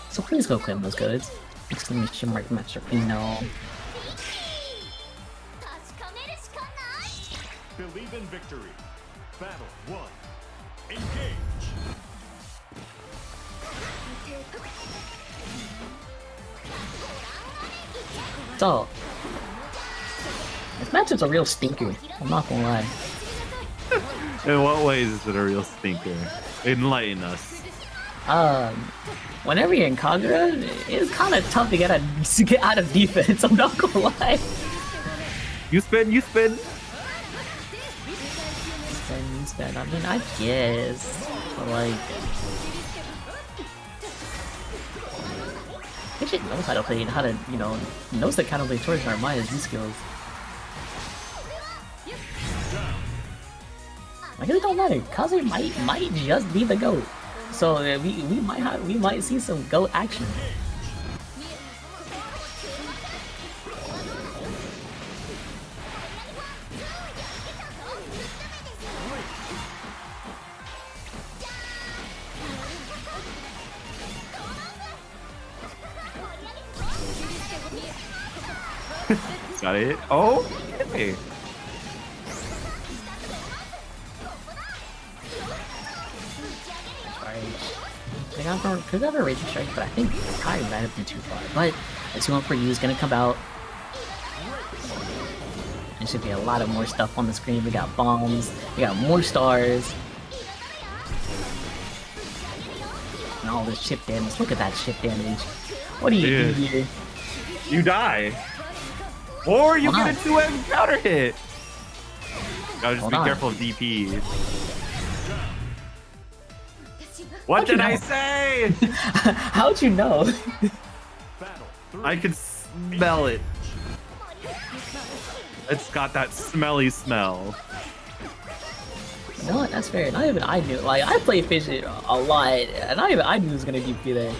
So please go claim those codes. Exclamation mark matcherino. Believe in victory. Battle 1. Engage. So, this match is a real stinker. I'm not gonna lie. In what ways is it a real stinker? Enlighten us. Whenever you're in Kagura, it's kind of tough to get out of defense. I'm not gonna lie. You spin. Spin. I mean, I guess, but like, Fidget knows how to play and how to, you know, knows the counterplay towards Narmaya's skills. Like, it don't matter. Kaze might just be the GOAT. So we might see some GOAT action. Got it. Oh, okay. Could have a raging strike, but I think Kai might have been too far. But the 2-1 for you is gonna come out. There should be a lot of more stuff on the screen. We got bombs, we got more stars. And all this chip damage. Look at that chip damage. What do you do here? You die. Or you get a 2M counter hit. Gotta just be careful of DP. What did I say? How'd you know? I could smell it. It's got that smelly smell. You know what? That's fair. Not even I knew. Like, I play Fidget a lot, and not even I knew it was gonna DP there.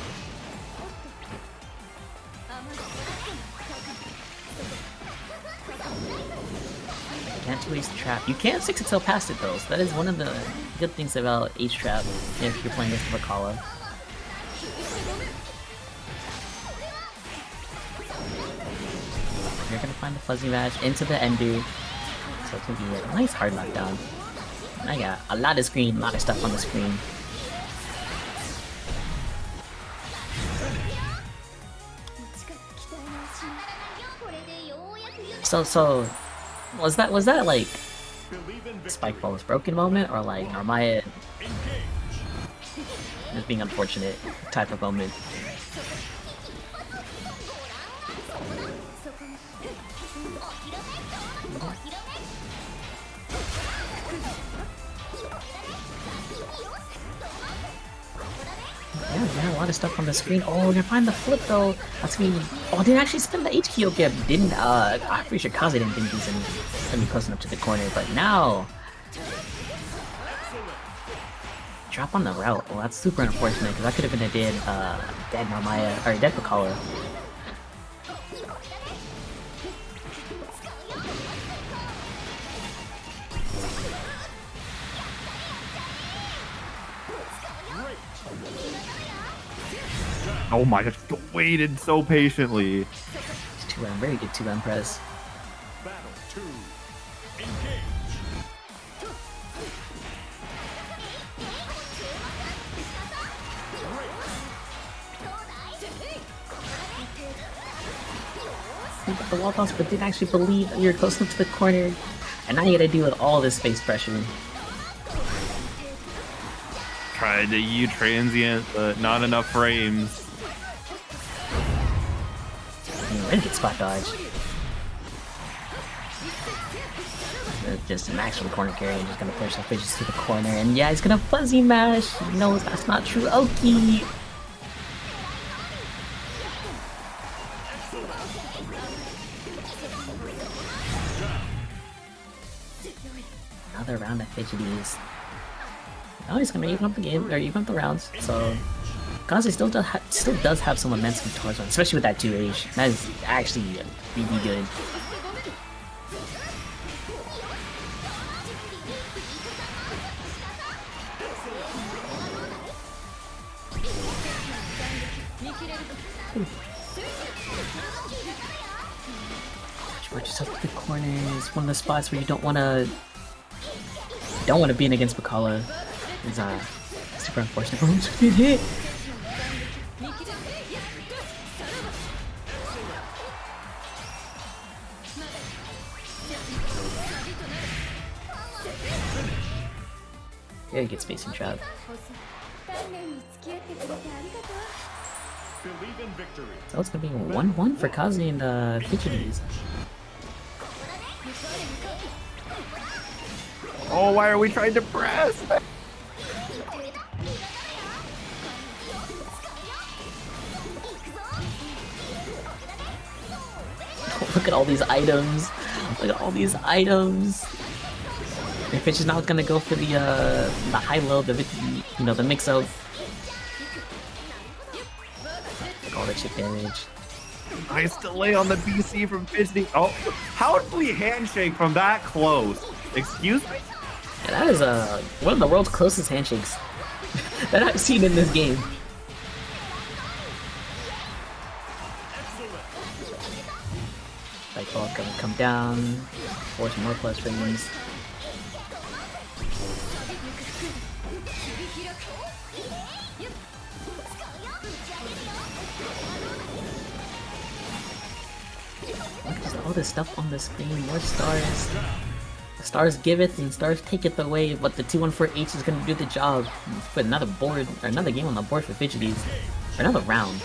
Can't 2-ace trap. You can't 6XL past it though, so that is one of the good things about ace trap if you're playing against Vakala. You're gonna find the fuzzy match into the ender, so it's gonna be a nice hard knockdown. And I got a lot of screen, a lot of stuff on the screen. So was that like Spike Ball was broken moment, or like Narmaya just being unfortunate type of moment? Yeah, we have a lot of stuff on the screen. Oh, they're finding the flip though. That's gonna be... Oh, they actually spin the HQ gap. Didn't, I'm pretty sure Kaze didn't think he's gonna be close enough to the corner, but now... Drop on the route. Well, that's super unfortunate, because that could have been a dead Narmaya, or dead Vakala. Oh my gosh, waited so patiently. 2M, very good 2M press. Battle 2. Engage. You got the wall toss, but didn't actually believe that you're close enough to the corner. And now you gotta deal with all this space pressure. Tried to U transient, but not enough frames. Really good spot dodge. Just an actual corner carry and just gonna push the fishes to the corner. And yeah, he's gonna fuzzy mash. He knows that's not true. Oki! Another round of fidgeties. Now he's gonna even up the game, or even up the rounds. So Kaze still does have some momentum towards one, especially with that 2H. That is actually really good. Watch yourself to the corners. One of the spots where you don't want to be in against Bakala. Is super unfortunate. Oh, just get hit. Yeah, he gets spacing trap. Believe in victory. So it's gonna be 1-1 for Kazi and Fidgeties. Oh, why are we trying to press? Look at all these items. Look at all these items. If it's just not gonna go for the high-low, the mix of like all the chip damage. Nice delay on the BC from Fidgety. Oh, how did we handshake from that close? Excuse me? Yeah, that is one of the world's closest handshakes that I've seen in this game. Like ball gonna come down, force more plus frames. All this stuff on the screen, more stars. Stars give it and stars take it away, but the 214H is gonna do the job. Let's put another board or another game on the board for Fidgeties. Or another round.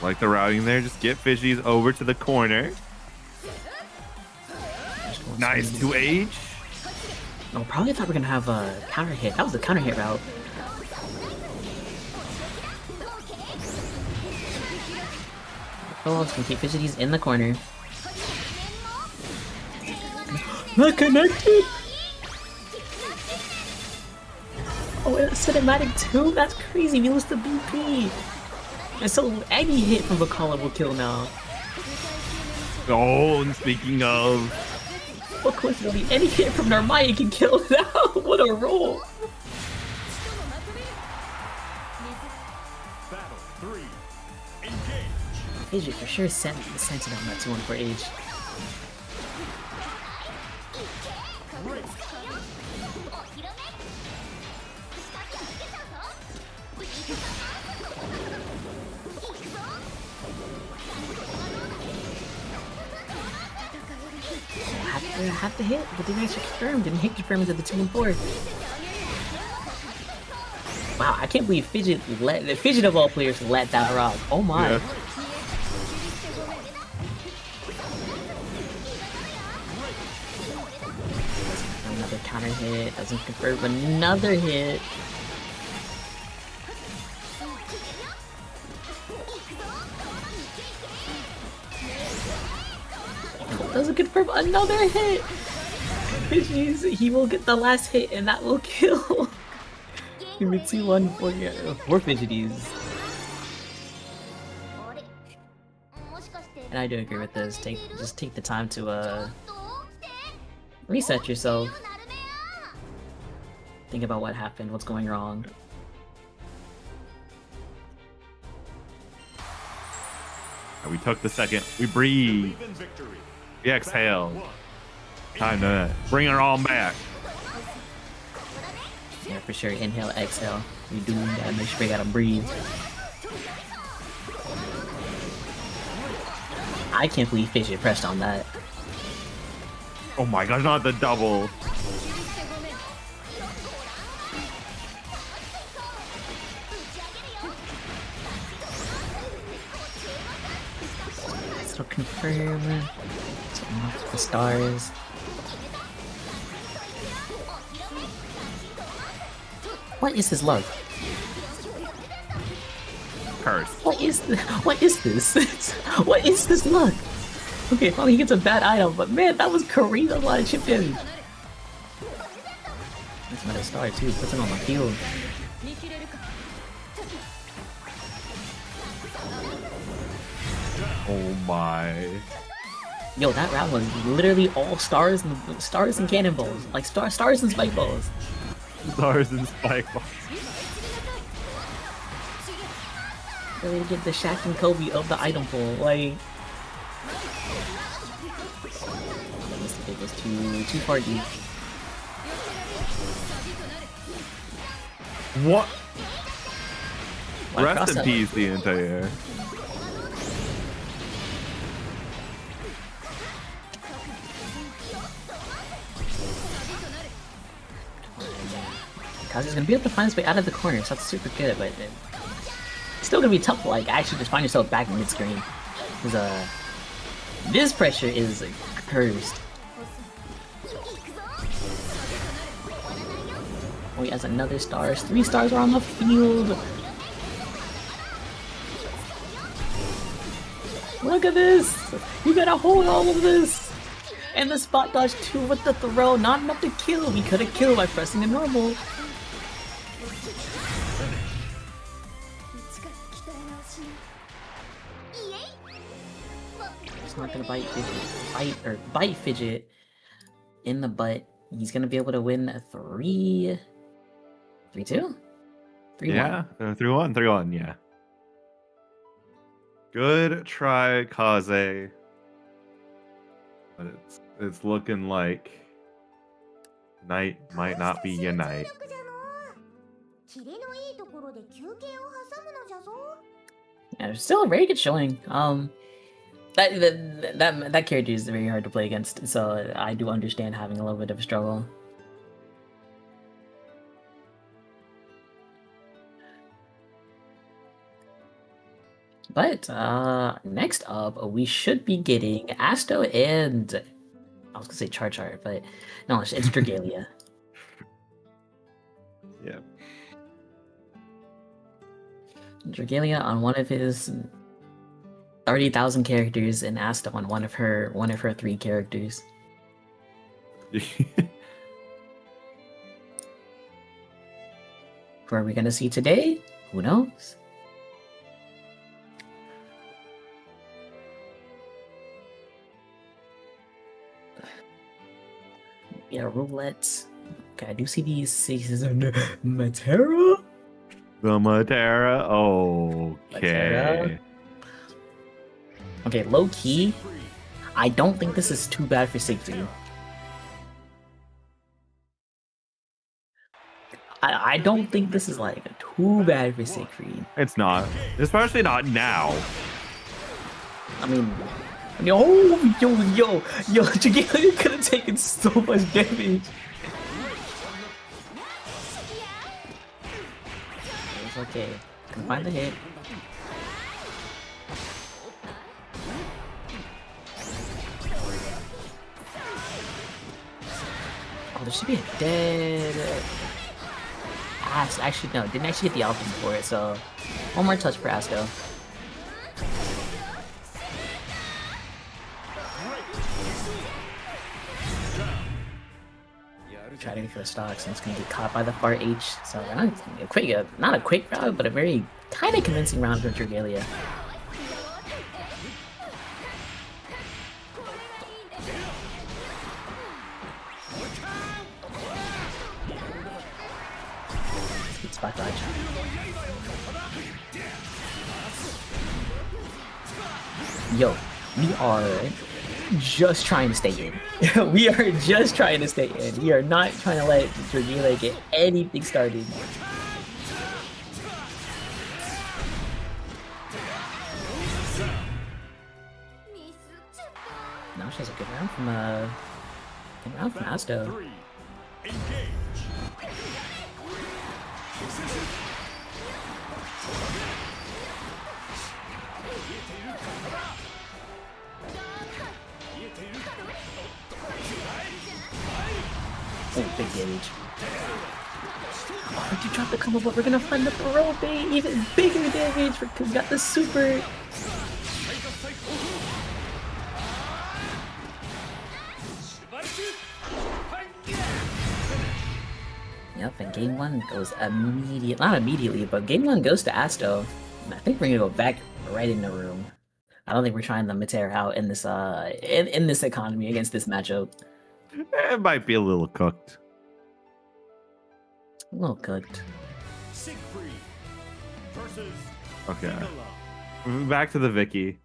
Like the routing there, just get Fidgeties over to the corner. Nice 2H. Oh, probably thought we were gonna have a counter hit. That was the counter hit route. Oh, can keep Fidgeties in the corner. Not connected! Oh, it's cinematic too? That's crazy, we lose the BP! And so any hit from Bakala will kill now. Oh, and speaking of... Well, coincidentally, any hit from Narmaya can kill now! What a roll! Battle 3. Engage. Fidget for sure sent it on that 2-1 for age. Have to hit, but didn't actually confirm. Didn't hit confirm into the 2-4. Wow, I can't believe Fidget of all players let that rock. Oh my. Yeah. Another counter hit, doesn't confirm another hit. Doesn't confirm another hit! Jeez, he will get the last hit and that will kill! Give me 2-1 for Fidgeties. And I do agree with this. Just take the time to reset yourself. Think about what happened, what's going wrong. We took the second. We breathe. We exhale. Time to bring it all back. Yeah, for sure. Inhale, exhale. You gotta make sure you gotta breathe. I can't believe Fidget pressed on that. Oh my god, not the double. It'll confirm. The stars. What is his luck? Curse. What is this? What is this luck? Okay, finally he gets a bad item, but man, that was Kareem a lot of chip damage. That's another star too, puts him on the field. Oh my. Yo, that round was literally all stars and cannonballs, like stars and spike balls. Stars and spike balls. Really get the Shaq and Kobe of the item pool, like. It was too far deep. What? What Rest in peace, the entire. Kazu's gonna be able to find his way out of the corner, so that's super good, but it's still gonna be tough to like actually just find yourself back in mid-screen. Because this pressure is cursed. Oh, he has another star. 3 stars are on the field. Look at this! You gotta hold all of this! And the spot dodge 2 with the throw, not enough to kill. We could have killed by pressing a normal. He's not gonna bite Fidget in the butt. He's gonna be able to win a 3-2? 3-1. Yeah, 3-1, 3-1, yeah. Good try, Kaze. But it's looking like night might not be your night. Yeah, it's still a very good showing. That character is very hard to play against, so I do understand having a little bit of a struggle. But next up, we should be getting Asto and I was gonna say Char, but no, it's Dragalia. Yeah. Dragalia on one of his 30,000 characters, and Asto on one of her 3 characters. Who are we gonna see today? Who knows? Yeah, roulette. Okay, I do see these faces on Matera. The Matera? Okay. Okay, low key, I don't think this is too bad for Siegfried. I don't think this is like too bad for Siegfried. It's not. Especially not now. I mean, yo, Dragalia could have taken so much damage. It's okay. Can find the hit. Oh, there should be a dead ass. Actually, no, didn't actually get the option for it, so one more touch for Asto. Trying for the stocks, and it's gonna get caught by the far H. So not a quick round, but a very kind of convincing round for Dragalia. Good spot dodge. Yo, we are just trying to stay in. We are just trying to stay in. We are not trying to let Dragalia get anything started. Now she has a good round from Asto. Oh, big damage. Oh, you dropped the combo, but we're gonna find the throw bait. Even bigger damage. We got the super. Yep, and game 1 goes not immediately, but game 1 goes to Asto. And I think we're gonna go back right in the room. I don't think we're trying to Mater out in this in this economy against this matchup. It might be a little cooked. A little cooked. Siegfried versus Okay. Camilla. Back to the Vicky.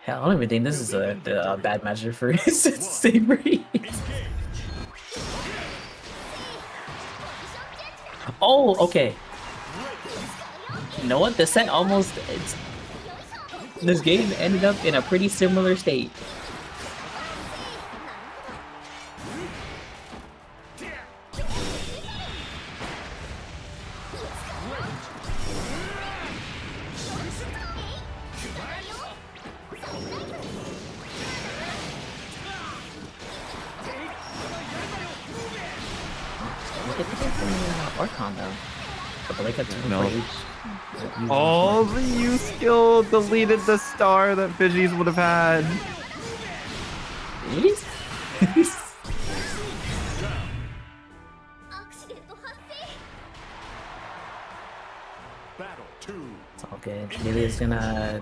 Hell, I don't even think this is a bad matchup for Savory. Oh, okay. You know what? The set almost this game ended up in a pretty similar state. Orcon though. But the wake up to No. Oh, the U skill deleted the star that Pidgeys would have had. Battle 2. It's all good. Julia's gonna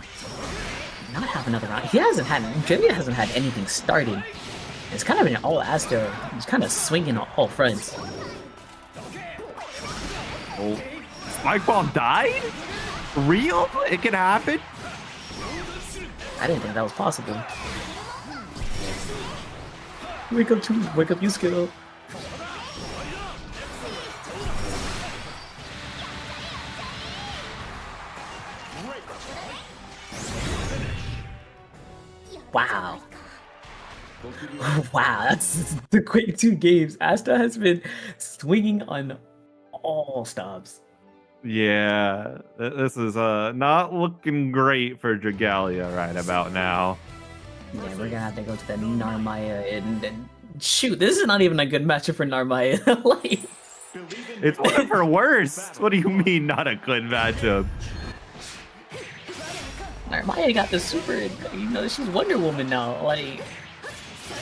not have another round. Julia hasn't had anything started. It's kind of an all Astro. He's kind of swinging on all fronts. Oh, Spike Ball died? Real? It can happen? I didn't think that was possible. Wake up, you skill. Wow. Wow, that's the quick 2 games. Asta has been swinging on all stops. Yeah, this is not looking great for Dragalia right about now. Yeah, we're gonna have to go to the Narmaya and shoot, this is not even a good matchup for Narmaya. Like, it's one of her worst. What do you mean, not a good matchup? Narmaya got the super, you know, she's Wonder Woman now. Like,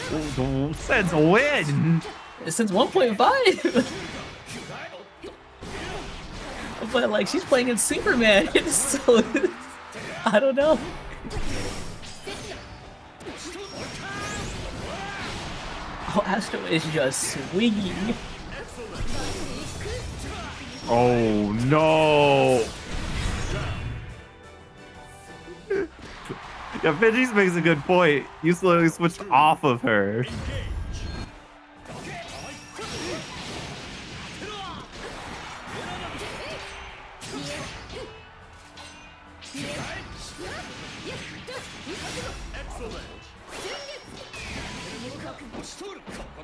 since when? Since 1.5. But like, she's playing in Superman, so I don't know. Oh, Astro is just swinging. Oh no! Yeah, Pidgeys makes a good point. You slowly switched off of her.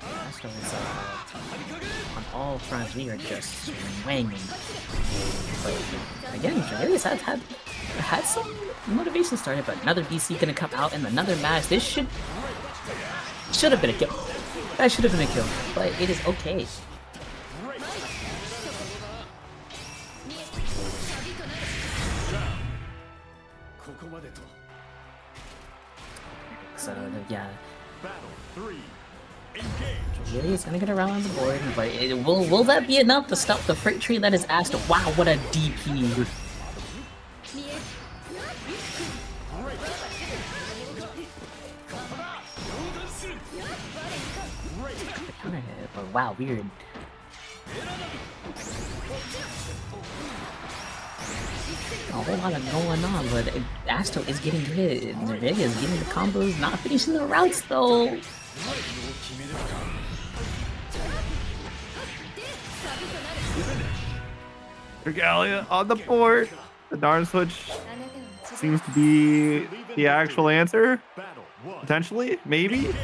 Astro is on all fronts. We are just swinging. But again, Julius had some motivation started, but another BC gonna come out and another match. This should have been a kill. That should have been a kill, but it is okay. So yeah. Julius gonna get around on the board, but will that be enough to stop the freight train that is asked? Wow, what a DP! But wow, weird. A whole lot of going on, but Astro is getting hit. Vega is getting the combos, not finishing the routes though. Dragalia on the board. The darn switch seems to be the actual answer. Potentially, maybe.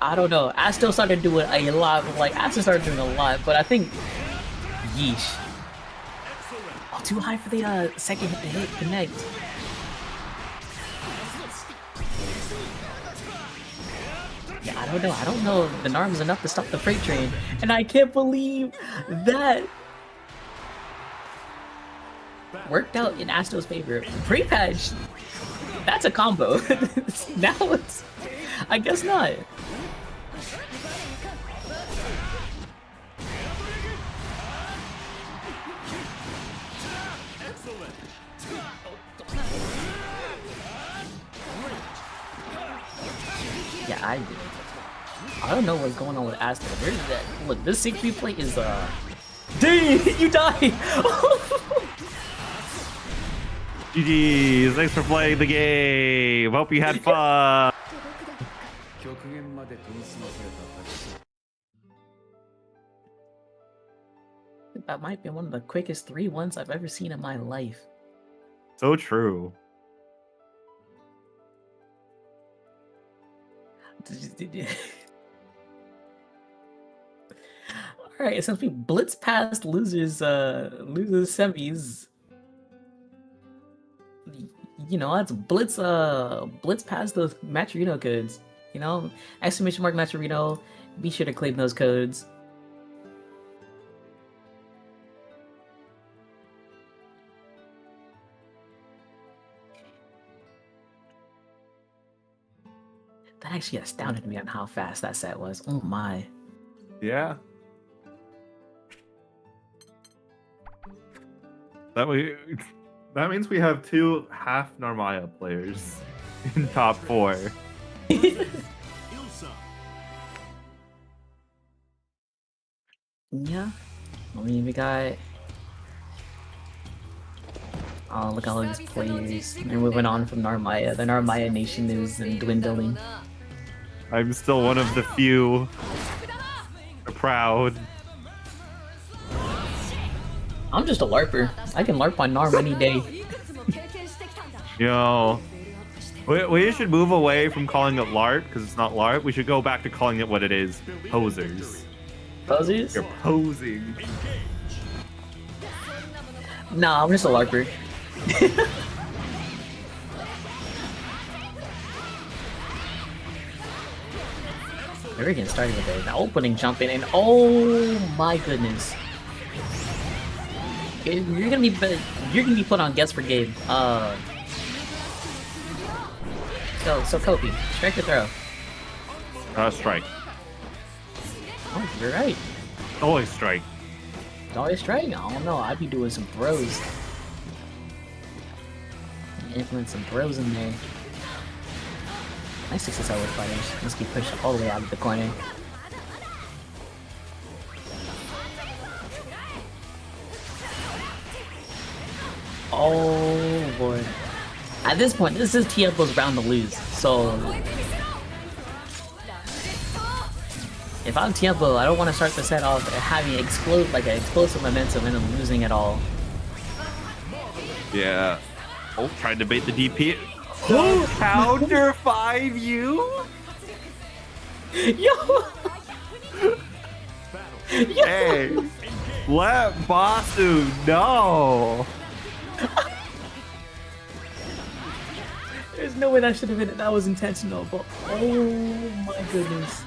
I don't know. Astro started doing a lot. Astro started doing a lot, but I think yeesh. Oh, too high for the second hit to hit connect. Yeah, I don't know. I don't know if the Narm is enough to stop the freight train, and I can't believe that worked out in Astro's favor. Pre-patch, that's a combo. Now it's, I guess not. Yeah, I don't know what's going on with Asta. Where is that? Look, this 6 replay is Dang, you die! GG's, thanks for playing the game. Hope you had fun. That might be one of the quickest 3-1s I've ever seen in my life. So true. Alright, since we blitz past losers semis, you know, let's blitz past those matcherino codes. You know, exclamation mark matcherino. Be sure to claim those codes. That actually astounded me on how fast that set was. Oh my. Yeah. That means we have 2 half Narmaya players in top 4. Yeah. I mean, we got... Oh, look at all these players. They're moving on from Narmaya. The Narmaya nation is dwindling. I'm still one of the few. Proud. I'm just a LARPer. I can LARP on Narm any day. Yo. We should move away from calling it LARP, because it's not LARP. We should go back to calling it what it is. Posers. Posers? You're posing. Nah, I'm just a LARPer. We're getting started with the opening jump in, and oh my goodness. You're gonna be put on guess for game. So Kofi, strike or throw? Strike. Oh, you're right. Always strike. Always strike? I don't know. I'd be doing some throws. Implement some throws in there. Nice success with fighters. Must be pushed all the way out of the corner. Oh boy. At this point, this is Tiempo's round to lose, so... If I'm Tiempo, I don't want to start the set off having an explosive momentum and then losing it all. Yeah. Oh, tried to bait the DP. Oh, counter 5U? Yo! Hey, let Basu know. There's no way that should have been, that was intentional, but oh my goodness.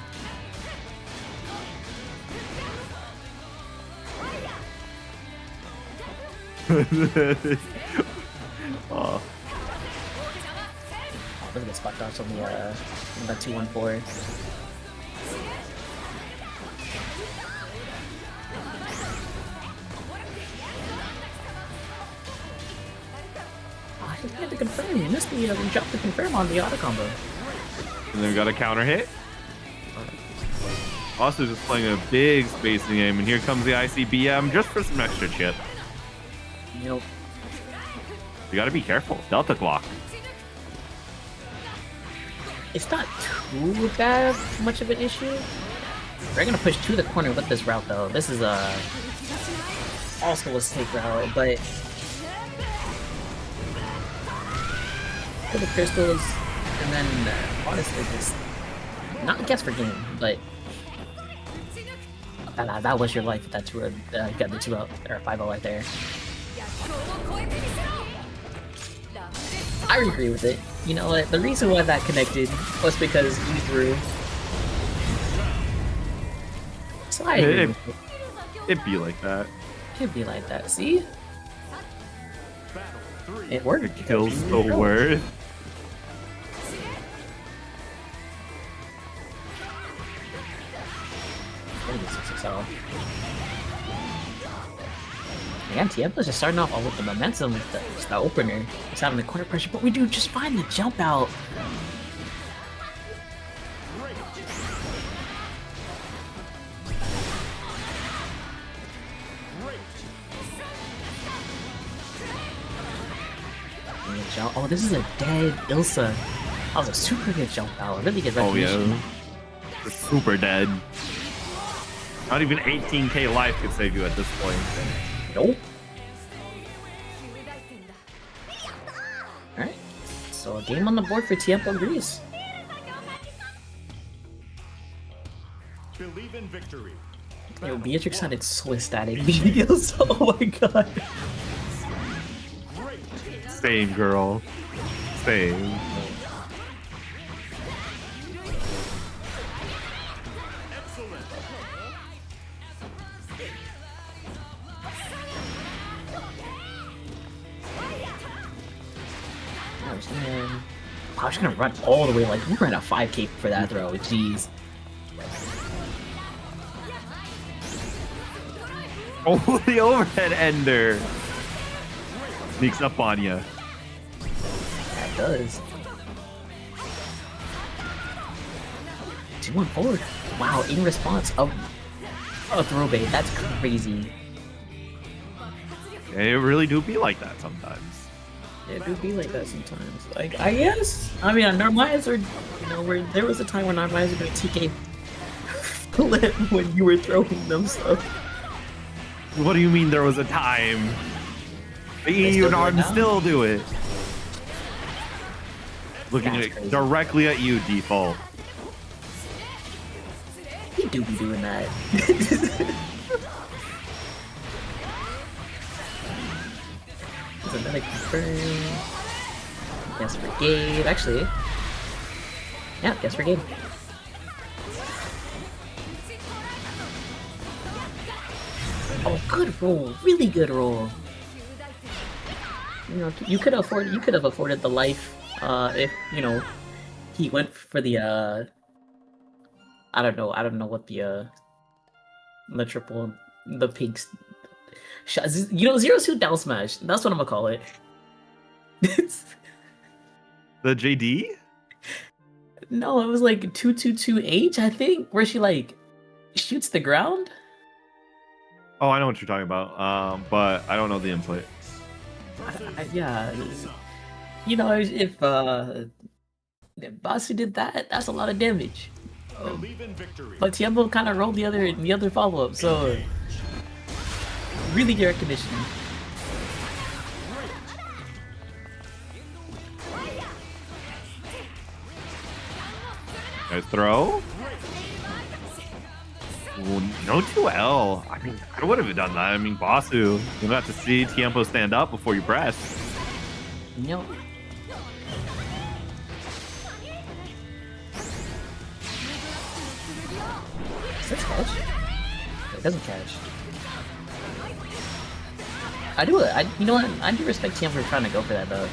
Oh. Look at the spot dodge on the 214. I just had to confirm. You missed the drop to confirm on the auto combo. And then we got a counter hit. Also just playing a big spacing game, and here comes the ICBM just for some extra chip. You know, you gotta be careful. Delta clock. it's not too bad much of an issue. We're gonna push to the corner with this route though. This is also a snake route, but for the crystals, and then honestly just not guess for game, but that was your life with that 2 got the 2-0 or 5-0 right there. I agree with it. You know what? The reason why that connected was because you threw. So I agree with it. It'd be like that. It'd be like that. See? It worked. It kills the word. Yeah, Tiempo's just starting off all with the momentum with the opener. He's having the corner pressure, but we do just find the jump out. Oh, this is a dead Ilsa. That was a super good jump out. Really good recognition. Oh, yeah. Super dead. Not even 18k life could save you at this point. Nope. Alright. So a game on the board for Tiempo Greece. Believe in victory. Yo, Beatrix sounded so ecstatic. Ilsa, oh my god. Same, girl. Same. I was gonna run all the way, like, you ran a 5k for that throw, jeez. Oh, the overhead ender! Sneaks up on you. That does. 2-1 forward. Wow, in response of a throw bait, that's crazy. It really do be like that sometimes. It do be like that sometimes. Like, I guess. I mean, our Meyas are, you know, where there was a time when our Meyas were doing TK flip when you were throwing them, so. What do you mean there was a time? The EU and Arden still do it. Looking That's at crazy. directly at you, default. He do be doing that. There's another confirm. Guess Brigade. Actually. Yeah, guess Brigade. Oh, good roll. Really good roll. You know, you could have afforded the life, if, you know, he went for the, I don't know what the triple, the pigs, shot, you know, 0-2 down smash. That's what I'm gonna call it. The JD? No, it was like 2-2-2-H, I think, where she like shoots the ground. Oh, I know what you're talking about. But I don't know the input. Yeah, you know, if Basu did that, that's a lot of damage. Believe in victory. But Tiempo kind of rolled the other follow up, so really good recognition. Nice throw. Ooh, no 2L. I mean, I would have done that. I mean, Basu, you'll have to see Tiempo stand up before you press. Yep. Does that catch? It doesn't catch. You know what? I do respect Tiempo for trying to go for that though.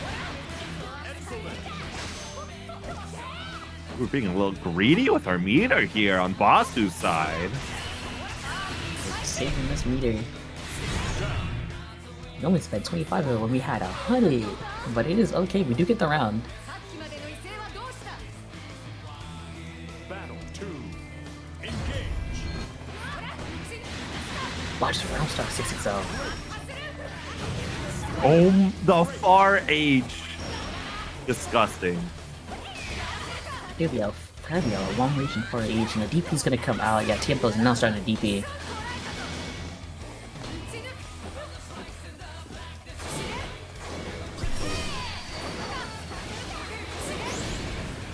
We're being a little greedy with our meter here on Basu's side. Saving this meter. We only spent 25 of it when we had 100, but it is okay. We do get the round. Battle 2. Engage. Watch the round start 6XL. Oh, the far H. Disgusting. It'll be a long reaching for age, and the DP's gonna come out. Yeah, Tiempo's now starting to DP.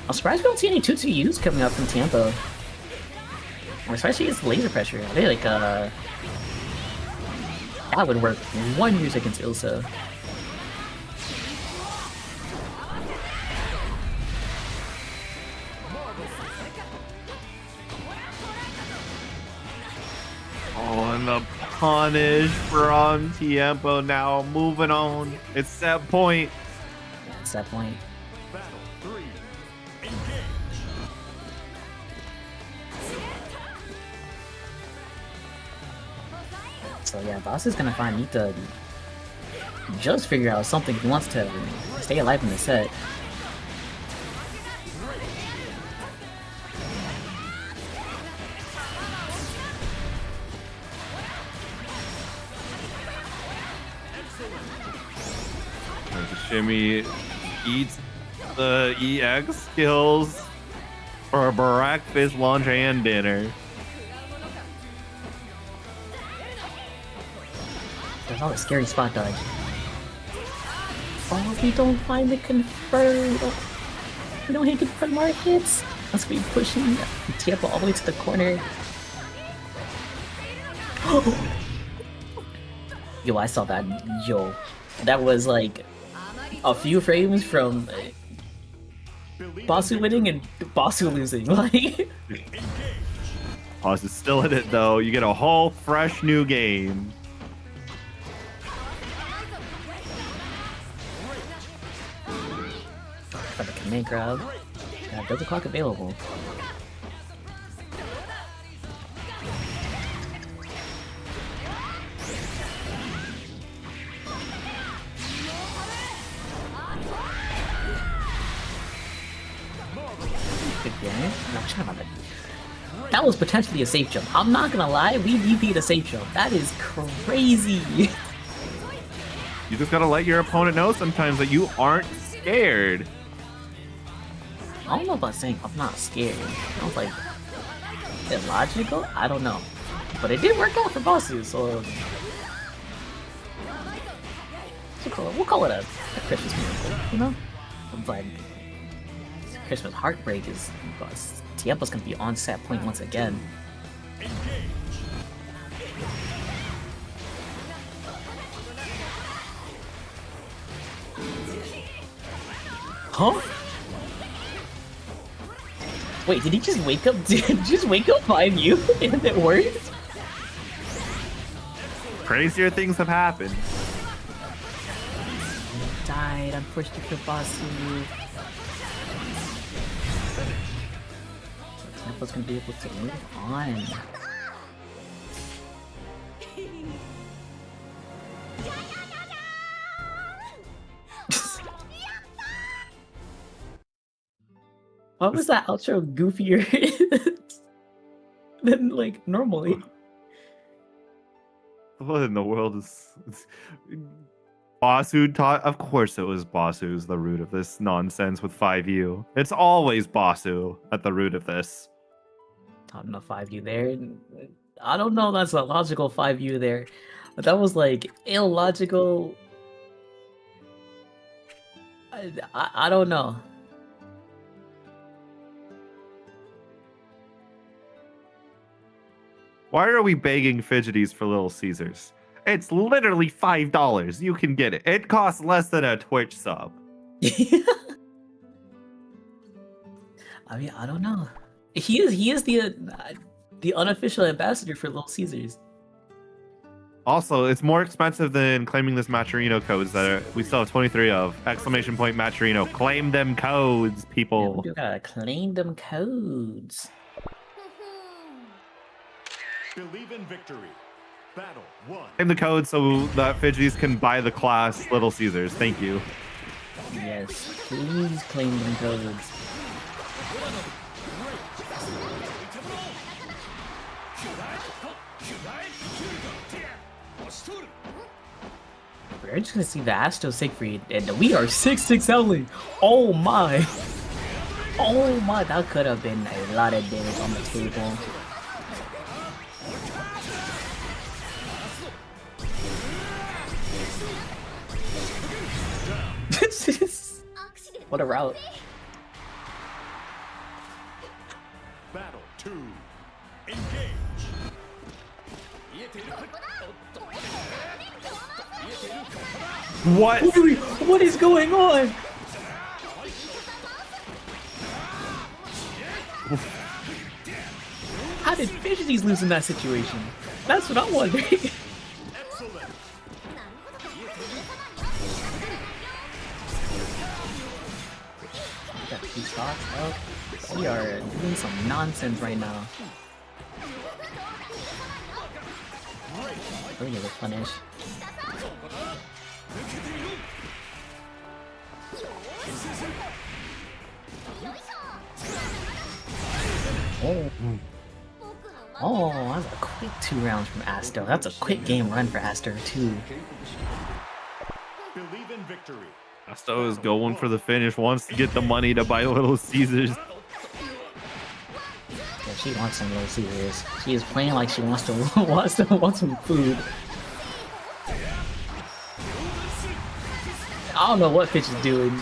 I'm surprised we don't see any 2-2-Us coming up from Tiempo. I'm surprised he gets laser pressure. I think, like, that would work wonders against Ilsa. Oh, and the punish from Tiempo now. Moving on. It's set point. That's that point. Battle 3. Engage. So yeah, Boss is gonna need to just figure out something if he wants to stay alive in the set. Shimmy eats the EX skills for breakfast, lunch, and dinner. There's all a scary spot dodge. Oh, we don't find the confirm. We don't hit confirm our hits. Let's be pushing Tampa all the way to the corner. Yo, I saw that. Yo, that was like a few frames from Basu winning and Basu losing. Like, Boss is still in it though. You get a whole fresh new game. for the command grab. Build the clock available. Good game. That was potentially a safe jump. I'm not gonna lie, we DP'd a safe jump. That is crazy. You just gotta let your opponent know sometimes that you aren't scared. I don't know about saying I'm not scared. I was like, illogical? I don't know. But it did work out for Basu, so we'll call it a Christmas miracle, you know? But Christmas heartbreak is Tiempo's gonna be on set point once again. Huh? Wait, did he just wake up? Did he just wake up behind you and it worked? Crazier things have happened. Died, unfortunately for Basu. Tiempo's gonna be able to move on. Why was that outro goofier than like normally? What in the world is Basu taught? Of course it was Basu's the root of this nonsense with 5U. It's always Basu at the root of this. I don't know 5U there. I don't know that's a logical 5U there. But that was like illogical. I don't know. Why are we begging fidgeties for Little Caesars? It's literally $5. You can get it. It costs less than a Twitch sub. I mean, I don't know. He is the unofficial ambassador for Little Caesars. Also, it's more expensive than claiming this matcherino codes that we still have 23 of. Exclamation point matcherino. Claim them codes, people. You gotta claim them codes. Believe in victory. Battle 1. Claim the code so that fidgeties can buy the class Little Caesars. Thank you. Yes, please claim them codes. We're just gonna see the Astro Siegfried, and we are 6-6 only. Oh my! Oh my! That could have been a lot of damage on the table. What a route. Battle 2. Engage. What? What is going on? How did Fidgeties lose in that situation? That's what I'm wondering. Got 2 stocks up. We are doing some nonsense right now. We're gonna get punished. Oh, that's a quick 2 rounds from Astro. That's a quick game run for Astro too. Believe in victory. Asto is going for the finish, wants to get the money to buy Little Caesars. Yeah, she wants some Little Caesars. She is playing like she wants to want some food. I don't know what Fitch is doing.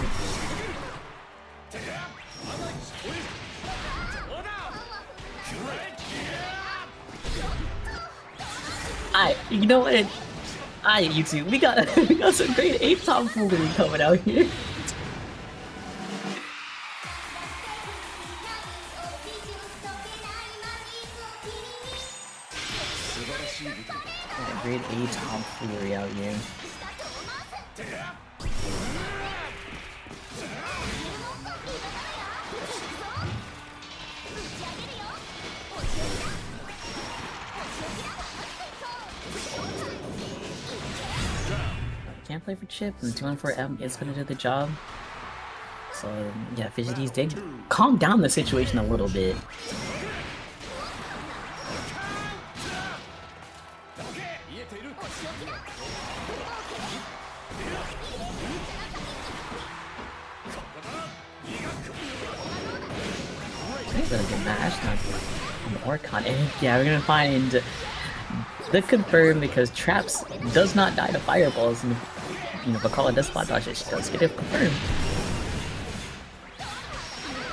You know what? YouTube, we got some great 8 tomfoolery coming out here. Yeah, grade 8 tomfoolery out here. Can't play for Chip, and 2-1-4M is gonna do the job. So yeah, Fidgeties did calm down the situation a little bit. Really good match on the Orcon, and yeah, we're gonna find the confirm because Traps does not die to fireballs, and you know, Bakala does spot dodge it, she does get it confirmed.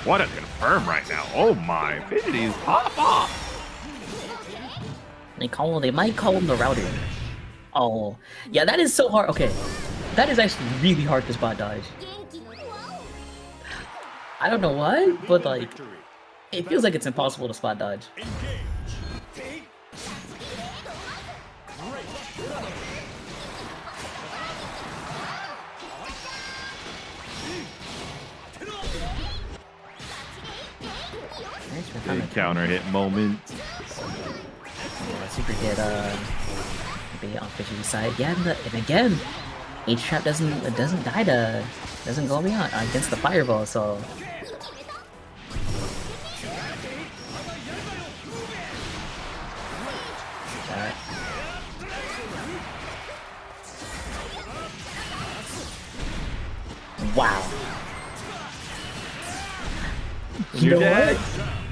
What a confirm right now. Oh my, Fidgeties pop off. They might call him the router. Oh, yeah, that is so hard. Okay, that is actually really hard to spot dodge. I don't know why, but like, it feels like it's impossible to spot dodge. Big counter hit moment. Yeah, super hit be on Fidgety's side. Yeah, and again, H-Trap doesn't die to doesn't go beyond against the fireball, so wow. You're dead.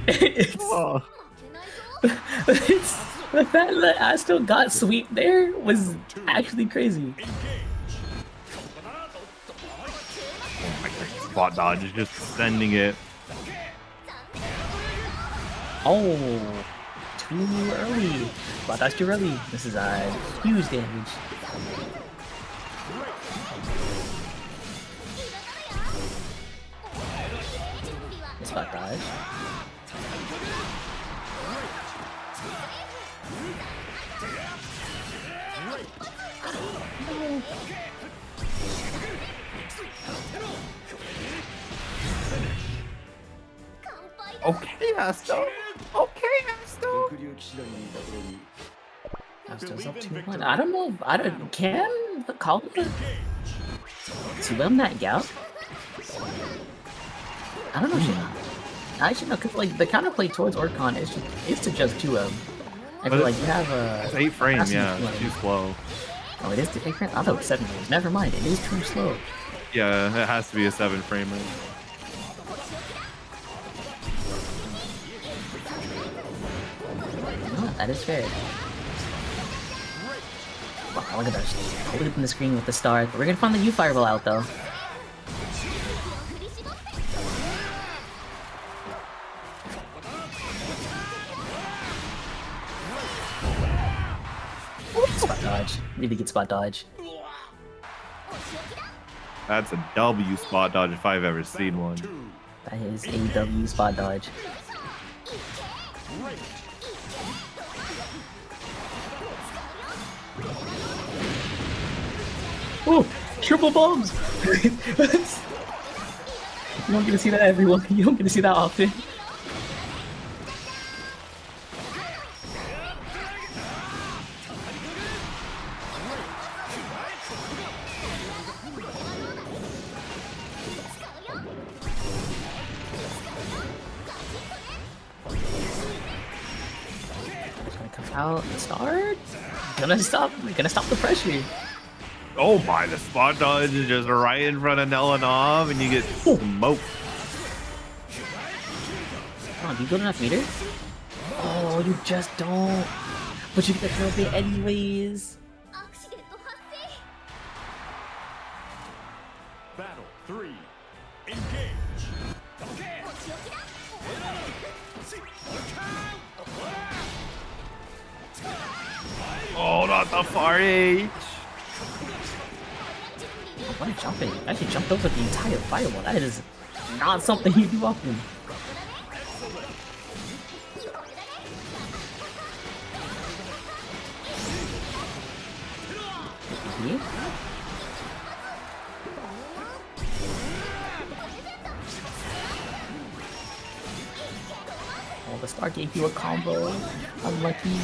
It's the fact that I still got sweep there was actually crazy. Spot dodge is just sending it. Oh, too early. Spot dodge too early. This is huge damage. Spot dodge. Okay, Asto. Okay, Asto. Asto's up 2-1. I don't know. Can the call it to them that gap? I don't know. I should know because like the counterplay towards Orcon is to just 2-0. I feel like you have a. It's 8 frames, yeah. It's too slow. Oh, it is 8 frames? I thought it was 7 frames. Never mind. It is too slow. Yeah, it has to be a 7 framer. No, that is fair. Wow, look at that. Holding the screen with the star. But we're gonna find the U fireball out though. Spot dodge. Really good spot dodge. That's a W spot dodge if I've ever seen one. That is a W spot dodge. Oh, triple bombs! You don't get to see that everyone. You don't get to see that often. Out and start. Gonna stop the pressure. Oh my, the spot dodge is just right in front of Nelanov, and you get smoked. Come on, do you good enough meter? Oh, you just don't. But you get the trophy anyways. Battle 3. Engage. Oh, not the far H. What a jumping. I actually jumped over the entire firewall. That is not something you do often. Okay. Oh, the star gave you a combo. Unlucky.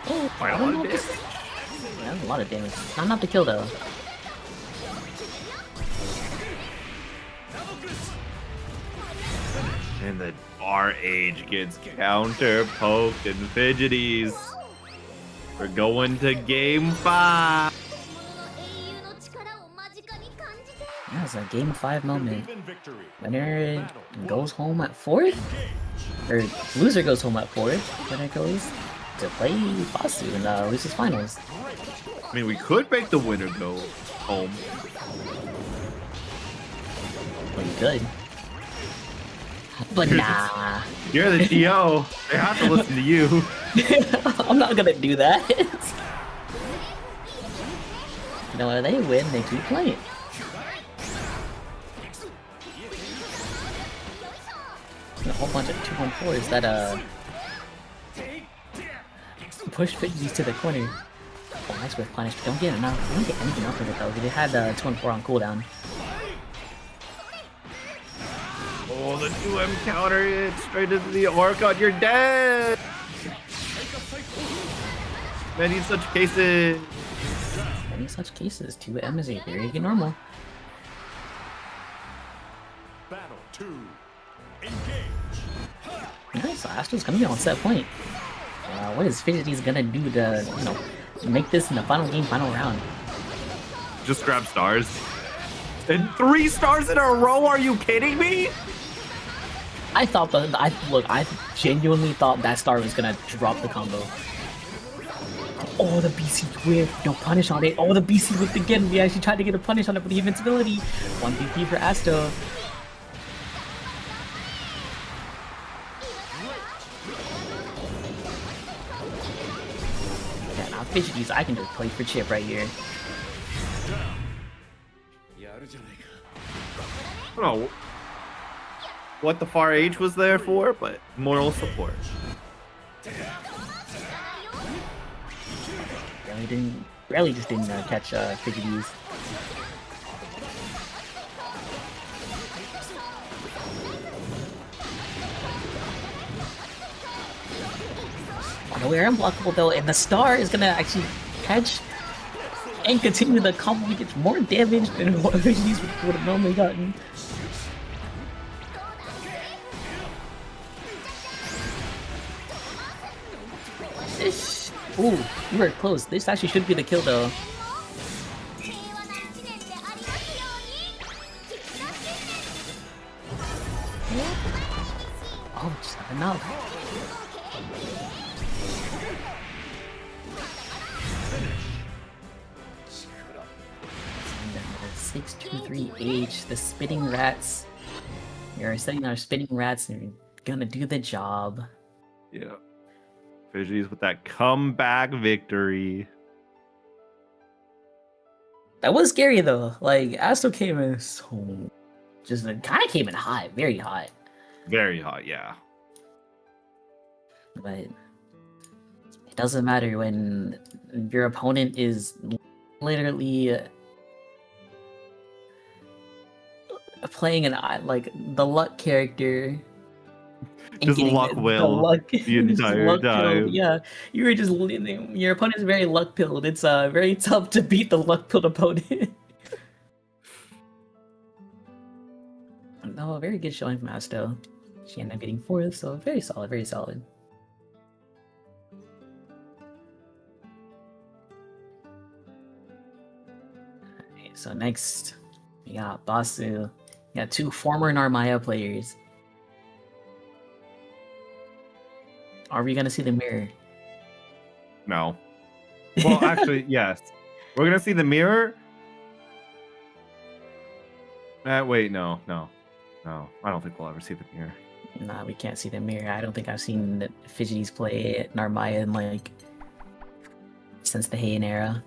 Oh, I don't know this. Yeah, that's a lot of damage. Not enough to kill though. And the RH gets counter poked and fidgeties. We're going to game 5. Yeah, it's a game 5 moment. Winner goes home at 4th? Or loser goes home at 4th. Winner goes to play Fasu in the losers finals. I mean, we could make the winner go home. Well, you could. But nah. You're the TO. They have to listen to you. I'm not gonna do that. You know, when they win, they keep playing. A whole bunch of 2-on-4s that push fidgeties to the corner. Oh, nice with punish. Don't get enough. Don't get anything off of it though. They had 2-on-4 on cooldown. Oh, the 2M counter hit straight into the Orcon. You're dead. Many such cases. Many such cases. 2M is a very good normal. Battle 2. Nice. So Astro's gonna be on set point. What is Fidgety's gonna do to, you know, make this in the final game, final round? Just grab stars. And 3 stars in a row? Are you kidding me? I thought I genuinely thought that star was gonna drop the combo. Oh, the BC whiff. No punish on it. Oh, the BC whipped again. We actually tried to get a punish on it for the invincibility. 1 BP for Astro. Yeah, now Fidgeties, I can just play for chip right here. I don't know what the far H was there for, but moral support. Really just didn't catch Fidgeties. Oh, we're unblockable though, and the star is gonna actually catch and continue the combo. We get more damage than what Fidgeties would have normally gotten. Ooh, you were close. This actually should be the kill though. Oh, just not enough. 623H, the spitting rats. You're setting our spitting rats and you're gonna do the job. Yeah. Fidgeties with that comeback victory. That was scary though. Like, Astro came in so... just kind of came in hot, very hot. Very hot, yeah. But it doesn't matter when your opponent is literally playing like the luck character. Just luck will the entire time. Yeah, you were just your opponent's very luck pilled. It's very tough to beat the luck pilled opponent. No, very good showing from Astro. She ended up getting 4th, so very solid, very solid. Okay, so next, we got Basu. We got 2 former Narmaya players. Are we gonna see the mirror? No. Well, actually, yes. We're gonna see the mirror. Wait, no. I don't think we'll ever see the mirror. Nah, we can't see the mirror. I don't think I've seen the Fidgeties play Narmaya in like since the Heian era.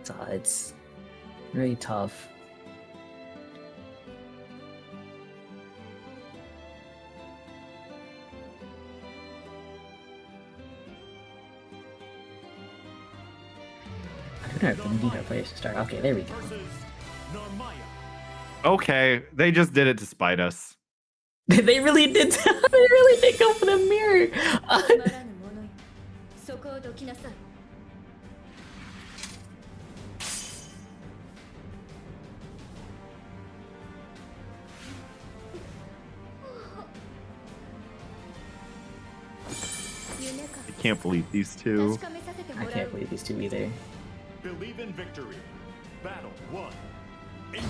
So it's really tough. We need our players to start. Okay, there we go. Okay, they just did it to spite us. They really did. They really did go for the mirror. I can't believe these two. I can't believe these two either. Believe in victory. Battle 1. Engage.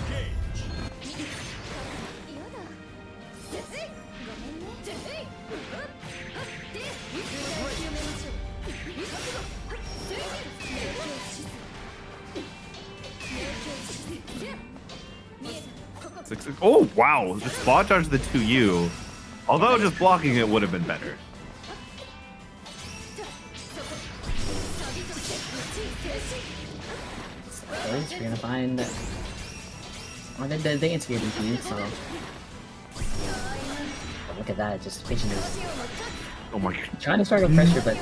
Oh wow! Just spot dodge the 2U. Although just blocking it would have been better. We're gonna find. Oh, they integrated DP, so. Oh, look at that, just patient is. Oh my god. Trying to start with pressure, but.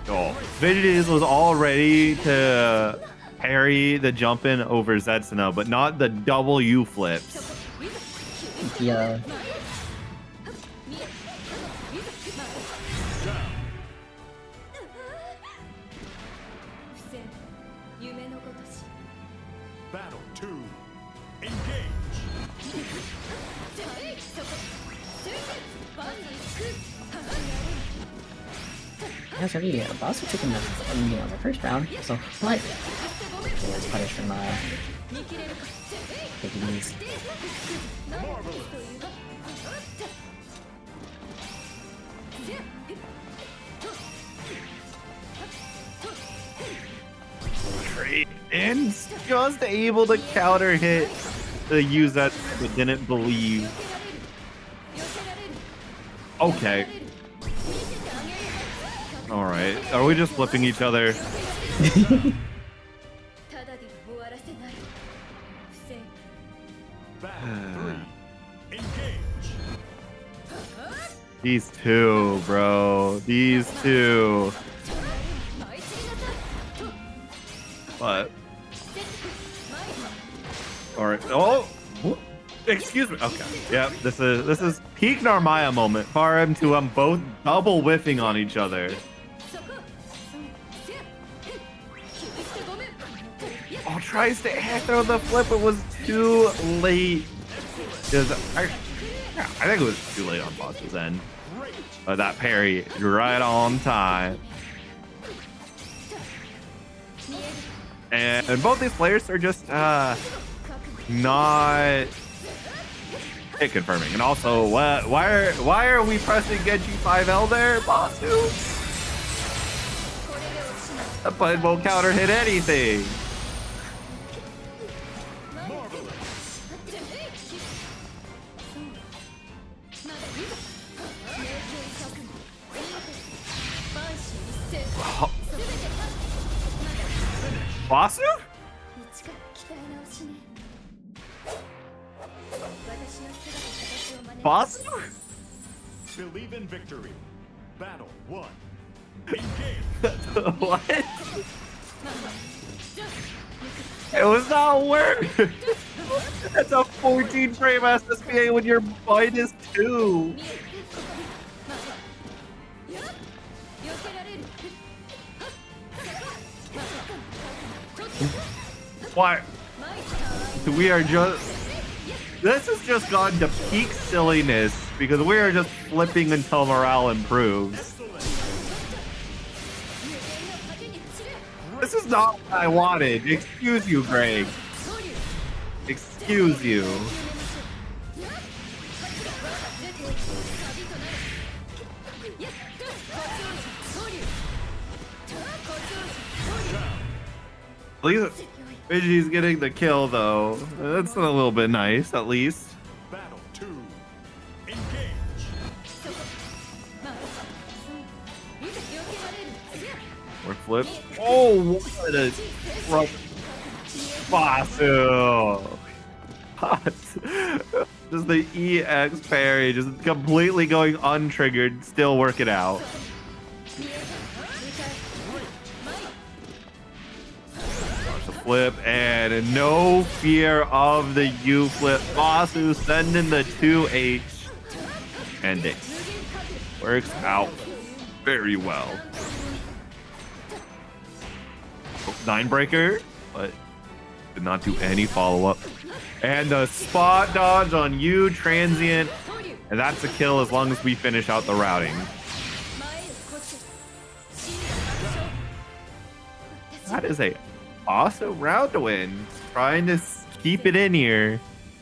Oh, Veggies was all ready to parry the jump in over Zetsuna, but not the double U flips. Yeah. Battle 2. Engage. That's already a boss who took him the first round, so what? Okay, let's punish from taking these. And just able to counter hit the use that but didn't believe. Okay. Alright. Are we just flipping each other? These two, bro. These two. But all right. Oh, excuse me. Okay. Yeah. This is peak Narmaya moment. Param to both double whiffing on each other. Oh, tries to air throw the flip. It was too late. I think it was too late on Boss's end. But that parry right on time. And both these players are just not hit confirming. And also, why are we pressing Genji 5L there, Basu? That button won't counter hit anything. Basu? Basu? Believe in victory. Battle 1. What? It was not work. That's a 14 frame SSBA when your minus 2. What? We are just... This has just gone to peak silliness because we are just flipping until morale improves. This is not what I wanted. Excuse you, Greg. Excuse you. At least Vigi's getting the kill, though. That's a little bit nice, at least. Battle 2. Engage. Or flip. Oh, what a Basu. Just the EX parry, just completely going untriggered, still working out. Watch the flip, and no fear of the U flip. Basu sending the 2H, and it works out very well. 9 breaker, but did not do any follow-up. And the spot dodge on you, transient, and that's a kill as long as we finish out the routing. That is a awesome round to win. Trying to keep it in here.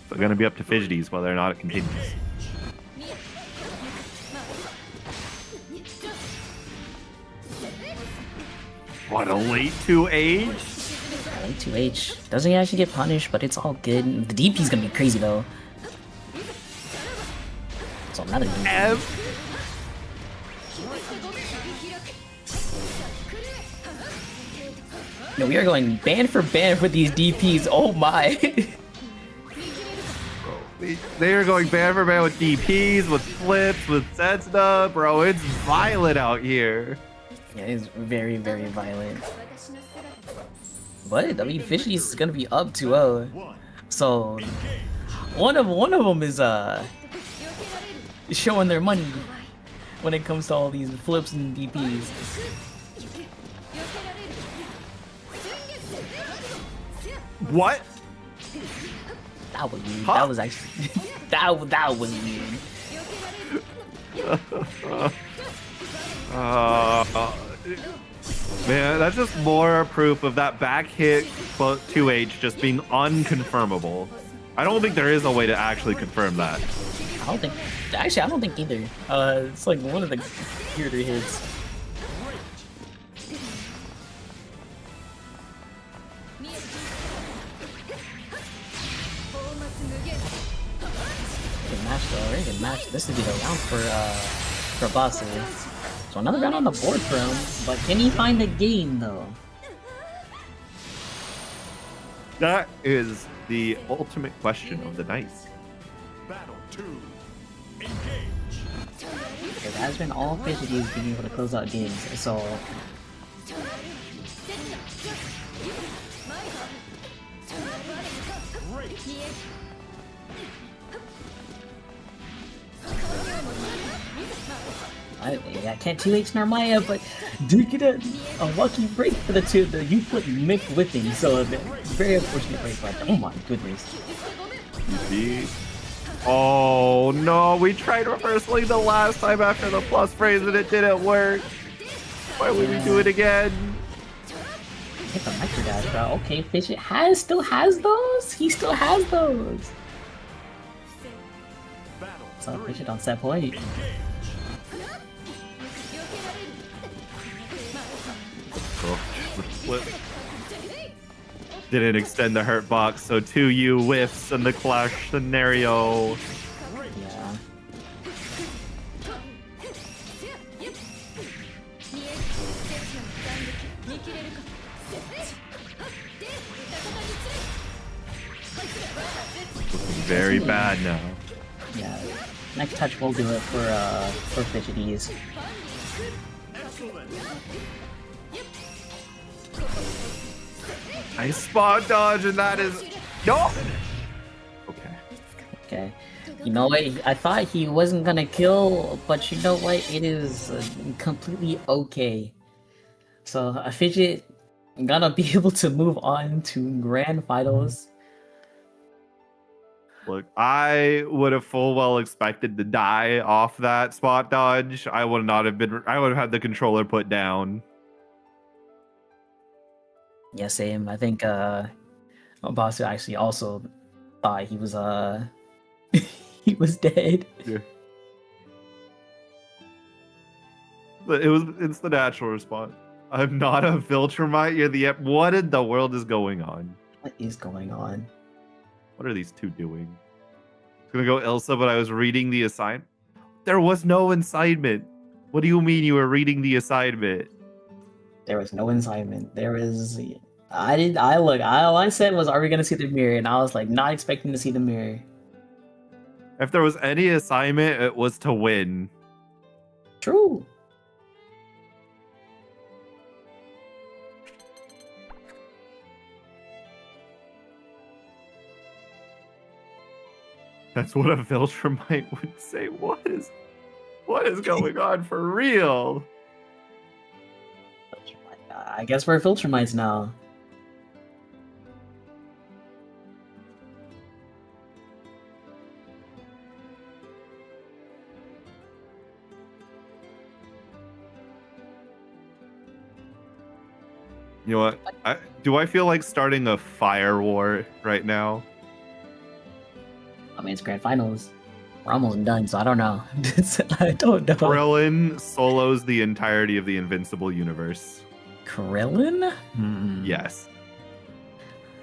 So gonna be up to Fidgeties whether or not it continues. What a late 2H. Late 2H. Doesn't actually get punished, but it's all good. The DP's gonna be crazy though. So another DP. No, we are going band for band with these DPs. Oh my. They are going band for band with DPs, with flips, with Setsuna. Bro, it's violent out here. Yeah, it's very, very violent. But I mean, Fishies is gonna be up 2-0. So one of them is showing their money when it comes to all these flips and DPs. What? That was weird. Huh? That was actually that was weird. Man, that's just more proof of that back hit 2H just being unconfirmable. I don't think there is a way to actually confirm that. I don't think. Actually, I don't think either. It's like one of the weirder hits. Good match though. Very good match. This would be the round for Basu. So another round on the board for him, but can he find the game though? That is the ultimate question of the night. Battle 2. Engage. It has been all Fidgeties being able to close out games, so I can't 2H Narmaya, but do get a lucky break for the you put Mick whipping, so very unfortunate break, but oh my goodness. Oh no, we tried reversing the last time after the plus phrase and it didn't work. Why would we do it again? Hit the micro dash, bro. Okay, Fish still has those? He still has those. So Fish it on set point. Didn't extend the hurt box, so 2U whiffs in the clash scenario. Yeah. Looking very bad now. Yeah. Next touch will do it for Fidgeties. Nice spot dodge, and that is no. Okay. Okay. You know what? I thought he wasn't gonna kill, but you know what? It is completely okay. So a Fidget, gonna be able to move on to grand finals. Look, I would have full well expected to die off that spot dodge. I would not have been. I would have had the controller put down. Yeah, same. I think Obasu actually also thought he was he was dead. Yeah. But it's the natural response. I'm not a Viltrumite. You're the. What in the world is going on? What is going on? What are these two doing? It's gonna go Ilsa, but I was reading the assignment. There was no assignment. What do you mean you were reading the assignment? There was no assignment. There was. All I said was, "Are we gonna see the mirror?" And I was like, not expecting to see the mirror. If there was any assignment, it was to win. True. That's what a Viltrumite would say. What is going on for real? I guess we're Viltrumites now. You know what? Do I feel like starting a fire war right now? I mean, it's grand finals. We're almost done, so I don't know. I don't know. Krillin solos the entirety of the Invincible universe. Krillin? Yes.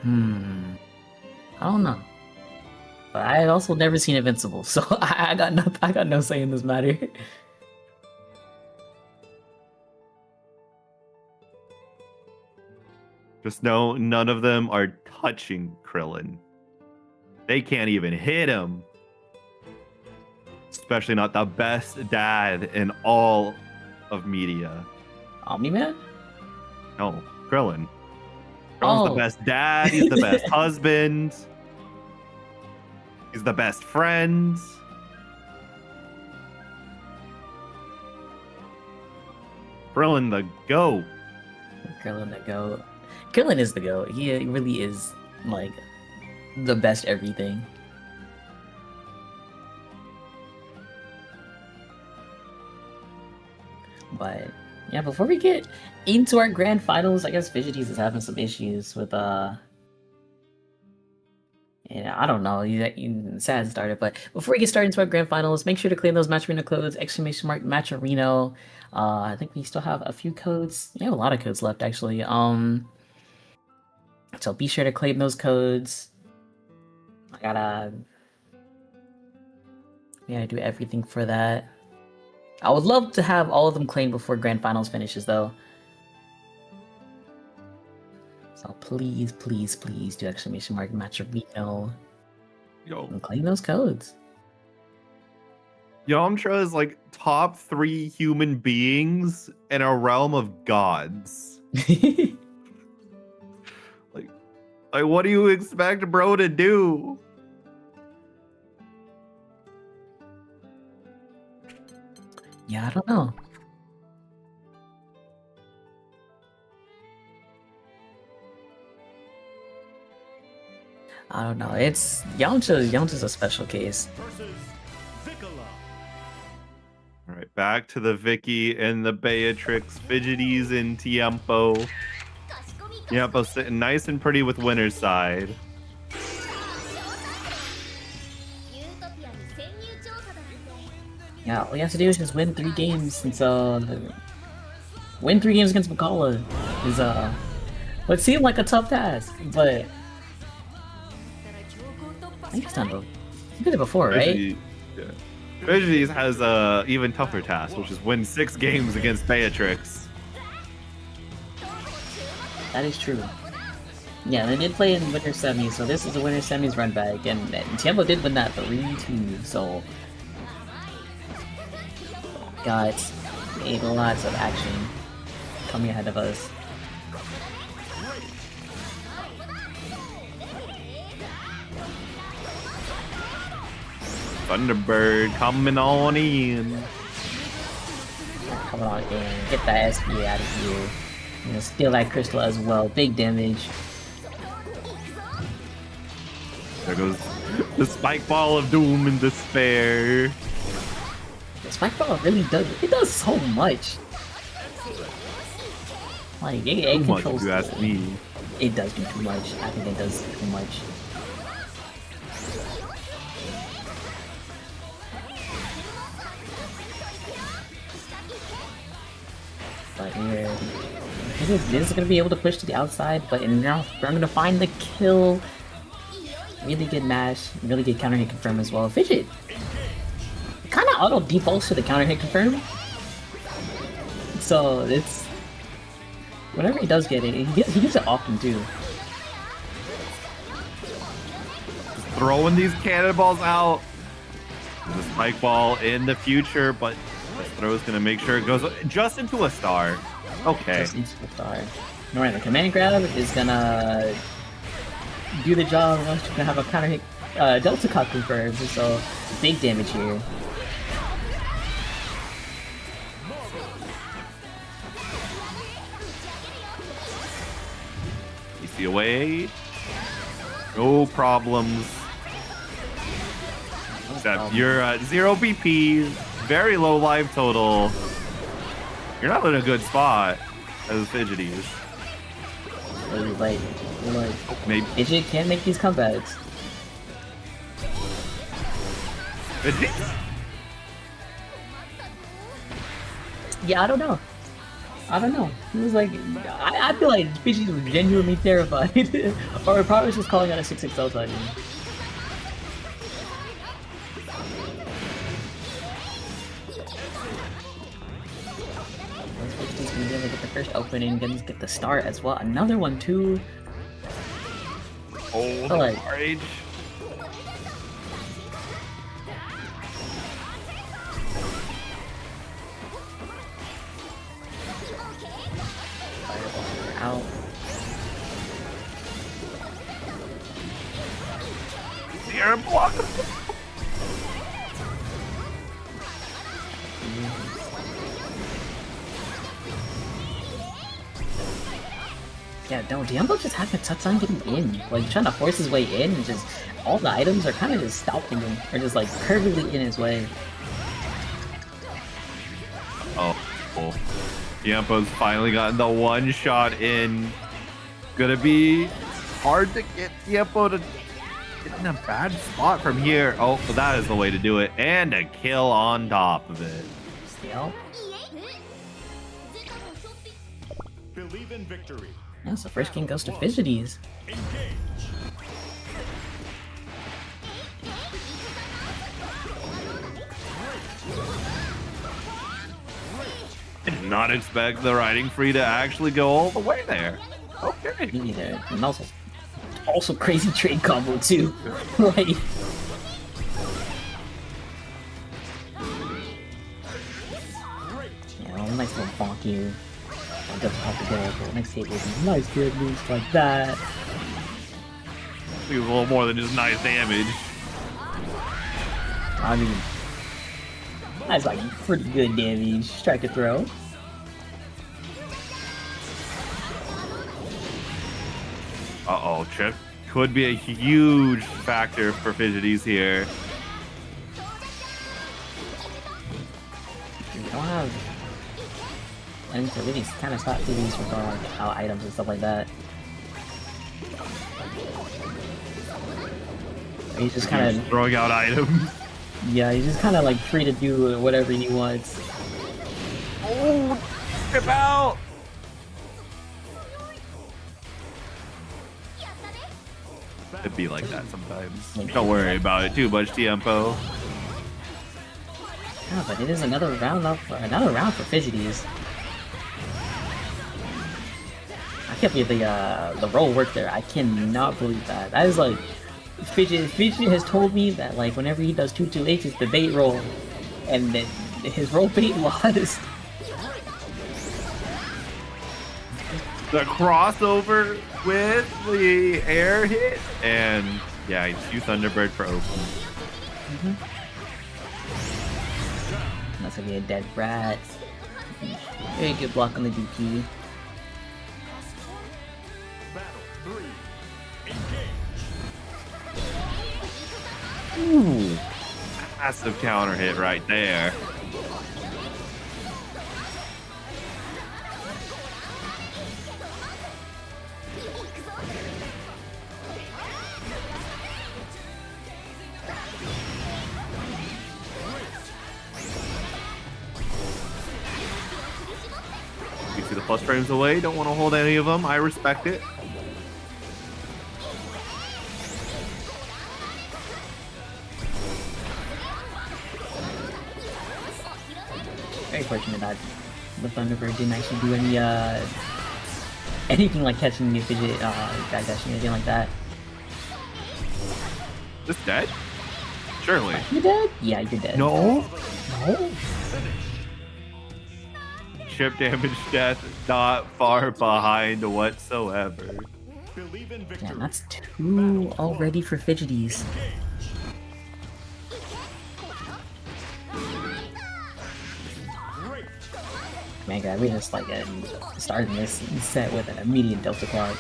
I don't know. But I also never seen Invincible, so I got no say in this matter. Just know none of them are touching Krillin. They can't even hit him. Especially not the best dad in all of media. Omni-Man? No, Krillin. Krillin's the best dad. He's the best husband. He's the best friend. Krillin the GOAT. Krillin the GOAT. Krillin is the GOAT. He really is, like, the best everything. But yeah, before we get into our grand finals, I guess Fidgeties is having some issues with I don't know, sad started. But before we get started into our grand finals, make sure to claim those matcherino codes, !matcherino. I think we still have a few codes. We have a lot of codes left actually. So be sure to claim those codes. We gotta do everything for that. I would love to have all of them claimed before grand finals finishes though. So please, please, please do !matcherino and claim those codes. Yamcha is like top 3 human beings in a realm of gods. Like, what do you expect bro to do? Yeah, I don't know. I don't know. It's Yamcha's a special case. All right, back to the Vicky and the Beatrix, Fidgeties and Tiempo. Tiempo sitting nice and pretty with winner's side. Yeah, all you have to do is just win 3 games. And so, win 3 games against Makala is what seemed like a tough task, but I think it's done though. You did it before, right? Fidgeties has a even tougher task, which is win 6 games against Beatrix. That is true. Yeah, they did play in winter semis, so this is a winter semis run back, and Tiempo did win that 3-2, so got lots of action coming ahead of us. Thunderbird coming on in. Come on in, get that SP out of here. gonna steal that crystal as well. Big damage. There goes the spike ball of doom and despair. The spike ball really does so much. Like it Too much, controls. if you ask me. It does do too much. I think it does too much. But here, this is gonna be able to push to the outside. But now we're gonna find the kill. Really good mash, really good counter hit confirm as well. Fidget kind of auto defaults to the counter hit confirm, so it's whenever he does get it, he gets it often too. Just throwing these cannonballs out. The spike ball in the future, but this throw's gonna make sure it goes just into a star. Okay. Just into a star. Alright, the command grab is gonna do the job. We're gonna have a counter hit Delta Cock confirmed, so big damage here. Easy away. No problems. Except you're at 0 BP, very low life total. You're not in a good spot as Fidgeties. Like Maybe Fidget can't make these comebacks. Fidgeties? Yeah, I don't know. He was like, I feel like Fidget was genuinely terrified, or probably just calling out a 6XL Titan. He's gonna be able to get the first opening, then get the start as well. Another one too. Oh, But, like, rage. Out. The air block. Yeah, no, Diablo just having a tough time getting in. Like, trying to force his way in, and just all the items are kind of just stopping him, or just like curvingly in his way. Oh. Yampo's finally gotten the one shot in. Gonna be hard to get Yampo to get in a bad spot from here. Oh, but that is the way to do it. And a kill on top of it. Still. Believe in victory. Yeah, so first game goes to Fidgeties. I did not expect the riding free to actually go all the way there. Okay. Me neither. And also crazy trade combo too. Like, yeah, nice little bonk here. It doesn't have to go, but next hit with nice good moves like that. It was a little more than just nice damage. I mean, that's like pretty good damage. Strike a throw. Uh-oh, Chip could be a huge factor for Fidgeties here. You don't have anything to really kind of stop Fidgeties from throwing like out items and stuff like that. He's just kind of throwing out items. Yeah, he's just kind of like free to do whatever he wants. Oh, Chip out! It'd be like that sometimes. Don't worry about it too much, Tiempo. Yeah, but it is another round for Fidgeties. I can't believe the roll worked there. I cannot believe that. That is like Fidget has told me that like whenever he does 2-2-H it's the bait roll, and then his roll bait lost. The crossover with the air hit, and yeah, he's used Thunderbird for open. That's gonna be a dead rat. Very good block on the DP. Ooh. Massive counter hit right there. You see the plus frames away. Don't want to hold any of them. I respect it. Very fortunate that the Thunderbird didn't actually do any anything like catching the fidget backdash or anything like that. Just dead? Surely. You dead? Yeah, you're dead. No. No? Chip damage death not far behind whatsoever. Yeah, that's 2 already for fidgeties. Man, God, we just like starting this set with an immediate Delta card.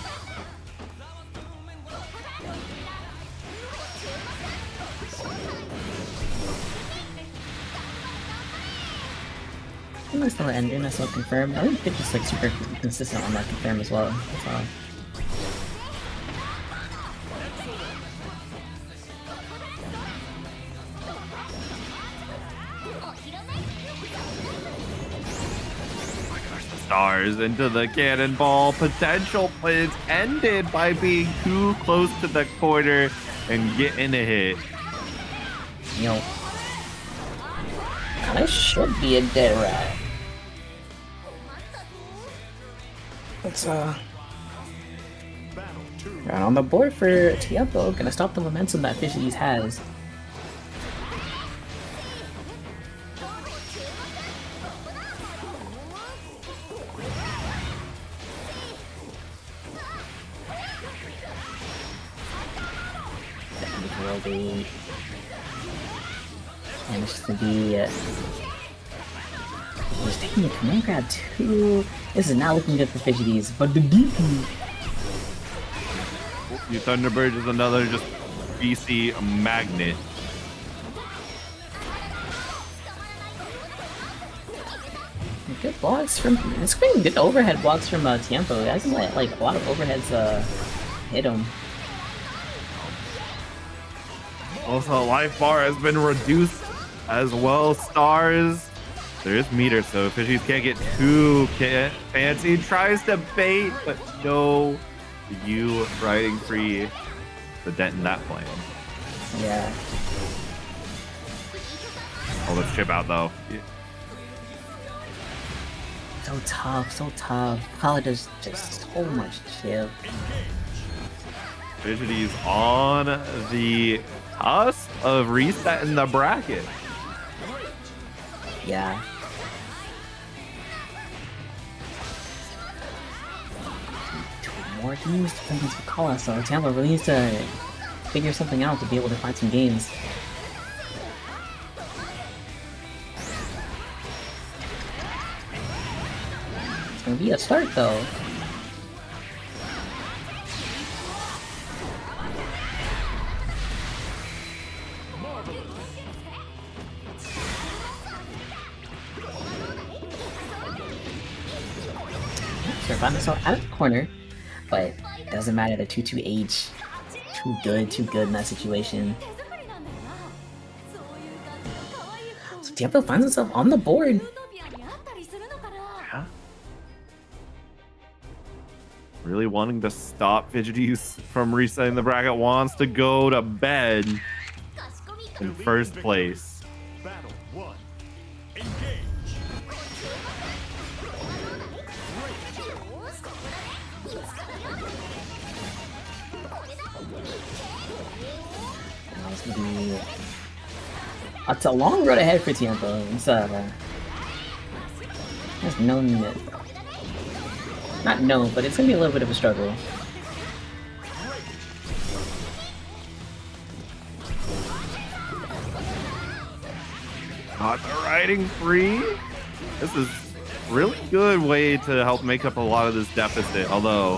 I think that's still ending, that's not confirmed. I think it's like super consistent on that confirm as well. That's all. Stars into the cannonball. Potential plays ended by being too close to the corner and getting a hit. You know, I should be a dead rat. Let's and on the board for Tiempo, gonna stop the momentum that Fidgeties has. Managed to be just taking the command grab too. This is not looking good for Fidgeties, but the DP. Your Thunderbird is another just BC magnet. Good blocks from it's quite good overhead blocks from Tiempo. He hasn't let like a lot of overheads hit him. Also, life bar has been reduced as well. Stars. There is meter, so Fishies can't get too fancy. Tries to bait, but no. You riding free the dent in that plan. Yeah. Oh, let's chip out though. Yeah. So tough, so tough. Kala does just so much chip. Fidgety's on the cusp of resetting the bracket. Yeah. Two more games to play against Kala, so Tampa really needs to figure something out to be able to find some games. It's gonna be a start though. Found himself out of the corner, but it doesn't matter. The 2-2H, too good in that situation. So Tiempo finds himself on the board. Yeah. Really wanting to stop Fidgeties from resetting the bracket. Wants to go to bed in first place. Battle 1. Engage. It's gonna be it's a long road ahead for Tiempo. It's known that not known, but it's gonna be a little bit of a struggle. Not riding free. This is really good way to help make up a lot of this deficit. Although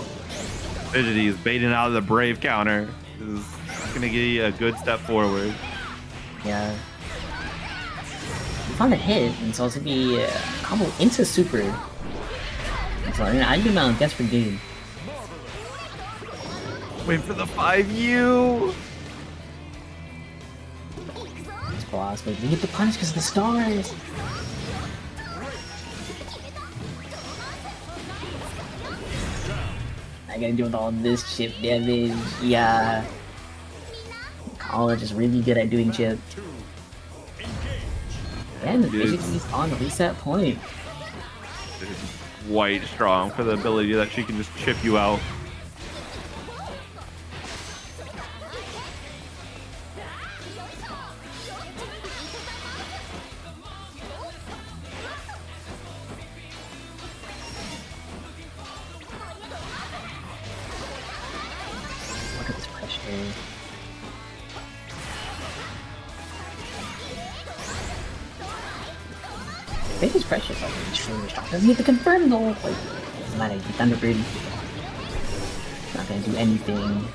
Fidgety is baiting out of the Brave counter. This is gonna get you a good step forward. Yeah. We found a hit, and so it's gonna be combo into super. So I do not guess for dude. Wait for the 5U. It's boss, but we get the punish because of the stars. I gotta deal with all this chip damage. Yeah. College is really good at doing chip. And he's on reset point. Quite strong for the ability that she can just chip you out. Look at this pressure. Biggest pressure is like extremely strong. Doesn't need to confirm though. Like, doesn't matter. You Thunderbird. Not gonna do anything.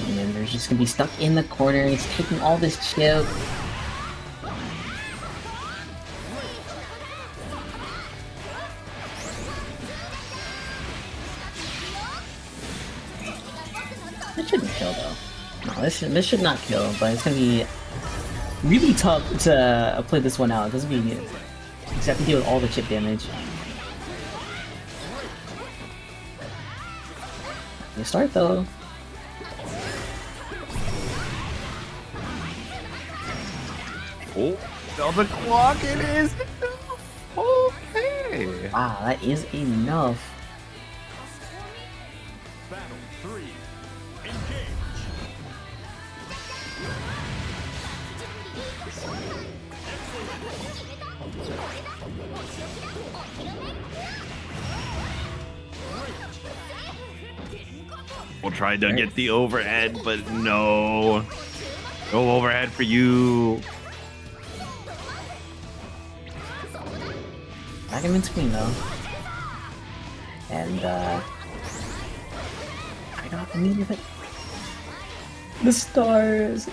And then they're just gonna be stuck in the corner. It's taking all this chip. This shouldn't kill though. No, this should not kill, but it's gonna be really tough to play this one out. It doesn't be. You have to deal with all the chip damage. You start though. Oh, on the clock it is. Okay. Wow, that is enough. Battle 3. Engage. We'll try to get the overhead, but no. No overhead for you. Back him in screen though. And I got the meat of it. The stars,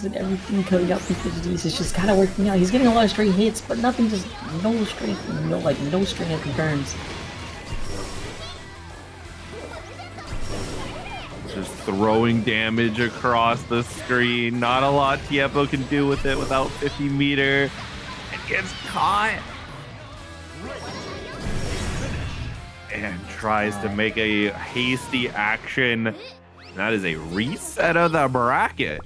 and everything coming out from Fidgeties is just kind of working out. He's getting a lot of straight hits, but nothing, just no straight up confirms. Just throwing damage across the screen. Not a lot Tiempo can do with it without 50 meter. It gets caught. And tries to make a hasty action. That is a reset of the bracket.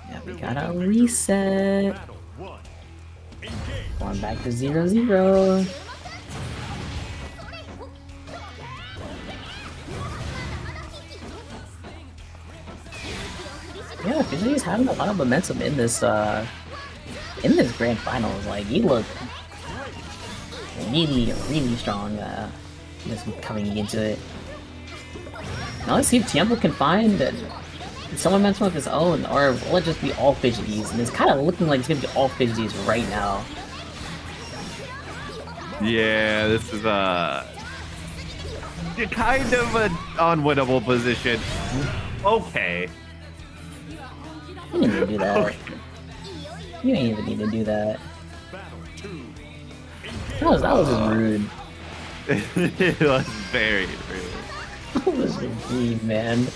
Yeah, we got a reset. Battle 1. Engage. Going back to 0-0. Yeah, Fidgety's having a lot of momentum in this grand finals. Like, he looked really strong just coming into it. Now let's see if Tiempo can find some momentum of his own, or will it just be all Fidgeties? And it's kind of looking like it's gonna be all Fidgeties right now. Yeah, this is kind of an unwinnable position. Okay. You didn't even do that. You didn't even need to do that. Battle 2. That was just rude. It was very rude. That was rude, man.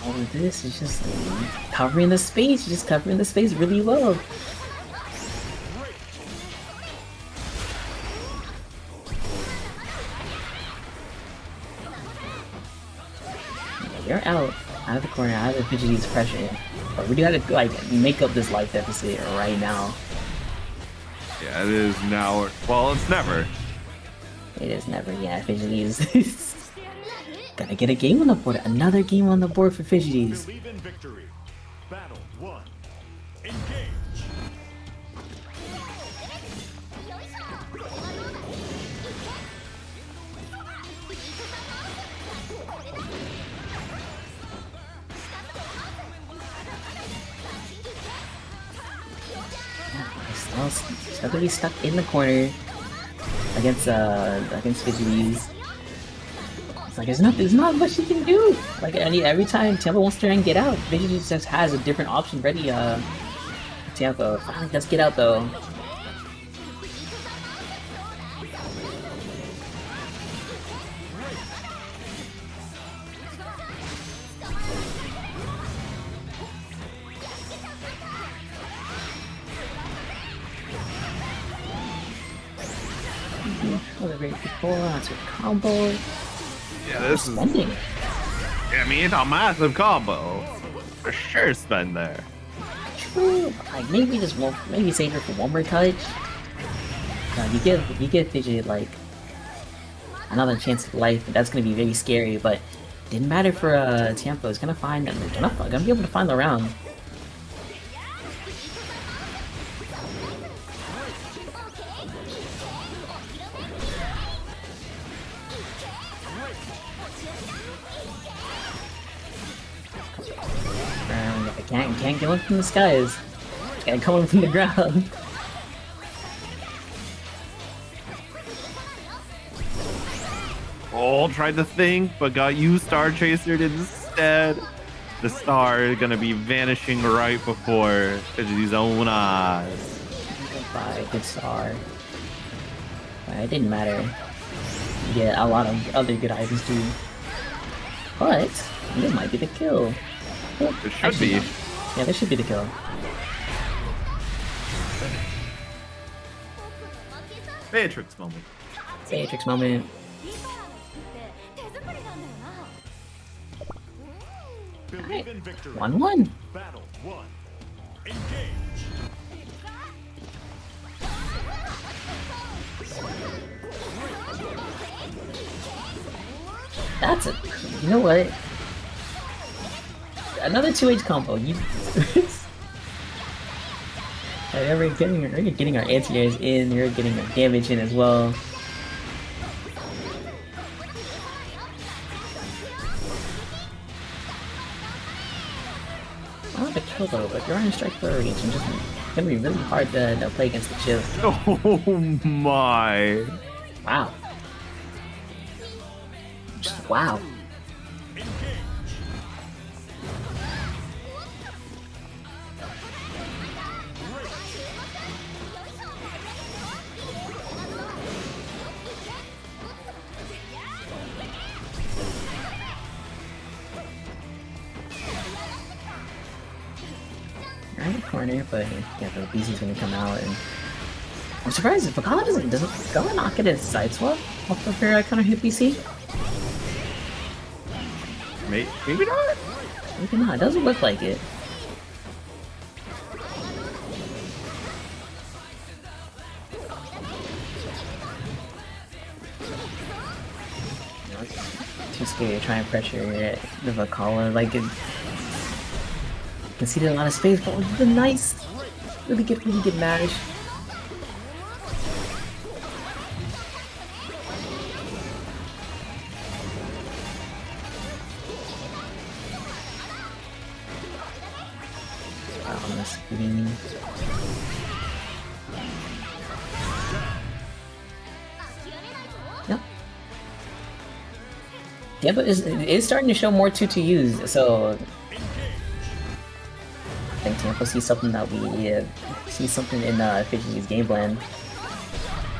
All of this is just covering the space, really well. You're out of the corner, out of the Fidgety's pressure. But we do have to like make up this life deficit right now. Yeah, it is now. Well, it's never. It is never. Yeah, Fidgety's gotta get a game on the board. Another game on the board for Fidgety's. Believe in victory. Battle 1. Engage. Still gonna be stuck in the corner. against Fidgeties. It's like there's not much you can do. Like every time Tampa wants to try and get out, Fidgeties just has a different option ready. Tampa finally does get out though. What a great before, that's a combo. Yeah, this is. Spending. I mean, it's a massive combo. For sure, spend there. True. Like maybe save her for one more touch. You give Fidget like another chance at life, and that's gonna be very scary. But didn't matter for Tampa. It's gonna be able to find the round. Can't get one from the skies. Can't come in from the ground. Oh, tried to think, but got you Star Chasered instead. The star is gonna be vanishing right before Fidgety's own eyes. Goodbye, good star. It didn't matter. You get a lot of other good items too. But this might be the kill. It should be. No. Yeah, this should be the kill. Matrix moment. Matrix moment. Believe in victory. 1-1. Battle 1. Engage. That's it. You know what? Another 2H combo. We're getting our anti-airs in, you're getting our damage in as well. I want to kill though, but you're on strike for a reach and just it's gonna be really hard to play against the chip. Oh my. Wow. Just wow. Right corner, but yeah, the BC's gonna come out, and I'm surprised if Vakala doesn't Vakala not get a side swap off of her counter hit BC? Maybe not. Maybe not. It doesn't look like it. Too scary to try and pressure the Vakala. Like it conceded a lot of space, but with the nice, really good mash. On the screen. Yep. Yeah, but it's starting to show more 2-2s, so I think Tampa sees something that we see something in Fidgety's game plan.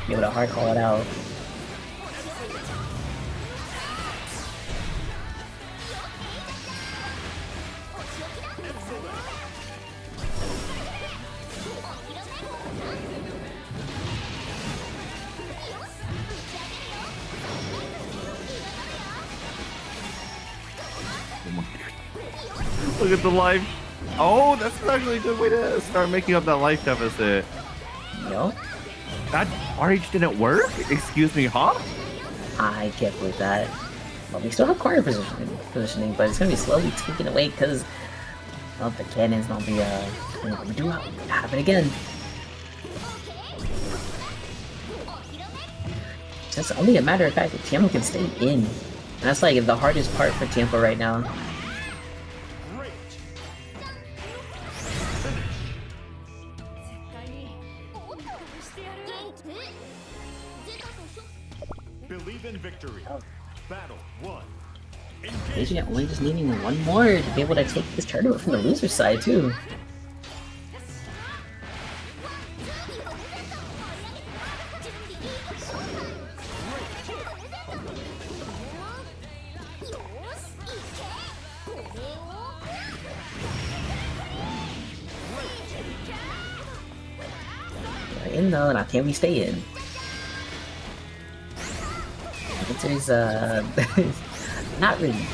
Be able to hard call it out. Look at the life. Oh, that's actually a good way to start making up that life deficit. No? That RH didn't work? Excuse me, huh? I can't believe that. Well, we still have corner positioning, but it's gonna be slowly taken away because of the cannons not be we do have it again. It's just only a matter of fact that Tampa can stay in. And that's like the hardest part for Tampa right now. Believe in victory. Battle 1. Agent only just needing one more to be able to take this tournament from the loser side too. We're in though, now can we stay in? The answer is not really.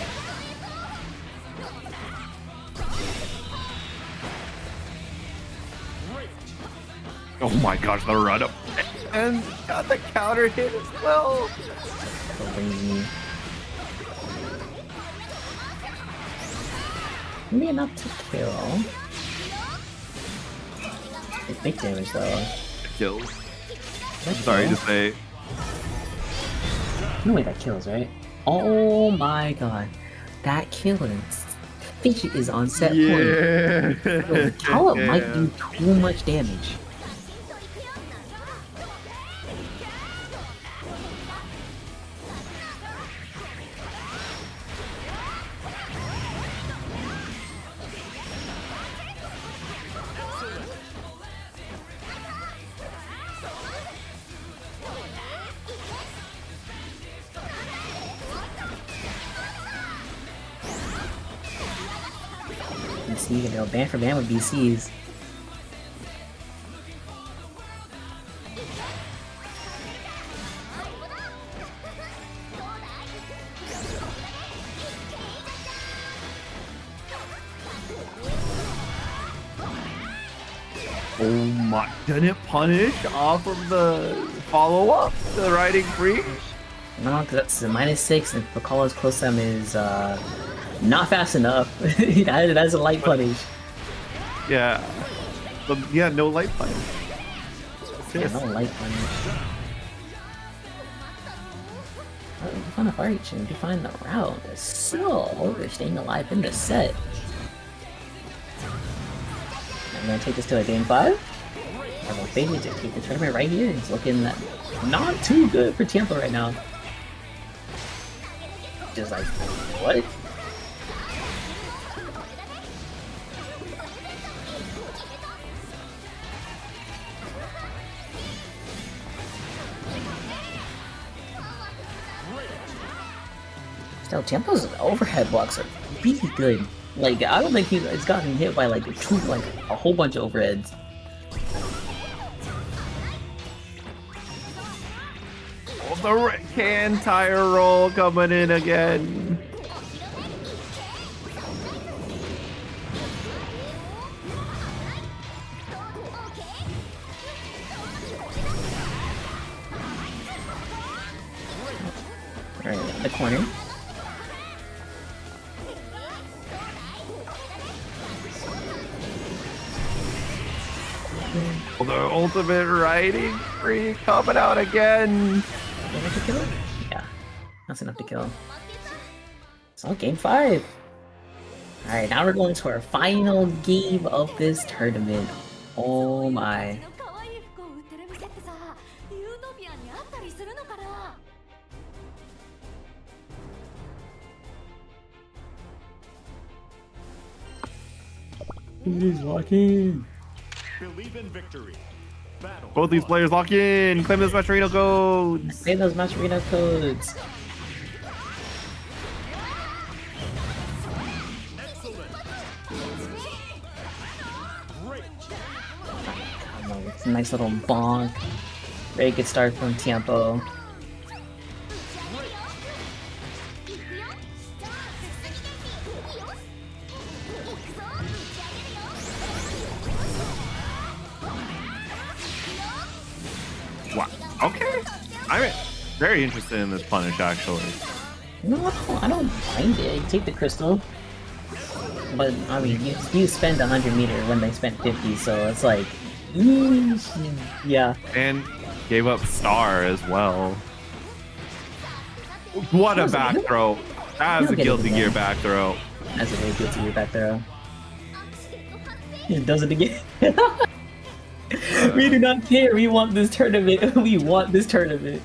Oh my gosh, the run up. And got the counter hit as well. Maybe enough to kill. It's big damage though. Kills. Sorry to say. No way that kills, right? Oh my god. That kills. Fish is on set point. Yo, Callum might do too much damage. BC, you know, band for band with BCs. Oh my, didn't it punish off of the follow-up? The riding free? No, because that's a -6, and Pakala's close them is not fast enough. That's a light punish. Yeah. Yeah, no light punish. Yeah, no light punish. Oh, you find a fire reach and you find the route. They're so they're staying alive in the set. I'm gonna take this to a game 5. I'm gonna fade to take the tournament right here. It's looking not too good for Tampa right now. Just like, what? Still, Tampa's overhead blocks are really good. Like, I don't think he's gotten hit by like a whole bunch of overheads. Oh, the can tire roll coming in again. Alright, in the corner. Oh, the ultimate riding free coming out again. Enough to kill him? Yeah, that's enough to kill him. So, game 5. Alright, now we're going to our final game of this tournament. Oh my. He's walking. Believe in victory. Battle Both these players lock in. Claim those matcherino codes. Say those matcherino codes. Come on, it's a nice little bonk. Very good start from Tiempo. Wow. Okay. I'm very interested in this punish, actually. No, I don't mind it. You take the crystal. But, I mean, you spend 100 meter when they spent 50, so it's like... yeah. And gave up star as well. What a back throw. That was a Guilty Gear back throw. That's a very Guilty Gear back throw. He does it again. We do not care. We want this tournament. We want this tournament.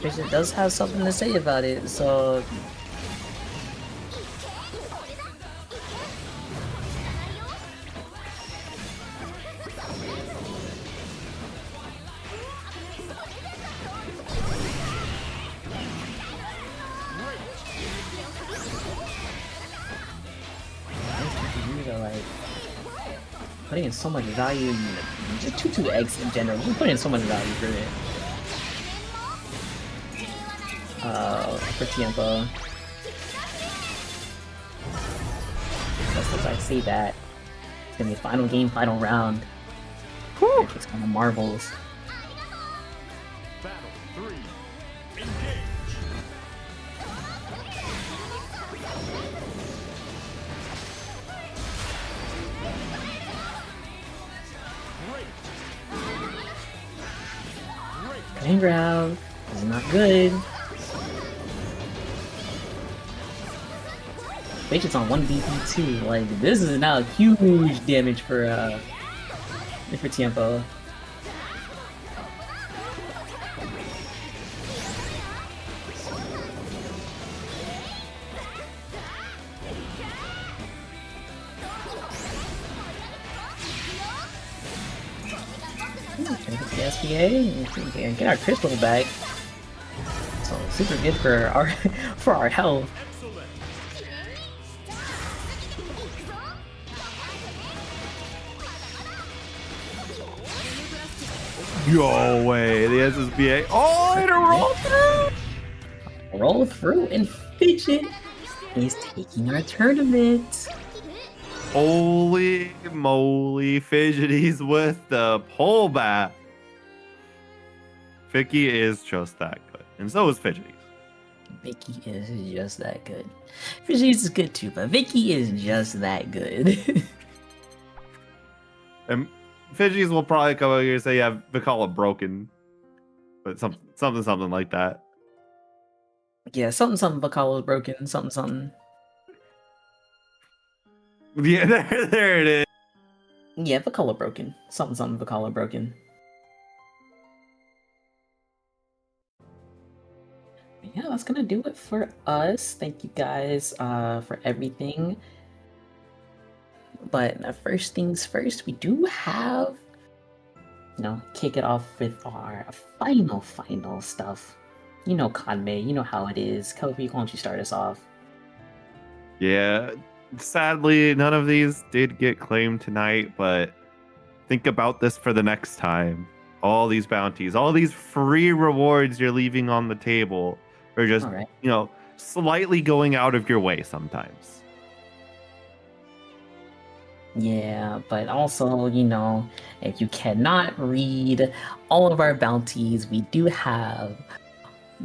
Fidget does have something to say about it, so like putting in so much value in just 2 eggs in general. We're putting in so much value for it. For Tiempo. Just as I say that, it's gonna be final game, final round. Whew! It's kind of marbles. Battle 3. Engage. Grand grab is not good. Fidget's on 1 BP too. Like this is now huge damage for Tiempo. Get the SPA and get our crystal back. So super good for our health. Go away, the SSBA. Oh, it rolled through! Roll through, and Fidget is taking our tournament. Holy moly, Fidgety's with the pullback. Vicky is just that good, and so is Fidgety's. Vicky is just that good. Fidgety's is good too, but Vicky is just that good. And Fidgety's will probably come over here and say, yeah, they call it broken. But something like that. Yeah, something Bacala is broken, something. Yeah, there it is. Yeah, Bacala broken. Something Bacala broken. Yeah, that's gonna do it for us. Thank you guys for everything. But first things first, we do have, kick it off with our final stuff. You know, Kanme, you know how it is. Kobe, why don't you start us off? Yeah, sadly, none of these did get claimed tonight, but think about this for the next time. All these bounties, all these free rewards you're leaving on the table are just, slightly going out of your way sometimes. Yeah, but also, if you cannot read all of our bounties, we do have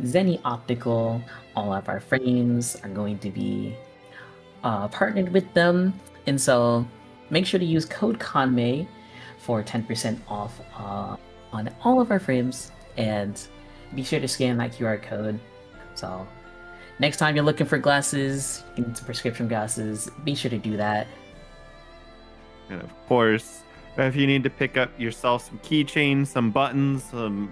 Zenni Optical. All of our frames are going to be partnered with them. And so make sure to use code Kanme for 10% off on all of our frames. And be sure to scan that QR code. So next time you're looking for glasses, some prescription glasses, be sure to do that. And of course, if you need to pick up yourself some keychains, some buttons, some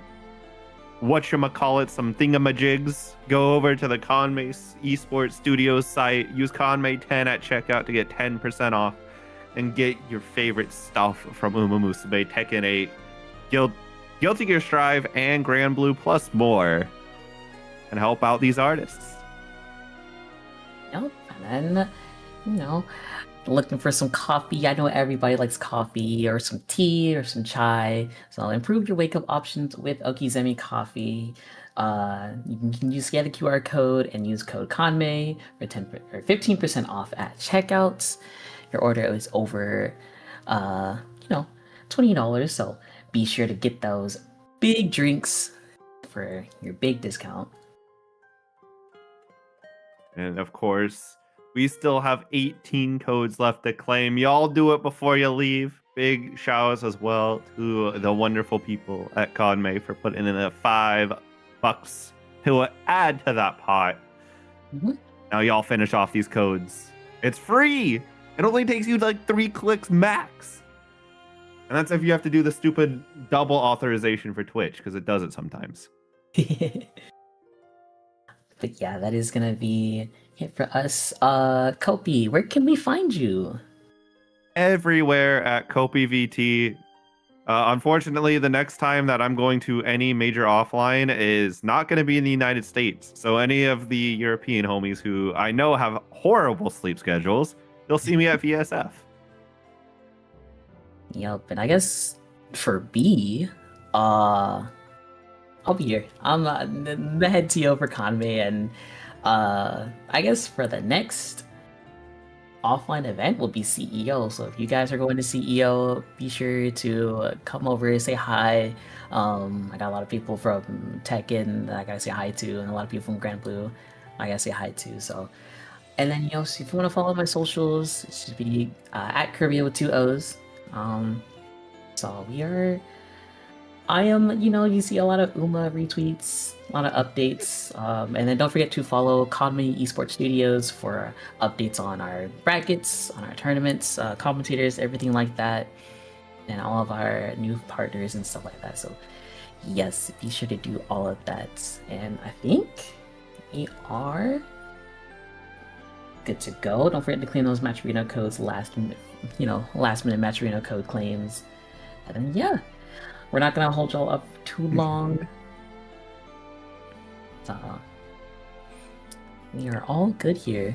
whatchamacallit, some thingamajigs, go over to the Kanme Esports Studios site, use Kanme10 at checkout to get 10% off, and get your favorite stuff from Uma Musume, Tekken 8, Guilty Gear Strive, and Granblue, plus more, and help out these artists. Yep, and then, looking for some coffee. I know everybody likes coffee or some tea or some chai. So improve your wake up options with Okizeme Coffee. You can use scan the QR code and use code Kanme for 15% off at checkouts. Your order is over $20. So be sure to get those big drinks for your big discount. And of course, we still have 18 codes left to claim. Y'all do it before you leave. Big shout outs as well to the wonderful people at Kanme for putting in a $5 to add to that pot. Mm-hmm. Now y'all finish off these codes. It's free. It only takes you like 3 clicks max. And that's if you have to do the stupid double authorization for Twitch, because it does it sometimes. But yeah, that is gonna be it for us. Kopi, where can we find you? Everywhere at Kopi VT. Unfortunately, the next time that I'm going to any major offline is not going to be in the United States. So any of the European homies who I know have horrible sleep schedules, they'll see me at VSF. Yep, and I guess for B, I'll be here. I'm the head TO for Kanme, and I guess for the next offline event will be CEO. So if you guys are going to CEO, be sure to come over, say hi. I got a lot of people from Tekken that I gotta say hi to, and a lot of people from Granblue I gotta say hi to. So, and then if you want to follow my socials, it should be at Kirby with 2 O's. So I am, you see a lot of UMA retweets, a lot of updates, and then don't forget to follow Kanme Esports Studios for updates on our brackets, on our tournaments, commentators, everything like that, and all of our new partners and stuff like that. So yes, be sure to do all of that. And I think we are good to go. Don't forget to claim those matcherino codes last minute matcherino code claims. And then yeah. We're not gonna hold y'all up too long. We are all good here.